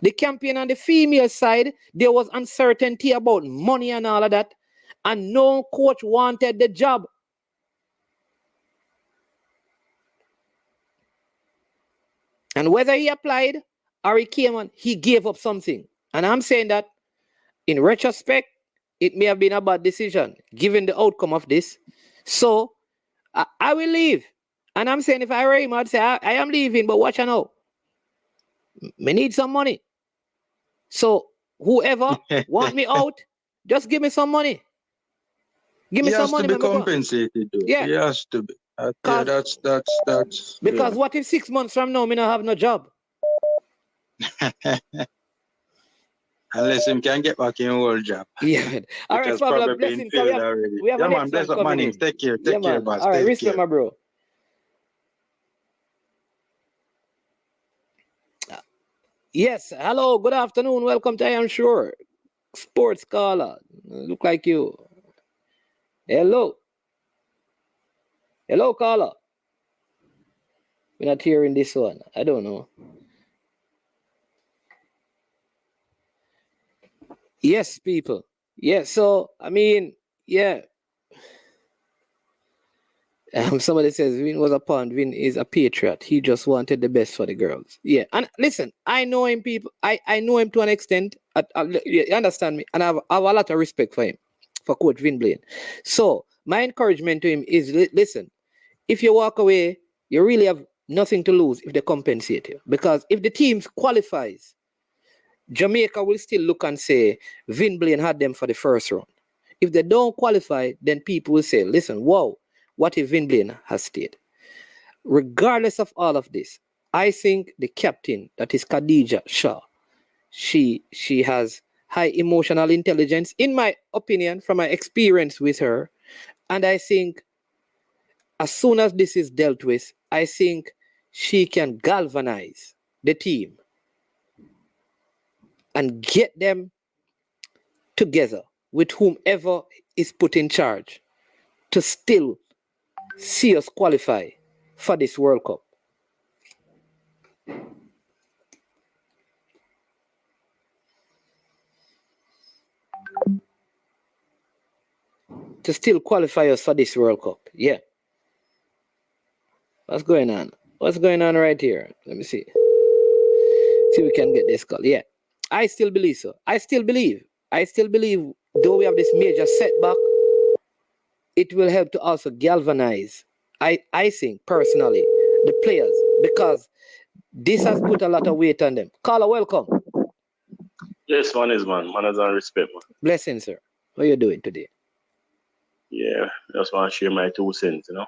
S6: The campaign on the female side, there was uncertainty about money and all of that. And no coach wanted the job. And whether he applied or he came on, he gave up something. And I'm saying that in retrospect, it may have been a bad decision given the outcome of this. So I will leave. And I'm saying if I were him, I'd say I am leaving, but watch out now. Me need some money. So whoever want me out, just give me some money. Give me some money.
S13: He has to be compensated, though.
S6: Yeah.
S13: He has to be. That's
S6: because what if 6 months from now, me not have no job?
S13: Unless him can get back in a world job.
S6: Yeah. All right, Fabio, bless him. We have a next
S13: bless up, Mannings. Take care, boss.
S6: All right, respect, my bro. Yes, hello, good afternoon. Welcome to I Am Sure Sports Caller. Look like you. Hello. Hello, caller. We're not hearing this one. I don't know. Yes, people. Yeah, so, I mean, yeah. Somebody says Vin was a pawn. Vin is a patriot. He just wanted the best for the girls. Yeah, and listen, I know him, people. I know him to an extent. You understand me? And I have a lot of respect for him, for Coach Vin Blaine. So, my encouragement to him is, listen, if you walk away, you really have nothing to lose if they compensate you. Because if the team qualifies, Jamaica will still look and say, Vin Blaine had them for the first round. If they don't qualify, then people will say, listen, wow, what if Vin Blaine has stayed? Regardless of all of this, I think the captain, that is Khadijah Shaw, she has high emotional intelligence, in my opinion, from my experience with her. And I think as soon as this is dealt with, I think she can galvanize the team and get them together with whomever is put in charge to still see us qualify for this World Cup. To still qualify us for this World Cup. Yeah. What's going on? What's going on right here? Let me see. See if we can get this call. Yeah. I still believe so. I still believe, though we have this major setback, it will help to also galvanize, I think, personally, the players, because this has put a lot of weight on them. Carla, welcome.
S14: Yes, man. Manners and respect, man.
S6: Blessings, sir. How are you doing today?
S14: Yeah, just want to share my 2 cents, you know?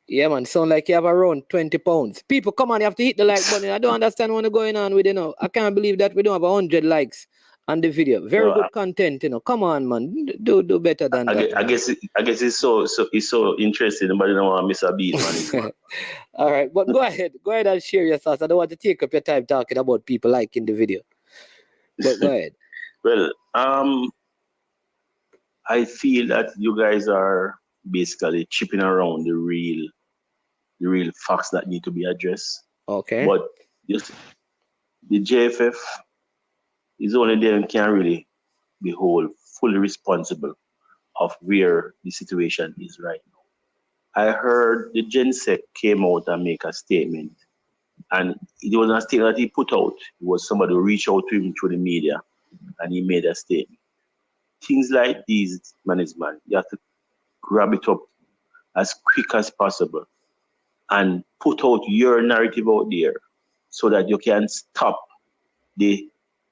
S6: Yeah, man. Sound like you have around 20 pounds. People, come on, you have to hit the like button. I don't understand what's going on with, I can't believe that we don't have 100 likes on the video. Very
S14: No,
S6: good content, Come on, man. Do better than that.
S14: I guess it's so interesting. Nobody don't want to miss a beat, man.
S6: All right, but go ahead and share your thoughts. I don't want to take up your time talking about people liking the video, but go ahead.
S14: Well, I feel that you guys are basically chipping around the real facts that need to be addressed.
S6: Okay.
S14: But just the JFF is only them can really be fully responsible of where the situation is right now. I heard the GenSec came out and make a statement, and it was a statement that he put out. It was somebody who reached out to him through the media, and he made a statement. Things like these, management, you have to grab it up as quick as possible and put out your narrative out there so that you can stop the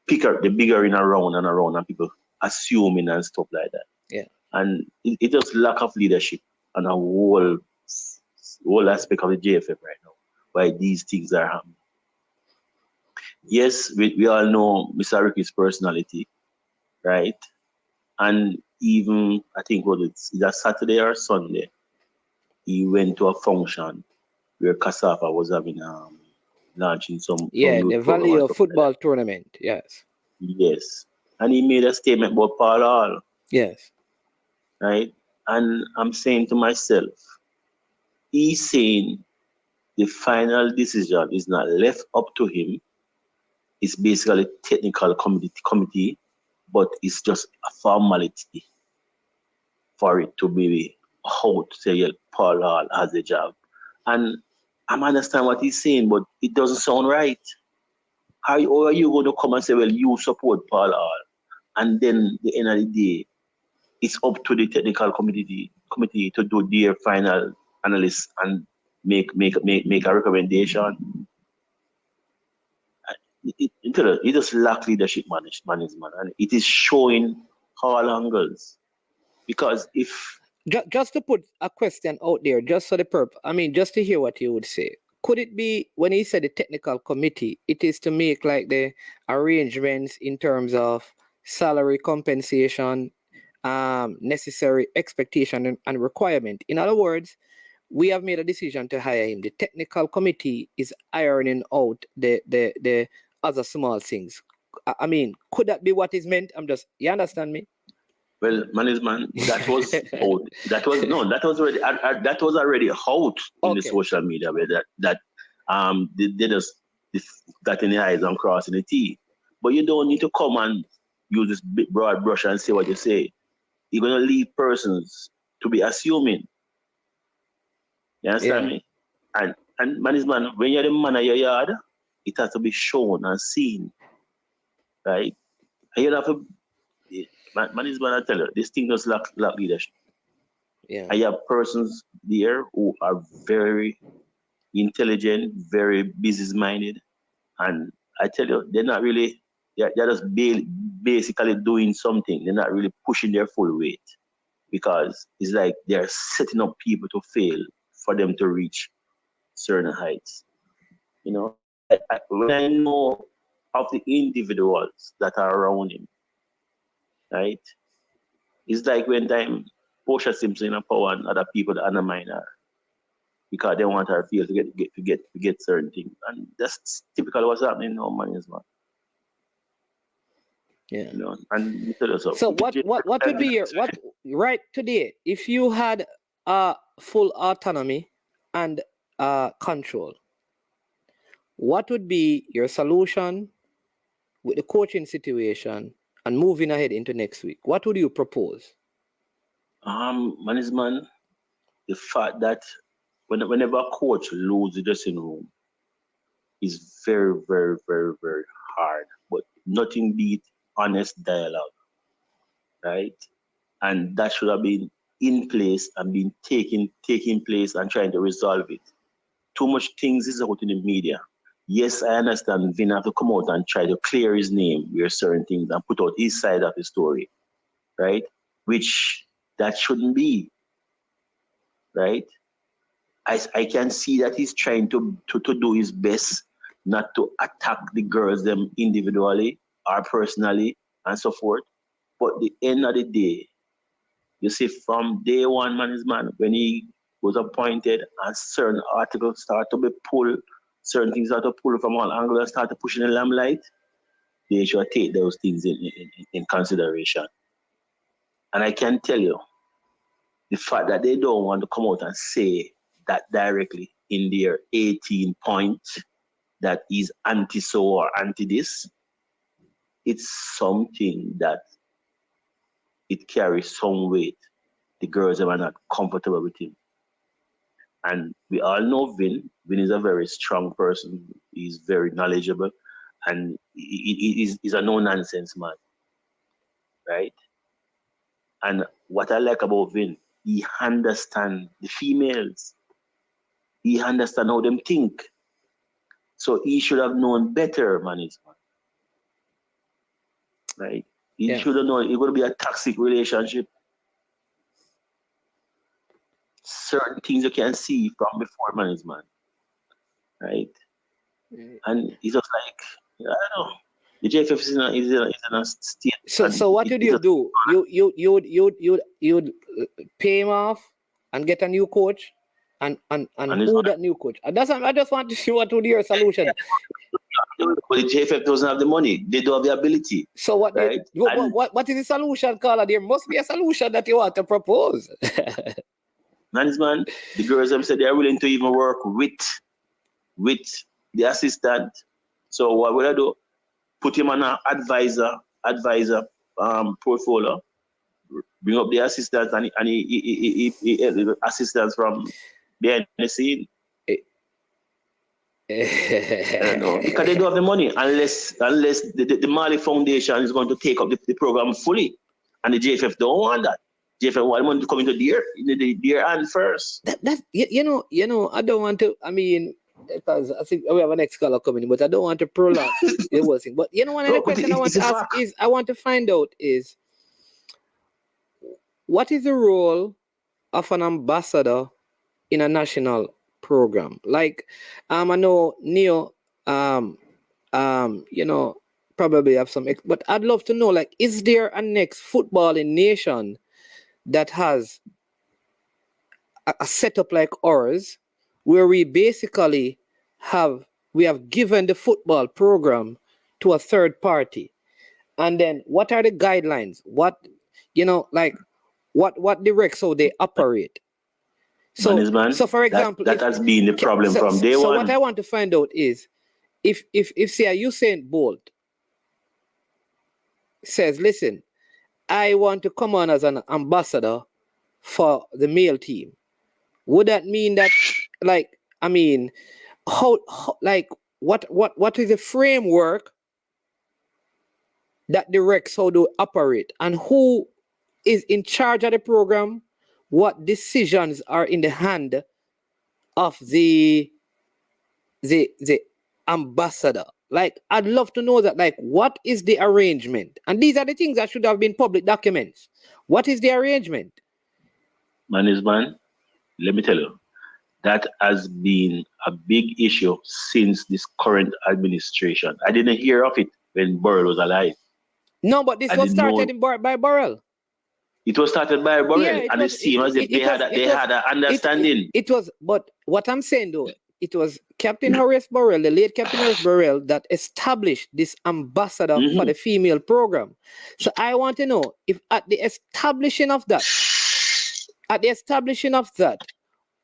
S14: biggering around and people assuming and stuff like that.
S6: Yeah.
S14: And it just lack of leadership and a whole aspect of the JFF right now, why these things are happening. Yes, we all know Mr. Ricky's personality, right? And even, I think, it's either Saturday or Sunday, he went to a function where Kasafa was having launching some
S6: the Valley of Football tournament. Yes.
S14: Yes. And he made a statement about Paul Hall.
S6: Yes.
S14: Right? And I'm saying to myself, he's saying the final decision is not left up to him. It's basically a technical committee, but it's just a formality for it to be how to say Paul Hall has a job. And I understand what he's saying, but it doesn't sound right. How are you going to come and say, well, you support Paul Hall, and then at the end of the day, it's up to the technical committee to do their final analysis and make a recommendation. It just lacks leadership management, and it is showing all angles. Because if
S6: just to put a question out there, just for the purpose, just to hear what you would say, could it be when he said the technical committee, it is to make like the arrangements in terms of salary compensation, necessary expectation and requirement? In other words, we have made a decision to hire him. The technical committee is ironing out the other small things. Could that be what is meant? You understand me?
S14: Well, management, that was out. That was already out in the social media where they just that in the eyes and crossing the T. But you don't need to come and use this big broad brush and say what you say. You're gonna leave persons to be assuming. You understand me? And management, when you're the man of your yard, it has to be shown and seen. Right? And you have to management, I tell you, this thing does lack leadership.
S6: Yeah.
S14: I have persons there who are very intelligent, very business-minded, and I tell you, they're not really, they're just basically doing something. They're not really pushing their full weight because it's like they're setting up people to fail for them to reach certain heights. When I know of the individuals that are around him, right? It's like when time Portia Simpson in power and other people that undermine her because they want her field to get certain things, and that's typically what's happening now, management.
S6: Yeah.
S14: And
S6: so what would be what right today if you had full autonomy and control? What would be your solution with the coaching situation and moving ahead into next week? What would you propose?
S14: Management, the fact that whenever a coach loses the dressing room is very, very, very, very hard. But nothing beat honest dialogue, right? And that should have been in place and been taking place and trying to resolve it. Too much things is out in the media. Yes, I understand Vin have to come out and try to clear his name where certain things and put out his side of the story, right? Which that shouldn't be, right? I can see that he's trying to do his best not to attack the girls them individually or personally and so forth. But the end of the day, you see, from day one, management, when he was appointed and certain articles start to be pulled, certain things start to pull from all angles and start to push in the limelight, they should take those things in consideration. And I can tell you, the fact that they don't want to come out and say that directly in their 18 points that is anti-so or anti-this, it's something that it carries some weight. The girls are not comfortable with him. And we all know Vin. Vin is a very strong person. He's very knowledgeable. And he's a no-nonsense man. Right? And what I like about Vin, he understands the females. He understands how them think. So he should have known better, management. Right? He should have known it's going to be a toxic relationship. Certain things you can see from before management. Right? And it's just like, I don't know. The JFF is in a state.
S6: So what would you do? You'd pay him off and get a new coach, and who that new coach? I just want to see what would be your solution.
S14: But the JFF doesn't have the money. They don't have the ability.
S6: So what? Right? What is the solution, Carla? There must be a solution that you want to propose.
S14: Management, the girls them said they are willing to even work with the assistant. So what will I do? Put him on an advisor portfolio. Bring up the assistants and he assistants from behind the scene. I don't know. Because they don't have the money unless the Mali Foundation is going to take up the program fully. And the JFF don't want that. JFF want to come into their hand first.
S6: That you know, I don't want to, I mean, because I think we have an next caller coming, but I don't want to prolong the whole thing. But you know, one of the questions I want to ask is, I want to find out is, what is the role of an ambassador in a national program? Like, I know Neo, you know, probably have some, but I'd love to know, like, is there a next footballing nation that has a setup like ours, where we basically have given the football program to a third party, and then what are the guidelines? What, you know, like what directs how they operate? So for example,
S14: that has been the problem from day one.
S6: So what I want to find out is, if say Usain Bolt says, listen, I want to come on as an ambassador for the male team, would that mean that, like, I mean, how like what is the framework that directs how to operate, and who is in charge of the program? What decisions are in the hand of the ambassador? Like, I'd love to know that, like, what is the arrangement? And these are the things that should have been public documents. What is the arrangement?
S14: Management, let me tell you, that has been a big issue since this current administration. I didn't hear of it when Burrell was alive.
S6: No, but this was started by Burrell.
S14: It was started by Burrell, and it seemed as if they had an understanding.
S6: It was, but what I'm saying though, it was Captain Horace Burrell, the late Captain Horace Burrell, that established this ambassador for the female program. So I want to know if at the establishing of that,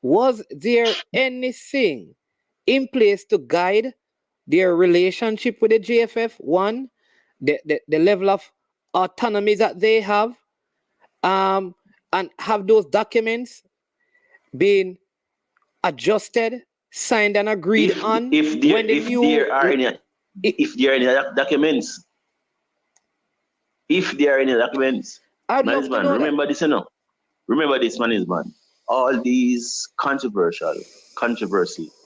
S6: was there anything in place to guide their relationship with the JFF? One, the level of autonomy that they have, and have those documents been adjusted, signed and agreed on?
S14: If there are any documents, management, remember this, you know. Remember this, management. All these controversy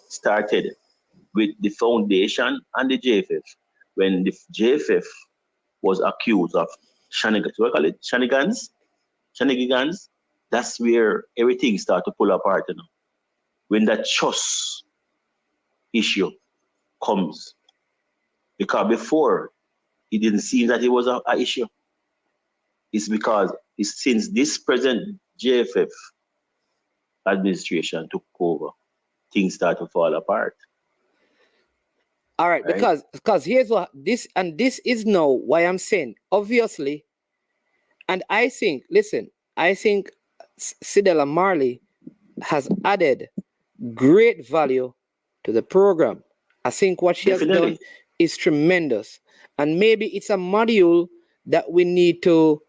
S14: started with the foundation and the JFF. When the JFF was accused of shenanigans, that's where everything started to pull apart, you know. When that trust issue comes. Because before, it didn't seem that it was an issue. It's because it's since this present JFF administration took over, things start to fall apart.
S6: All right, because here's what this is now why I'm saying, obviously, and I think, listen, I think Cedella Marley has added great value to the program. I think what she has done is tremendous. And maybe it's a module that we need to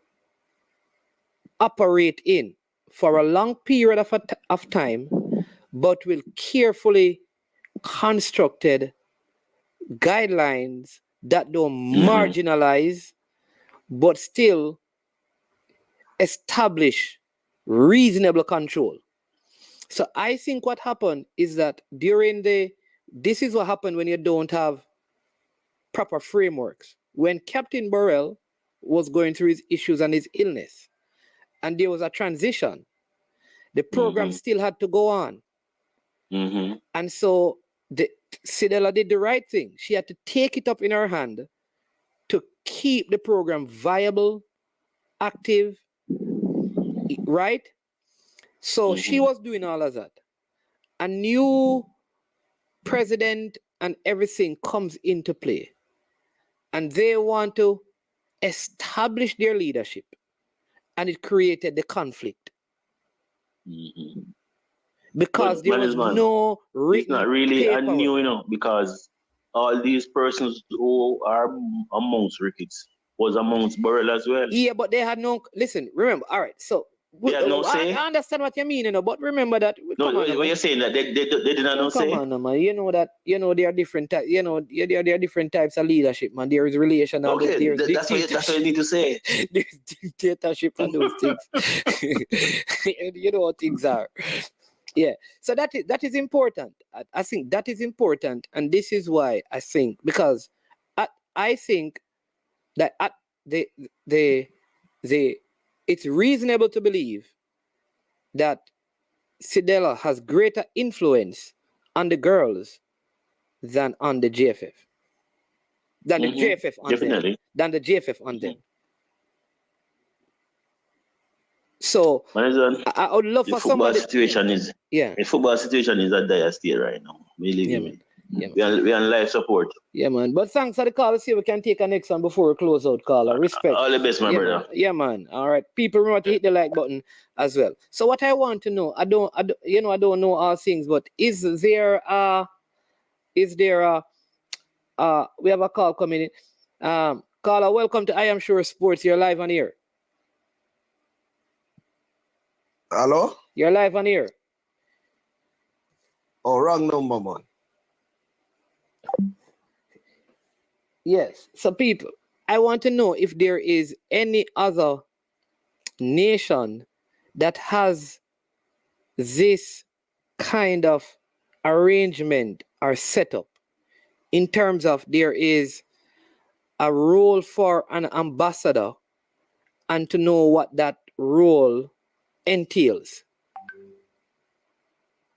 S6: operate in for a long period of time, but with carefully constructed guidelines that don't marginalize, but still establish reasonable control. So I think what happened is that this is what happened when you don't have proper frameworks. When Captain Burrell was going through his issues and his illness, and there was a transition, the program still had to go on. And so Cedella did the right thing. She had to take it up in her hand to keep the program viable, active, right? So she was doing all of that. A new president and everything comes into play. And they want to establish their leadership. And it created the conflict. Because there was no written
S14: it's not really
S6: paperwork.
S14: new, because all these persons who are amongst Ricketts was amongst Burrell as well.
S6: Yeah, but they had no, listen, remember, all right, so
S14: they had no say.
S6: I understand what you mean, but remember that.
S14: No, when you're saying that they did not know say.
S6: Come on, man. You know that, there are different types, there are different types of leadership, man. There is relation.
S14: Okay, that's what you need to say.
S6: There's dictatorship and those things. You know what things are. Yeah, so that is important. I think that is important, and this is why I think, because I think that it's reasonable to believe that Cedella has greater influence on the girls than on the JFF, than the JFF on them, than the JFF on them. So I would love for somebody.
S14: The football situation is a dire state right now. Believe me. We're on live support.
S6: Yeah, man. But thanks for the call. Let's see if we can take a next one before we close out, caller. Respect.
S14: All the best, my brother.
S6: Man. Yeah, man. All right. People remember to hit the like button as well. So what I want to know, I don't know all things, but is there we have a call coming in. Caller, welcome to I Am Sure Sports. You're live on air.
S11: Hello?
S6: You're live on air.
S11: Oh, wrong number, man.
S6: Yes. So people, I want to know if there is any other nation that has this kind of arrangement or setup in terms of there is a role for an ambassador and to know what that role entails.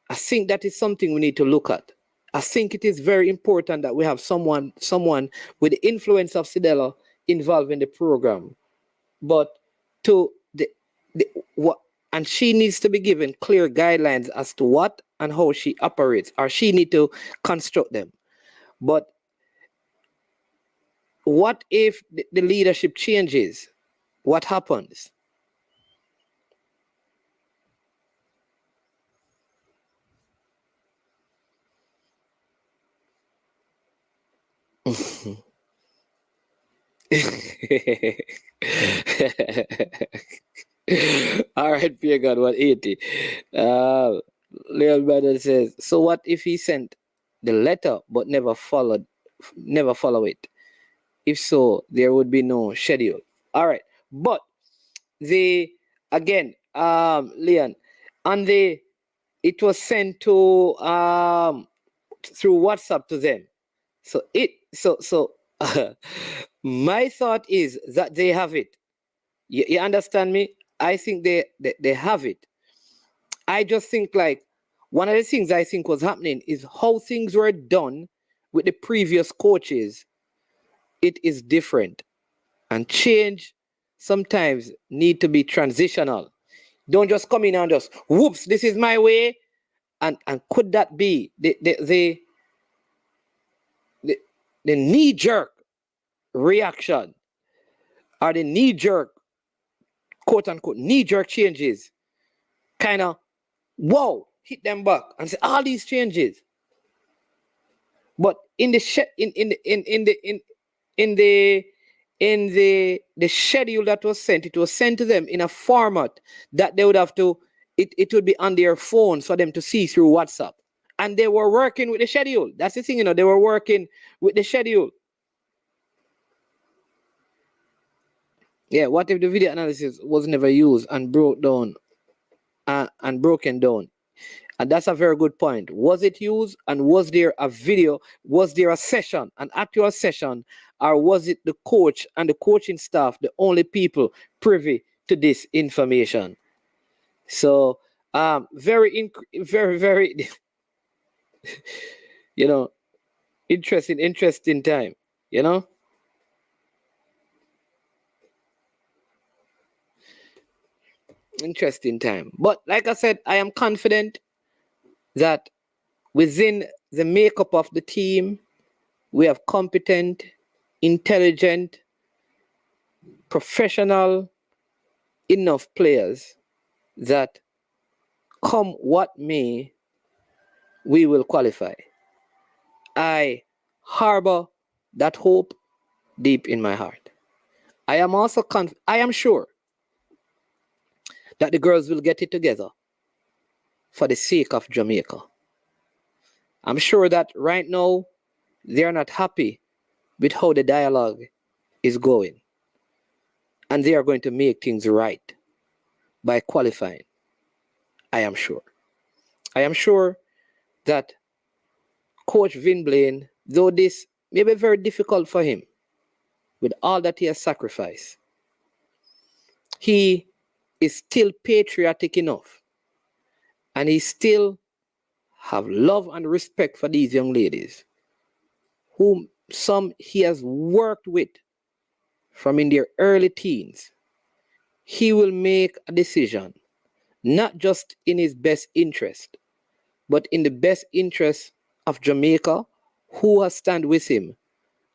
S6: I think that is something we need to look at. I think it is very important that we have someone with the influence of Cedella involved in the program. But and she needs to be given clear guidelines as to what and how she operates, or she need to construct them. But what if the leadership changes? What happens? All right, Pierre God 180. Leon Brother says, so what if he sent the letter but never follow it? If so, there would be no schedule. All right, but Leon, and it was sent to through WhatsApp to them. So my thought is that they have it. You understand me? I think they have it. I just think like one of the things I think was happening is how things were done with the previous coaches it is different. And change sometimes need to be transitional. Don't just come in and just, whoops, this is my way. And could that be the knee-jerk reaction or the knee-jerk, quote-unquote, knee-jerk changes kind of, whoa, hit them back and say, all these changes. But in the schedule that was sent, it was sent to them in a format that they would have to, it would be on their phones for them to see through WhatsApp. And they were working with the schedule. That's the thing, you know, they were working with the schedule. Yeah, what if the video analysis was never used and broken down? And that's a very good point. Was it used, and was there a video? Was there a session, an actual session, or was it the coach and the coaching staff, the only people privy to this information? So, very, you know, interesting time, you know? Interesting time. But like I said, I am confident that within the makeup of the team, we have competent, intelligent, professional enough players that come what may, we will qualify. I harbor that hope deep in my heart. I am also I am sure that the girls will get it together for the sake of Jamaica. I'm sure that right now they are not happy with how the dialogue is going. And they are going to make things right by qualifying. I am sure. I am sure that Coach Vin Blaine, though this may be very difficult for him, with all that he has sacrificed, he is still patriotic enough, and he still have love and respect for these young ladies, whom some he has worked with from in their early teens. He will make a decision, not just in his best interest, but in the best interest of Jamaica, who has stand with him,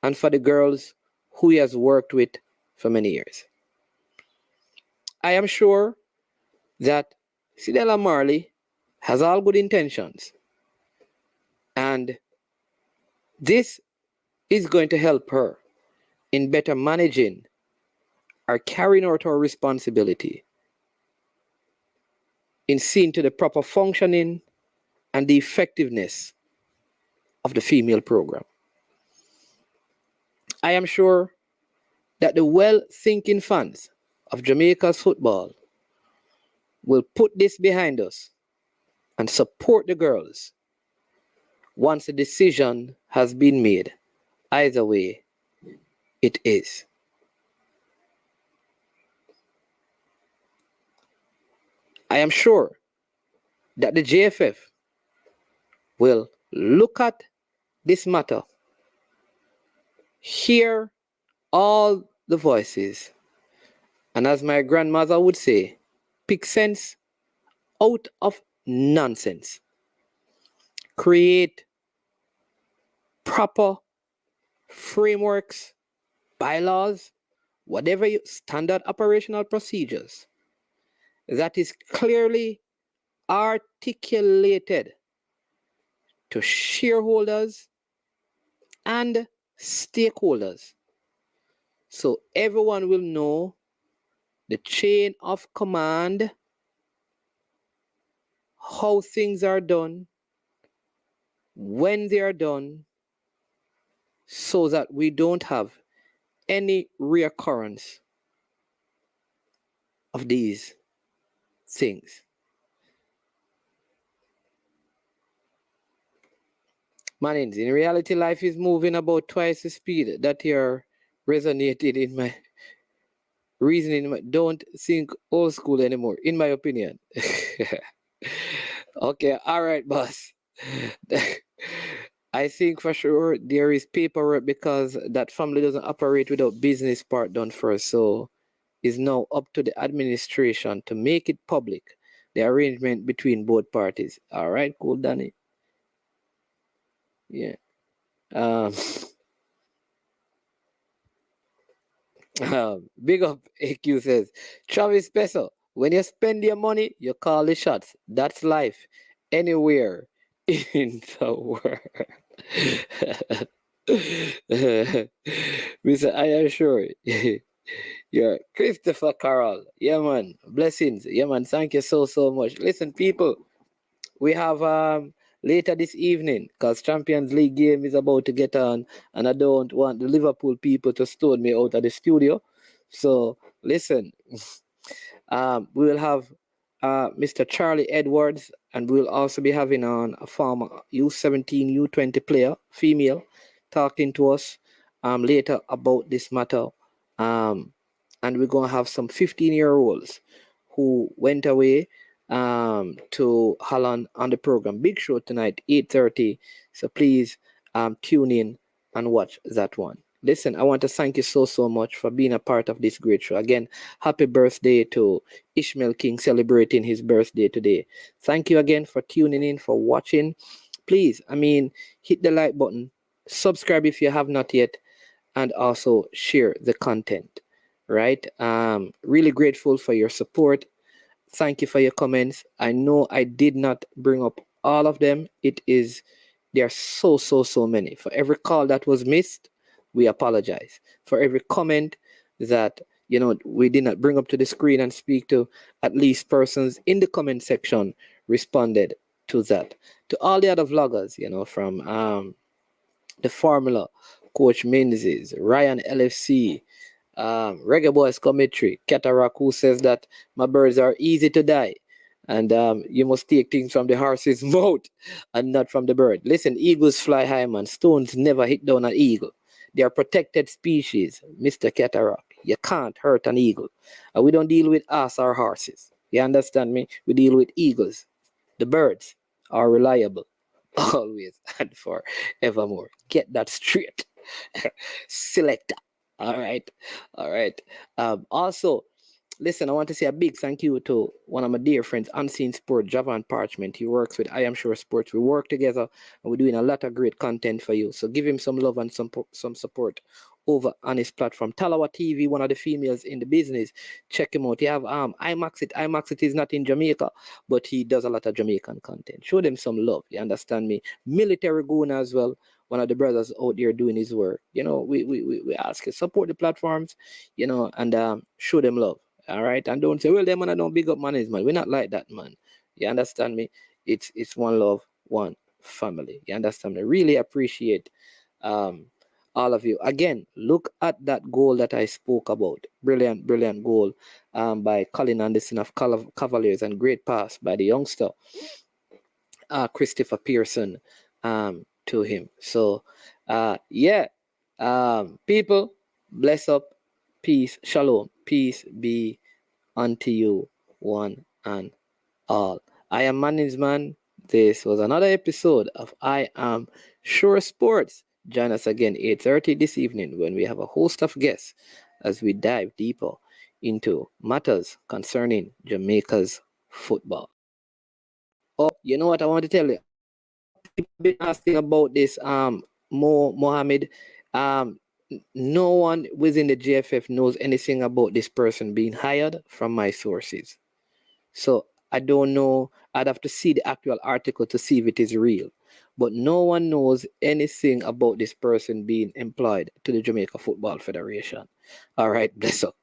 S6: and for the girls who he has worked with for many years. I am sure that Sidela Marley has all good intentions, and this is going to help her in better managing or carrying out her responsibility in seeing to the proper functioning and the effectiveness of the female program. I am sure that the well-thinking fans of Jamaica's football will put this behind us and support the girls once the decision has been made. Either way, it is. I am sure that the JFF will look at this matter, hear all the voices, and as my grandmother would say, pick sense out of nonsense. Create proper frameworks, bylaws, whatever standard operational procedures that is clearly articulated to shareholders and stakeholders, so everyone will know the chain of command, how things are done, when they are done, so that we don't have any reoccurrence of these things. Manins, in reality, life is moving about twice the speed that you're resonated in my reasoning. Don't think old school anymore, in my opinion. Okay, all right, boss. I think for sure there is paperwork because that family doesn't operate without business part done first. So it's now up to the administration to make it public, the arrangement between both parties. All right, cool, Danny. Yeah. Big up AQ says, Travis Peso, when you spend your money, you call the shots. That's life anywhere in the world. Mr. I am sure you're Christopher Carroll. Yeah, man. Blessings. Yeah, man. Thank you so much. Listen, people, we have later this evening, because Champions League game is about to get on, and I don't want the Liverpool people to stone me out of the studio. So listen, we will have Mr. Charlie Edwards, and we'll also be having on a former U17, U20 player, female, talking to us later about this matter. And we're going to have some 15-year-olds who went away to Holland on the program. Big show tonight, 8:30. So please tune in and watch that one. Listen, I want to thank you so much for being a part of this great show. Again, happy birthday to Ishmael King, celebrating his birthday today. Thank you again for tuning in, for watching. Please, hit the like button, subscribe if you have not yet, and also share the content, right? Really grateful for your support. Thank you for your comments. I know I did not bring up all of them. There are so many. For every call that was missed, we apologize. For every comment that we did not bring up to the screen and speak to, at least persons in the comment section responded to that. To all the other vloggers, from the Formula, Coach Menzies, Ryan LFC, Reggae Boys Commentary, Cataract, who says that my birds are easy to die, and you must take things from the horse's mouth and not from the bird. Listen, eagles fly high, man. Stones never hit down an eagle. They are protected species, Mr. Cataract. You can't hurt an eagle. We don't deal with ass or horses. You understand me? We deal with eagles. The birds are reliable, always and forevermore. Get that straight. Selector. All right. Also, listen, I want to say a big thank you to one of my dear friends, Unseen Sport, Javan Parchment. He works with I Am Sure Sports. We work together, and we're doing a lot of great content for you. So give him some love and some support over on his platform. Talawa TV, one of the females in the business. Check him out. You have IMAXit. IMAXit is not in Jamaica, but he does a lot of Jamaican content. Show them some love. You understand me? Military Guna as well. One of the brothers out there doing his work. We ask you, support the platforms, and show them love. All right. And don't say, well, them man, I don't big up management. We're not like that, man. You understand me? It's one love, one family. You understand me? Really appreciate all of you. Again, look at that goal that I spoke about. Brilliant goal by Colin Anderson of Cavaliers, and great pass by the youngster, Christopher Pearson, to him. So, people, bless up, peace, shalom, peace be unto you, one and all. I am Management. This was another episode of I Am Sure Sports. Join us again 8:30 this evening when we have a host of guests as we dive deeper into matters concerning Jamaica's football. Oh, you know what I want to tell you? People have been asking about this Mohammed. No one within the GFF knows anything about this person being hired from my sources. So I don't know. I'd have to see the actual article to see if it is real. But no one knows anything about this person being employed to the Jamaica Football Federation. All right, bless up.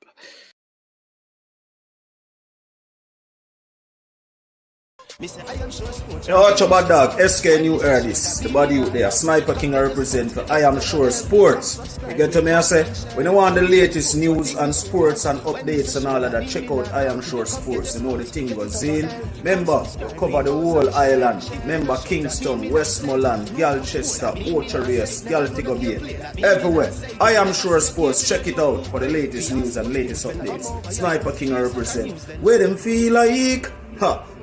S1: Yo, watch your bad dog, SK New Erdis, the body out there, Sniper King I represent for I Am Sure Sports. You get to me, I say, when you want the latest news and sports and updates and all of that, check out I Am Sure Sports. You know the thing goes in. Remember, cover the whole island. Remember Kingston, Westmoreland, Galchester, Ocho-Race, Galtigo Bay, everywhere. I Am Sure Sports, check it out for the latest news and latest updates. Sniper King I represent. Where them feel like,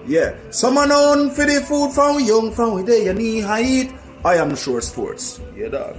S1: yeah. Someone on for the food from young, from where they knee height.
S5: I am Shore Sports. Yeah, dog.